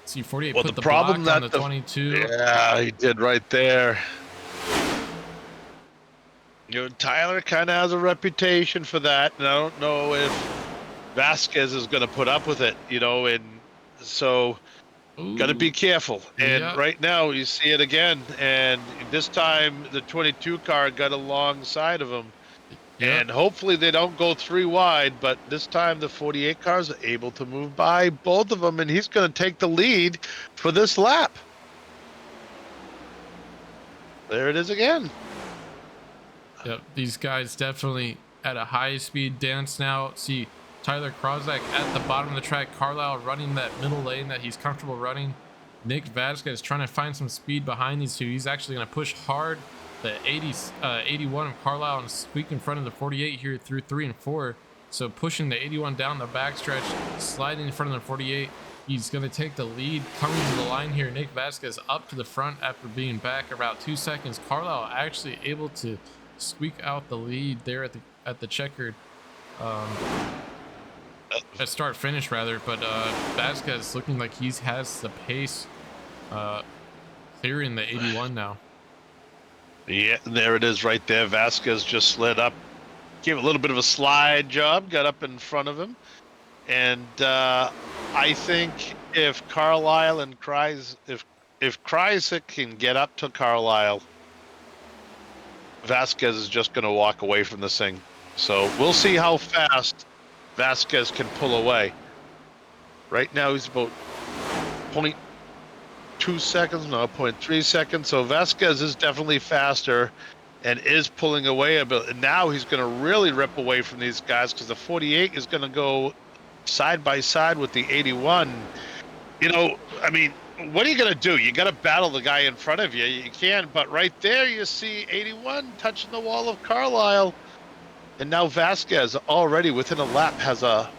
See, 48 put the block on the 22. Yeah, he did right there. You know, Tyler kind of has a reputation for that, and I don't know if Vasquez is going to put up with it, you know, and so got to be careful. And right now you see it again, and this time the 22 car got alongside of him, and hopefully they don't go 3 wide, but this time the 48 cars are able to move by both of them, and he's going to take the lead for this lap. There it is again. Yep, these guys definitely at a high speed dance now. See Tyler Krozak at the bottom of the track, Carlisle running that middle lane that he's comfortable running. Nick Vasquez trying to find some speed behind these two. He's actually going to push hard the 81 of Carlisle and squeak in front of the 48 here through 3 and 4. So pushing the 81 down the backstretch, sliding in front of the 48. He's going to take the lead coming to the line here. Nick Vasquez up to the front after being back about 2 seconds. Carlisle actually able to squeak out the lead there at the checkered at start finish rather, but Vasquez looking like he has the pace clearing the 81 now. Yeah, there it is right there. Vasquez just slid up, gave a little bit of a slide job, got up in front of him. And I think if Carlisle and if Kreisek can get up to Carlisle, Vasquez is just going to walk away from this thing. So we'll see how fast Vasquez can pull away. Right now he's about 0.2 seconds, no, 0.3 seconds. So Vasquez is definitely faster and is pulling away a bit. And now he's going to really rip away from these guys because the 48 is going to go side by side with the 81. You know, I mean, what are you going to do? You got to battle the guy in front of you. You can, but right there you see 81 touching the wall of Carlisle. And now Vasquez already within a lap has a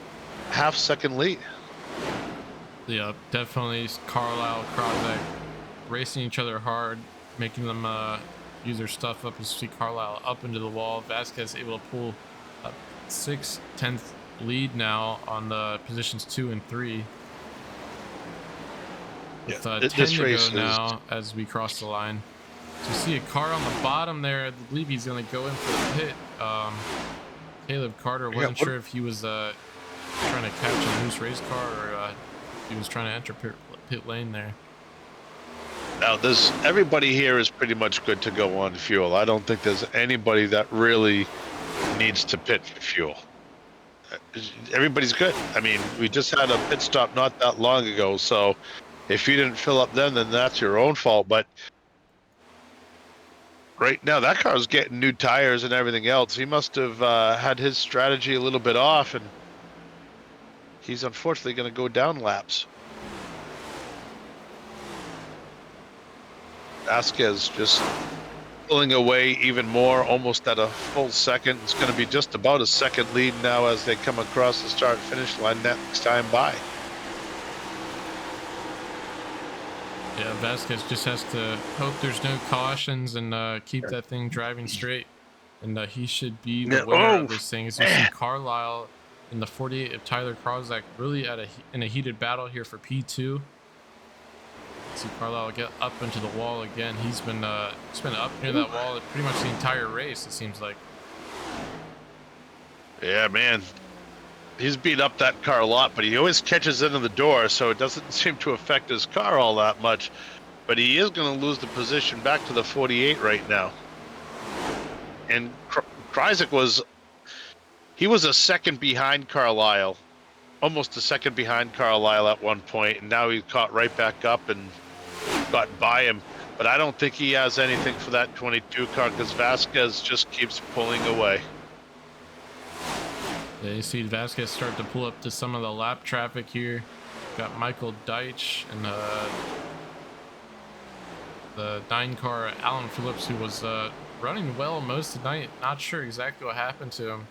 half-second lead. Yeah, definitely Carlisle, Krozak racing each other hard, making them use their stuff up. You see Carlisle up into the wall. Vasquez able to pull a 6/10 lead now on the positions 2 and 3. With 10 to go now as we cross the line. So you see a car on the bottom there. I believe he's going to go in for the pit. Caleb Carter wasn't sure if he was trying to catch a loose race car or he was trying to enter pit lane there. Now, everybody here is pretty much good to go on fuel. I don't think there's anybody that really needs to pit for fuel. Everybody's good. I mean, we just had a pit stop not that long ago, so if you didn't fill up then that's your own fault. But right now, that car's getting new tires and everything else. He must have had his strategy a little bit off, and he's unfortunately going to go down laps. Vasquez just pulling away even more, almost at a full second. It's going to be just about a second lead now as they come across the start-finish line next time by. Yeah, Vasquez just has to hope there's no cautions and keep that thing driving straight. And he should be the winner of this thing. As you see Carlisle in the 48 of Tyler Krozak really in a heated battle here for P2. See Carlisle get up into the wall again. He's been up near that wall pretty much the entire race, it seems like. Yeah, man. He's beat up that car a lot, but he always catches into the door, so it doesn't seem to affect his car all that much. But he is going to lose the position back to the 48 right now. And Kreisek was a second behind Carlisle, almost a second behind Carlisle at one point, and now he caught right back up and got by him. But I don't think he has anything for that 22 car because Vasquez just keeps pulling away. Yeah, you see Vasquez start to pull up to some of the lap traffic here. Got Michael Deitch and the 9 car Alan Phillips, who was running well most of the night. Not sure exactly what happened to him.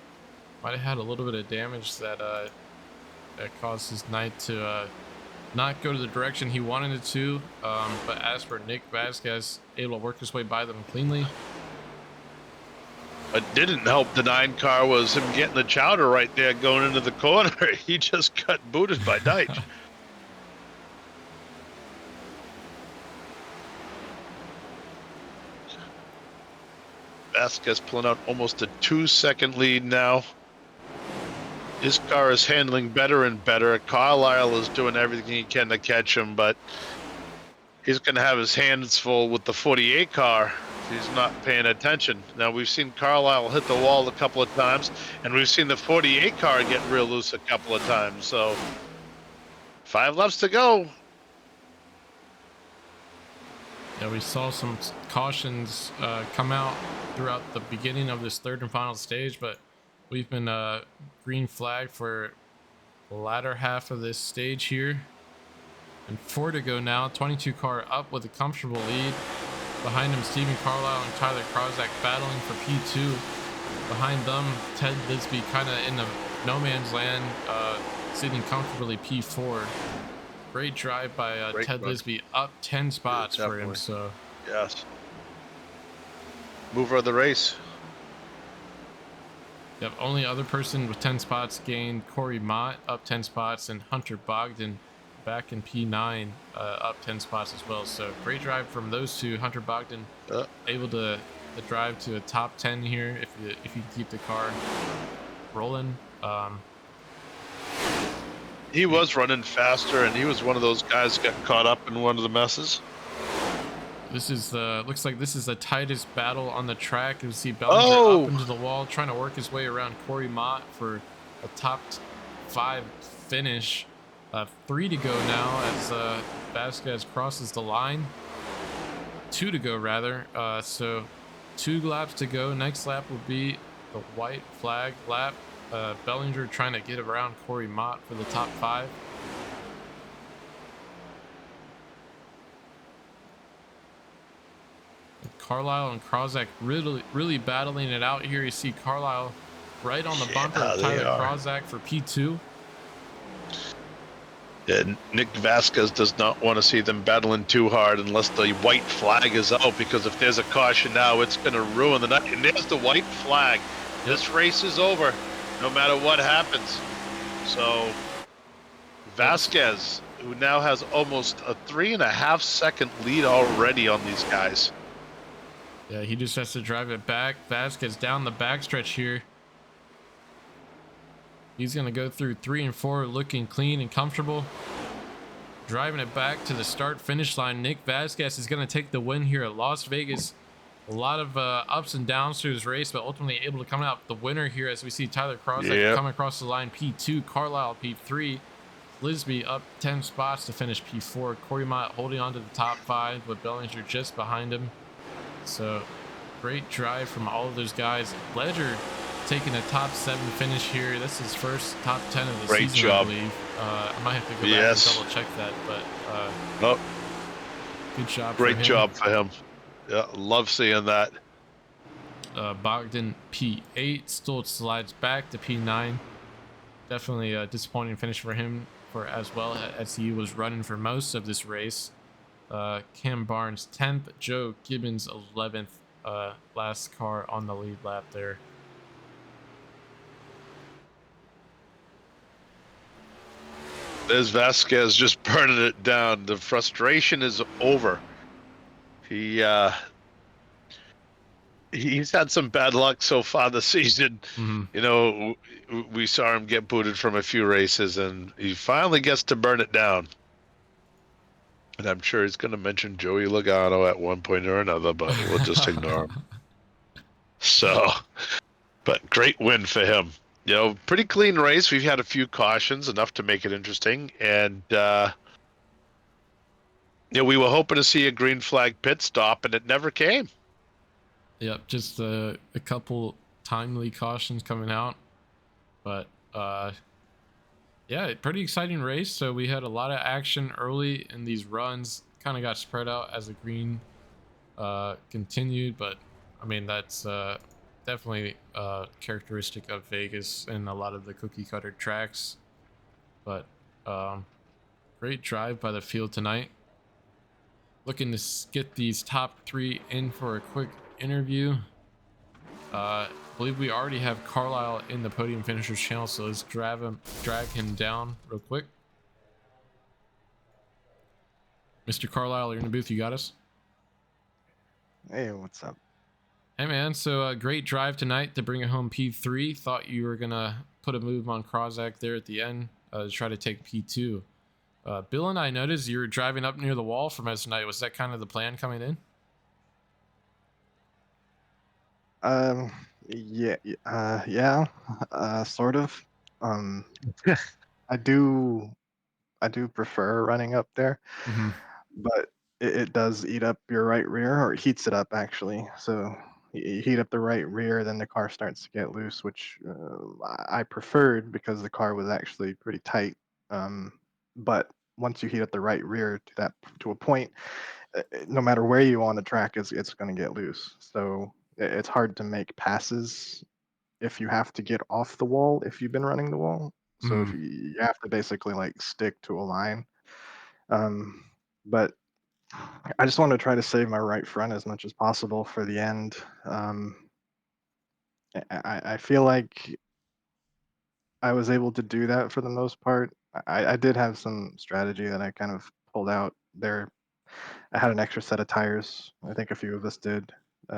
Might have had a little bit of damage that caused his night to not go to the direction he wanted it to. But as for Nick Vasquez, able to work his way by them cleanly. What didn't help the 9 car was him getting the chowder right there going into the corner. He just got booted by Deitch. Vasquez pulling out almost a 2-second lead now. His car is handling better and better. Carlisle is doing everything he can to catch him, but he's going to have his hands full with the 48 car. He's not paying attention. Now, we've seen Carlisle hit the wall a couple of times, and we've seen the 48 car get real loose a couple of times. So 5 laps to go. Yeah, we saw some cautions come out throughout the beginning of this third and final stage, but we've been green flag for the latter half of this stage here. And 4 to go now. 22 car up with a comfortable lead. Behind him, Stephen Carlisle and Tyler Krozak battling for P2. Behind them, Ted Bisbee kind of in the no man's land, sitting comfortably P4. Great drive by Ted Bisbee, up 10 spots for him. So yes, mover of the race. Yep, only other person with 10 spots gained Corey Mott, up 10 spots, and Hunter Bogdan back in P9, up 10 spots as well. So great drive from those two. Hunter Bogdan Uh, able to drive to a top 10 here if you keep the car rolling. he was running faster, and he was one of those guys that got caught up in one of the messes. This is looks like this is the tightest battle on the track. You see Bellinger up into the wall, trying to work his way around Corey Mott for a top 5 finish. 3 to go now as Vasquez crosses the line. 2 to go rather. So 2 laps to go. Next lap will be the white flag lap. Bellinger trying to get around Corey Mott for the top 5. Carlisle and Krozak really battling it out here. You see Carlisle right on the bumper of Tyler Krozak for P2. Yeah, Nick Vasquez does not want to see them battling too hard unless the white flag is out, because if there's a caution now, it's going to ruin the night. And there's the white flag. This race is over, no matter what happens. So Vasquez, who now has almost a 3.5 second lead already on these guys. Yeah, he just has to drive it back. Vasquez down the backstretch here. He's going to go through 3 and 4 looking clean and comfortable. Driving it back to the start-finish line. Nick Vasquez is going to take the win here at Las Vegas. A lot of ups and downs through his race, but ultimately able to come out the winner here as we see Tyler Krozak come across the line P2, Carlisle P3, Lisby up 10 spots to finish P4. Corey Mott holding on to the top 5 with Bellinger just behind him. So great drive from all of those guys. Ledger taking a top 7 finish here. This is his first top 10 of the great season, job. I believe. I might have to go back and double check that, but good job. Great job for him. Yeah, love seeing that. Bogdan P8 still slides back to P9. Definitely a disappointing finish for him as well, as he was running for most of this race. Cam Barnes 10th, Joe Gibbons 11th, last car on the lead lap there. There's Vasquez just burning it down. The frustration is over. He's had some bad luck so far this season. You know, we saw him get booted from a few races, and he finally gets to burn it down. And I'm sure he's going to mention Joey Logano at one point or another, but we'll just ignore him. So, but great win for him. You know, pretty clean race. We've had a few cautions, enough to make it interesting. And, you know, we were hoping to see a green flag pit stop, and it never came. Yep, just a couple timely cautions coming out. But, yeah, pretty exciting race. So we had a lot of action early in these runs. Kind of got spread out as the green continued. But, I mean, that's definitely characteristic of Vegas and a lot of the cookie cutter tracks. But great drive by the field tonight. Looking to get these top 3 in for a quick interview. I believe we already have Carlisle in the podium finishers channel, so let's drag him down real quick. Mr. Carlisle, you're in the booth. You got us? Hey, what's up? Hey man, so great drive tonight to bring it home P3. Thought you were gonna put a move on Krozak there at the end to try to take P2. Bill and I noticed you were driving up near the wall for most of the night. Was that kind of the plan coming in? Yeah, sort of. I do prefer running up there, but it does eat up your right rear, or it heats it up actually. So you heat up the right rear, then the car starts to get loose, which I preferred because the car was actually pretty tight. But once you heat up the right rear to a point, no matter where you on the track, it's going to get loose. So it's hard to make passes if you have to get off the wall if you've been running the wall. So if you have to basically like stick to a line. But I just want to try to save my right front as much as possible for the end. I feel like I was able to do that for the most part I did have some strategy that I kind of pulled out there. I had an extra set of tires. I think a few of us did,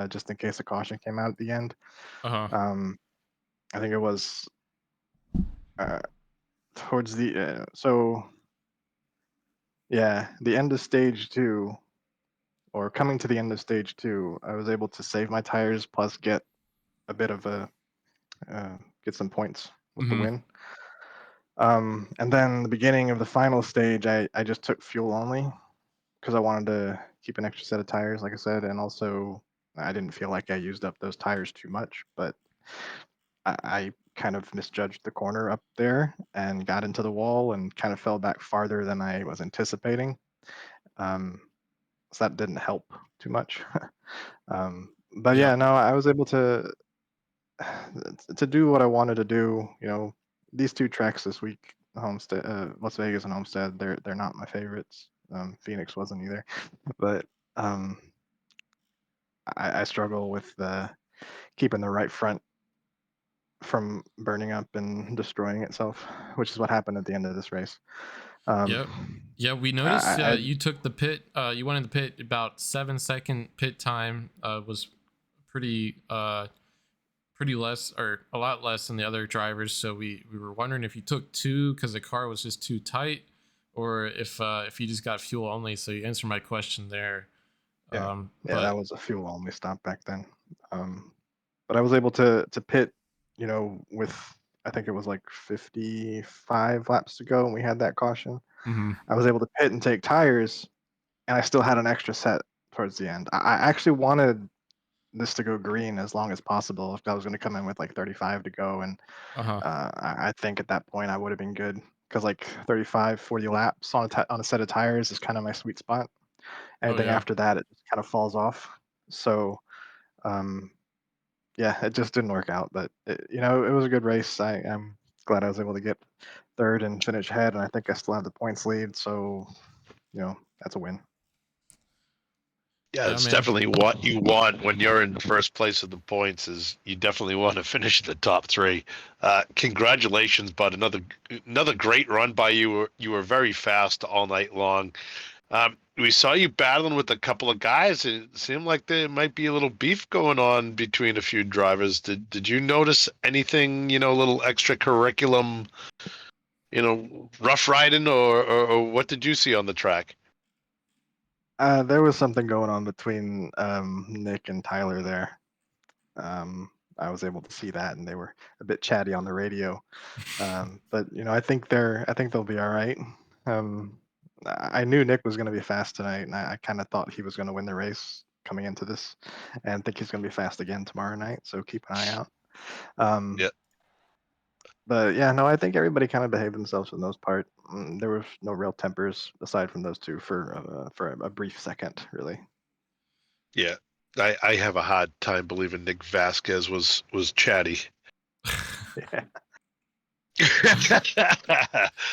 just in case a caution came out at the end. Uh-huh. I think it was uh, towards the so yeah, the end of stage 2, or coming to the end of stage 2, I was able to save my tires plus get a bit of a get some points with the Mm-hmm. win. And then the beginning of the final stage, I just took fuel only because I wanted to keep an extra set of tires, like I said, and also I didn't feel like I used up those tires too much, but I kind of misjudged the corner up there and got into the wall and kind of fell back farther than I was anticipating. Um, so that didn't help too much. But Yeah. yeah, no, I was able to do what I wanted to do. You know, these two tracks this week, Homestead, Las Vegas and Homestead, they're not my favorites. Phoenix wasn't either, but um, I struggle with keeping the right front from burning up and destroying itself, which is what happened at the end of this race. Yep. Yeah, we noticed you took the pit. You went in the pit about 7-second pit time. Was pretty pretty less, or a lot less than the other drivers. So we were wondering if you took 2 because the car was just too tight, or if you just got fuel only. So you answered my question there. Yeah, But that was a fuel only stop back then. But I was able to pit, you know, with I think it was like 55 laps to go, and we had that caution. mhm. I was able to pit and take tires, and I still had an extra set towards the end. I actually wanted this to go green as long as possible if I was going to come in with like 35 to go, and Uh-huh. I think at that point I would have been good because like 35, 40 laps on on a set of tires is kind of my sweet spot. Oh Anything yeah. after that, it just kind of falls off. So um, yeah, it just didn't work out. But you know, it was a good race. I'm glad I was able to get third and finish ahead, and I think I still have the points lead. So you know, that's a win. Yeah, Yeah, it's man. definitely what you want when you're in the first place of the points. Is you definitely want to finish in the top 3. Congratulations, bud! Another great run by you. You were very fast all night long. We saw you battling with a couple of guys. It seemed like there might be a little beef going on between a few drivers. Did you notice anything? You know, a little extra curriculum. You know, rough riding, or what did you see on the track? There was something going on between Nick and Tyler there. I was able to see that, and they were a bit chatty on the radio. But you know, I think they'll be all right. I knew Nick was going to be fast tonight, and I kind of thought he was going to win the race coming into this, and think he's going to be fast again tomorrow night. So keep an eye out. Um, Yeah. but yeah, no, I think everybody kind of behaved themselves for the most part. There was no real tempers aside from those two for a brief second, really. Yeah, I have a hard time believing Nick Vasquez was chatty. Yeah.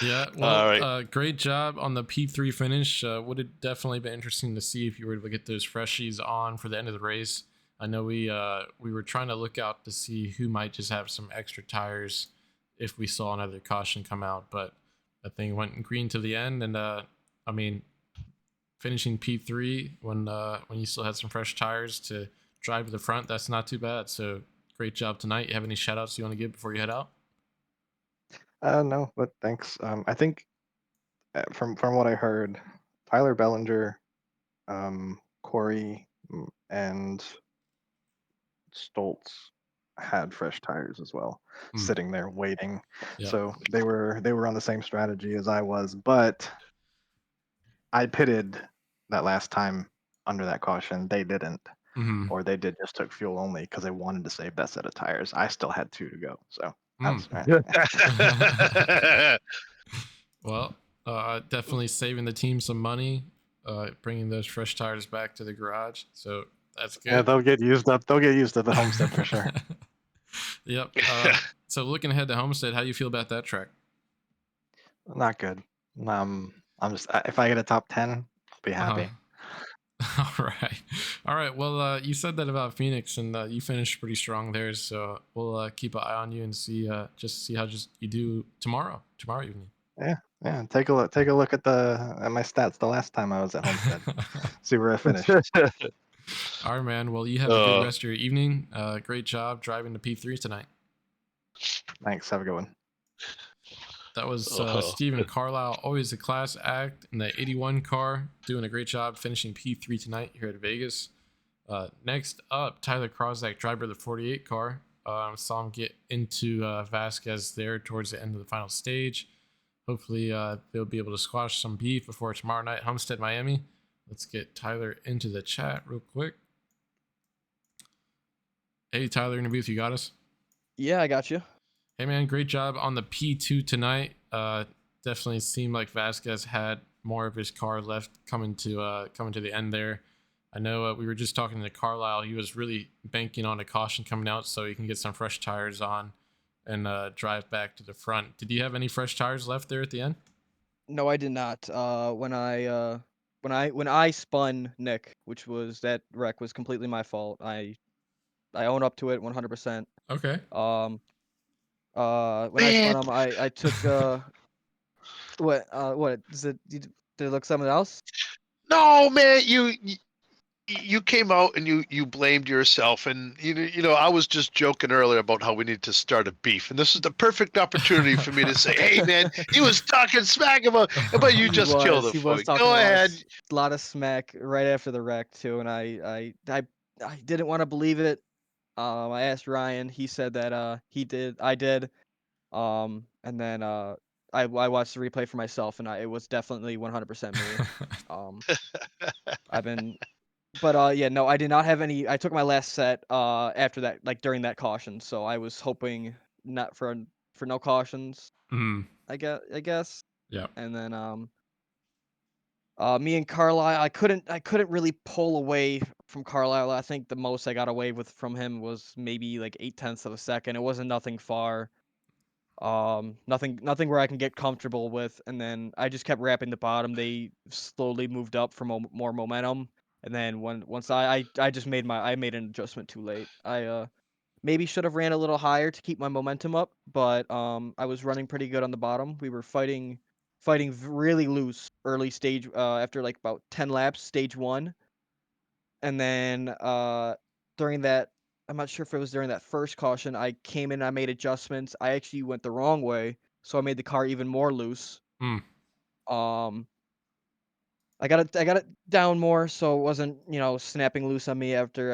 Yeah, All well, right. great job on the P3 finish. Would have definitely been interesting to see if you were able to get those freshies on for the end of the race. I know we were trying to look out to see who might just have some extra tires if we saw another caution come out, but that thing went green to the end, and I mean, finishing P3 when you still had some fresh tires to drive to the front, that's not too bad. So great job tonight. You have any shout outs you want to give before you head out? No, but thanks. I think from what I heard, Tyler Bellinger, Corey, and Stoltz had fresh tires as well, Mm, sitting there waiting. yeah. So they were on the same strategy as I was, but I pitted that last time under that caution. They didn't, Mm-hmm. or they did just took fuel only because they wanted to save that set of tires. I still had 2 to go, so Mm. Well, definitely saving the team some money, bringing those fresh tires back to the garage. So that's yeah, good. they'll get used up. They'll get used to the Homestead for sure. Yep. So looking ahead to Homestead, how do you feel about that track? Not good. I'm just if I get a top 10, I'll be Uh-huh. happy. All right. All right. Well, you said that about Phoenix, and you finished pretty strong there. So we'll keep an eye on you and see just see how you do tomorrow evening. Yeah, Yeah, take a look. Take a look at my stats the last time I was at Homestead. See where I finished. All right, man. Well, you have a good rest of your evening. Great job driving the P3 tonight. Thanks. Have a good one. That was Stephen Carlisle, always a class act in the 81 car, doing a great job finishing P3 tonight here at Vegas. Next up, Tyler Krozak, driver of the 48 car. Saw him get into Vasquez there towards the end of the final stage. Hopefully, they'll be able to squash some beef before tomorrow night, Homestead, Miami. Let's get Tyler into the chat real quick. Hey, Tyler, in the booth, you got us? Yeah, I got you. Hey, man, great job on the P2 tonight. Definitely seemed like Vasquez had more of his car left coming to the end there. I know we were just talking to Carlisle. He was really banking on a caution coming out so he can get some fresh tires on and drive back to the front. Did you have any fresh tires left there at the end? No, I did not. When I spun Nick, which was that wreck was completely my fault. I own up to it 100%. Okay. When I spun him, I took what is it? Did it look something else? No, man, you came out and you blamed yourself, and you know I was just joking earlier about how we need to start a beef, and this is the perfect opportunity for me to say, hey man, he was talking smack about, but you just killed it He for was me. talking Go a ahead. lot of smack right after the wreck too, and I didn't want to believe it. I asked Ryan. He said that he did. I did. And then I watched the replay for myself, and it was definitely 100% me. I've been, but yeah, no, I did not have any. I took my last set after that, like during that caution, so I was hoping not for no cautions. I guess. Yeah. And then me and Carlisle, I couldn't really pull away from Carlisle. I think the most I got away with from him was maybe like 0.8 of a second. It wasn't nothing far. Nothing where I can get comfortable with, and then I just kept wrapping the bottom. They slowly moved up for more momentum, and then once I just made an adjustment too late. I maybe should have ran a little higher to keep my momentum up, but I was running pretty good on the bottom. We were fighting really loose early stage after like about 10 laps, stage 1. And then during that, I'm not sure if it was during that first caution, I came in, I made adjustments. I actually went the wrong way, so I made the car even more loose. Um, I got it down more, so it wasn't snapping loose on me after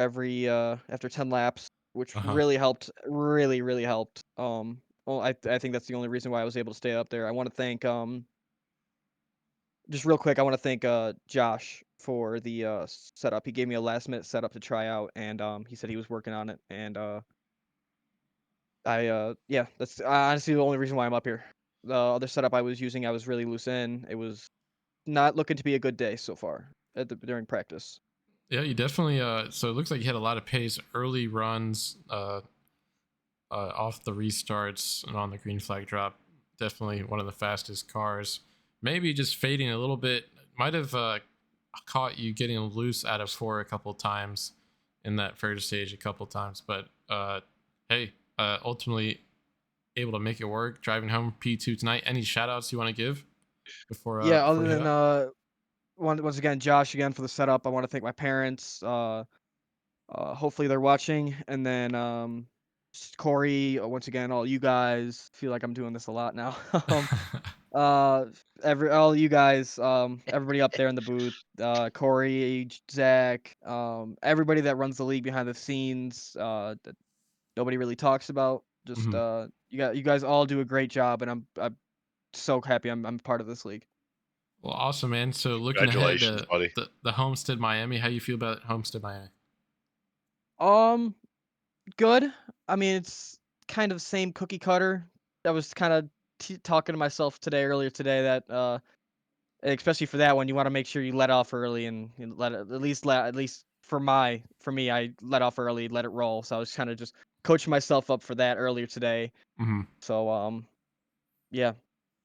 10 laps, which really helped. Really helped. Well, I think that's the only reason why I was able to stay up there. I want to thank just real quick, I want to thank Josh for the setup. He gave me a last minute setup to try out, and he said he was working on it. And yeah, that's honestly the only reason why I'm up here. The other setup I was using, I was really loose in. It was not looking to be a good day so far during practice. Yeah, you definitely. So it looks like you had a lot of pace early runs off the restarts and on the green flag drop. Definitely one of the fastest cars. Maybe just fading a little bit. Might have caught you getting loose out of 4 a couple times in that first stage a couple times. But hey, ultimately able to make it work. Driving home P2 tonight. Any shout outs you want to give before? Yeah, other than once again, Josh again for the setup. I want to thank my parents. Hopefully they're watching, and then Corey. Once again, all you guys. Feel like I'm doing this a lot now. All you guys, everybody up there in the booth, Corey, Zach, everybody that runs the league behind the scenes, that nobody really talks about. Just you guys all do a great job, and I'm so happy I'm part of this league. Well, awesome, man. So looking ahead to the Homestead Miami, how you feel about Homestead Miami? Good. I mean, it's kind of same cookie cutter. I was kind of talking to myself earlier today that especially for that one, you want to make sure you let off early and let it, at least for me, I let off early, let it roll. So I was kind of just coaching myself up for that earlier today. So yeah,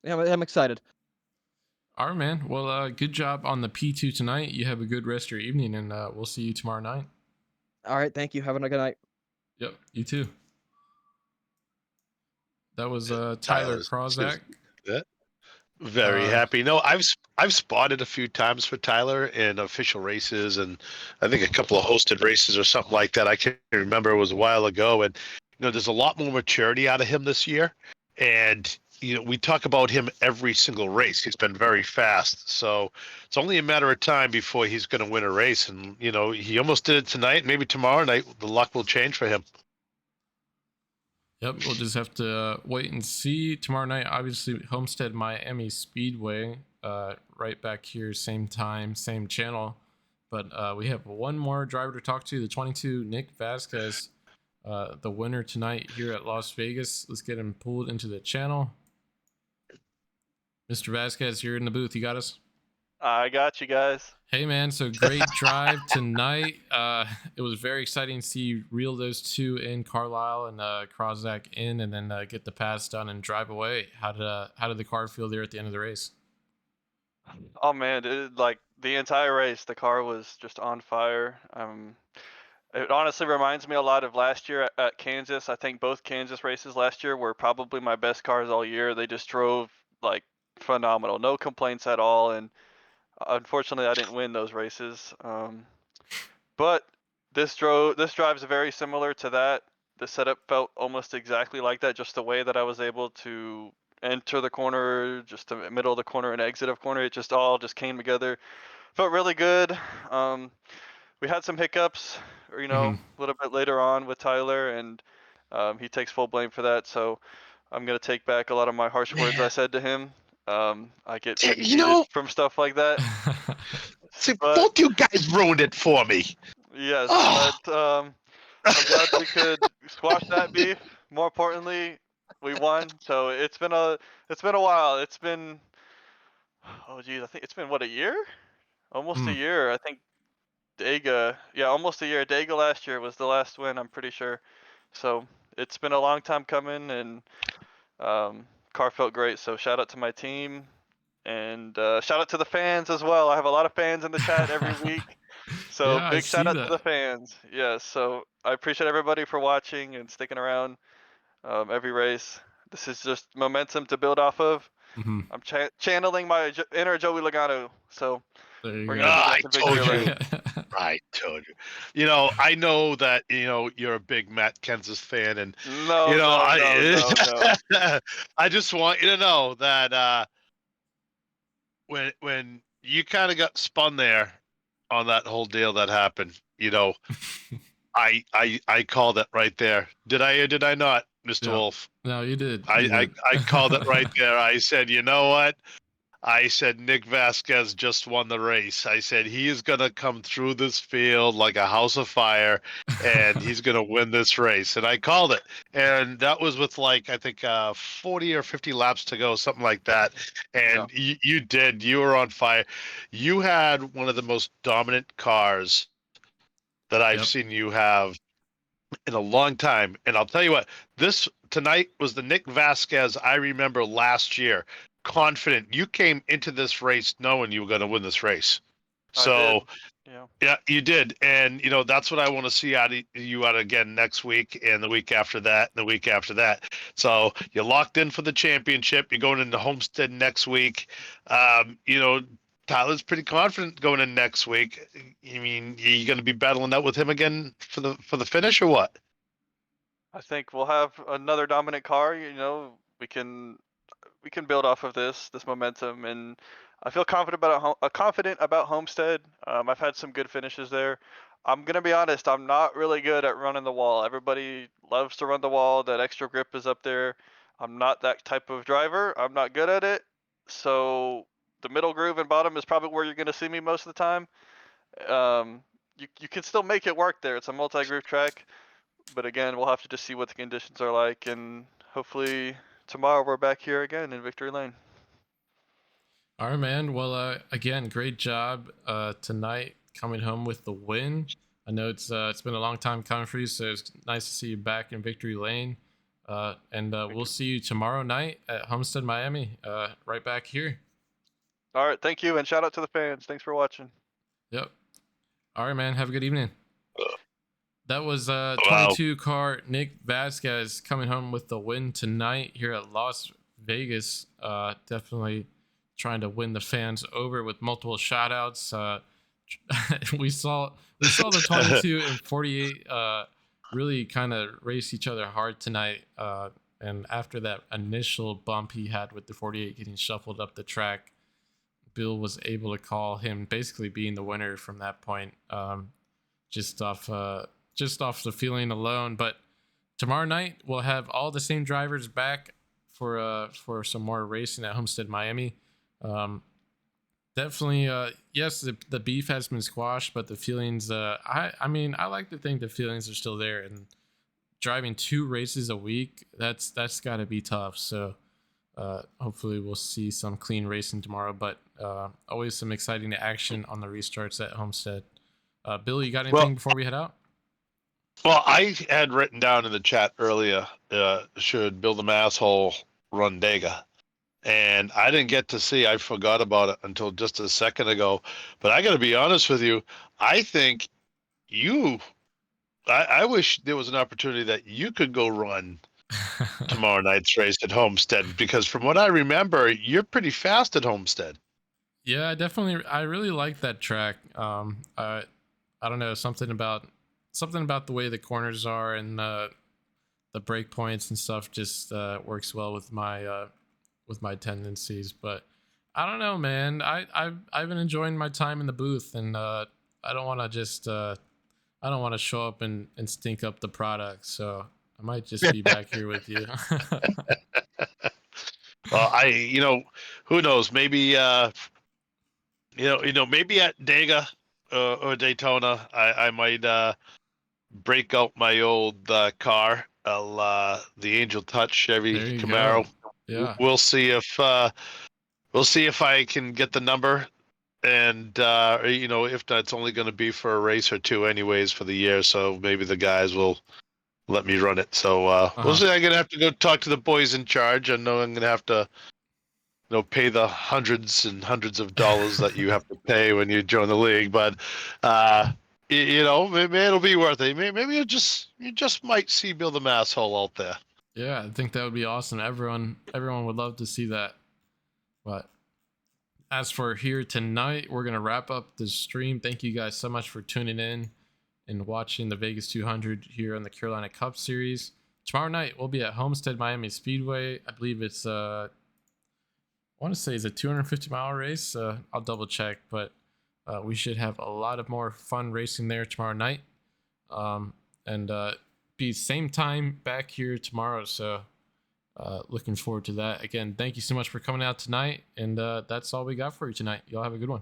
I'm excited. All right, man. Well, good job on the P2 tonight. You have a good rest of your evening, and we'll see you tomorrow night. All right, thank you. Have a good night. Yep, you too. That was Tyler Krozak. Very happy. No, I've spotted a few times for Tyler in official races, and I think a couple of hosted races or something like that. I can't remember; it was a while ago. And there's a lot more maturity out of him this year. And we talk about him every single race. He's been very fast, so it's only a matter of time before he's going to win a race. And he almost did it tonight. Maybe tomorrow night the luck will change for him. Yep, we'll just have to wait and see. Tomorrow night, obviously, Homestead Miami Speedway, right back here, same time, same channel. But we have one more driver to talk to, the 22, Nick Vasquez, the winner tonight here at Las Vegas. Let's get him pulled into the channel. Mr. Vasquez, you're in the booth. You got us? I got you guys. Hey, man. So great drive tonight. It was very exciting to see you reel those two in, Carlisle and Krozak in, and then get the pass done and drive away. How did the car feel there at the end of the race? Oh man, like the entire race, the car was just on fire. It honestly reminds me a lot of last year at Kansas. I think both Kansas races last year were probably my best cars all year. They just drove like phenomenal, no complaints at all. And unfortunately, I didn't win those races. But this drive's very similar to that. The setup felt almost exactly like that, just the way that I was able to enter the corner, just the middle of the corner and exit of corner. It just all came together. Felt really good. We had some hiccups, a little bit later on with Tyler, and he takes full blame for that. So I'm gonna take back a lot of my harsh words I said to him. I get pretty heated from stuff like that. See, both you guys ruined it for me. Yes, but I'm glad we could squash that beef. More importantly, we won. So it's been a while. It's been, oh geez, I think it's been what, a year? Almost a year. I think Dega, yeah, almost a year. Dega last year was the last win, I'm pretty sure. So it's been a long time coming, and car felt great. So shout out to my team, and shout out to the fans as well. I have a lot of fans in the chat every week. So yeah, big shout out to the fans. Yes, so I appreciate everybody for watching and sticking around every race. This is just momentum to build off of. I'm channeling my inner Joey Logano. So we're gonna I told you. I told you. I know that you're a big Matt Kenseth fan, and no. I just want you to know that when you kind of got spun there on that whole deal that happened, I called it right there. Did I or did I not, Mr. Wolf? No, you did. I called it right there. I said, you know what? I said, Nick Vasquez just won the race. I said, he is going to come through this field like a house of fire, and he's going to win this race. And I called it. And that was with I think 40 or 50 laps to go, something like that. And you did. You were on fire. You had one of the most dominant cars that I've seen you have in a long time. And I'll tell you what, this tonight was the Nick Vasquez I remember last year. Confident. You came into this race knowing you were going to win this race. So yeah, you did. And that's what I want to see out of you again next week, and the week after that, and the week after that. So you're locked in for the championship. You're going into Homestead next week. Tyler's pretty confident going in next week. I mean, are you going to be battling out with him again for the finish, or what? I think we'll have another dominant car. We can build off of this momentum, and I feel confident about Homestead. I've had some good finishes there. I'm gonna be honest, I'm not really good at running the wall. Everybody loves to run the wall. That extra grip is up there. I'm not that type of driver. I'm not good at it. So the middle groove and bottom is probably where you're gonna see me most of the time. You can still make it work there. It's a multi-groove track, but again, we'll have to just see what the conditions are like, and hopefully tomorrow we're back here again in Victory Lane. All right, man. Well, again, great job tonight, coming home with the win. I know it's been a long time coming for you, so it's nice to see you back in Victory Lane. And we'll see you tomorrow night at Homestead Miami, right back here. All right, thank you, and shout out to the fans. Thanks for watching. Yep. All right, man. Have a good evening. That was 22 car Nick Vasquez coming home with the win tonight here at Las Vegas. Definitely trying to win the fans over with multiple shoutouts. We saw the 22 and 48 really kind of race each other hard tonight. And after that initial bump he had with the 48 getting shuffled up the track, Bill was able to call him basically being the winner from that point, just off the feeling alone. But tomorrow night we'll have all the same drivers back for some more racing at Homestead Miami. Definitely, yes, the beef has been squashed, but the feelings, I mean, I like to think the feelings are still there. And driving 2 races a week, that's got to be tough. So hopefully we'll see some clean racing tomorrow, but always some exciting action on the restarts at Homestead. Bill, you got anything before we head out? Well, I had written down in the chat earlier, should Bill the Masshole run Dega? And I didn't get to see, I forgot about it until just a second ago. But I got to be honest with you, I think I wish there was an opportunity that you could go run tomorrow night's race at Homestead, because from what I remember, you're pretty fast at Homestead. Yeah, I really like that track. I don't know, something about the way the corners are and the break points and stuff just works well with my tendencies. But I don't know, man. I've been enjoying my time in the booth, and I don't want to show up and stink up the product. So I might just be back here with you. Well, who knows? Maybe maybe at Dega or Daytona, I might break out my old car, the Angel Touch Chevy Camaro. Go. Yeah, we'll see if I can get the number, and if that's only going to be for a race or 2 anyways for the year, so maybe the guys will let me run it. So we'll see. I'm gonna have to go talk to the boys in charge. I know I'm gonna have to pay the hundreds and hundreds of dollars that you have to pay when you join the league, but maybe it'll be worth it. Maybe you just might see Bill the Masshole out there. Yeah, I think that would be awesome. Everyone would love to see that. But as for here tonight, we're going to wrap up the stream. Thank you guys so much for tuning in and watching the Vegas 200 here on the Carolina Cup Series. Tomorrow night, we'll be at Homestead Miami Speedway. I believe it's, I want to say it's a 250-mile race. I'll double check, but we should have a lot of more fun racing there tomorrow night. And be same time back here tomorrow. So looking forward to that. Again, thank you so much for coming out tonight. And that's all we got for you tonight. Y'all have a good one.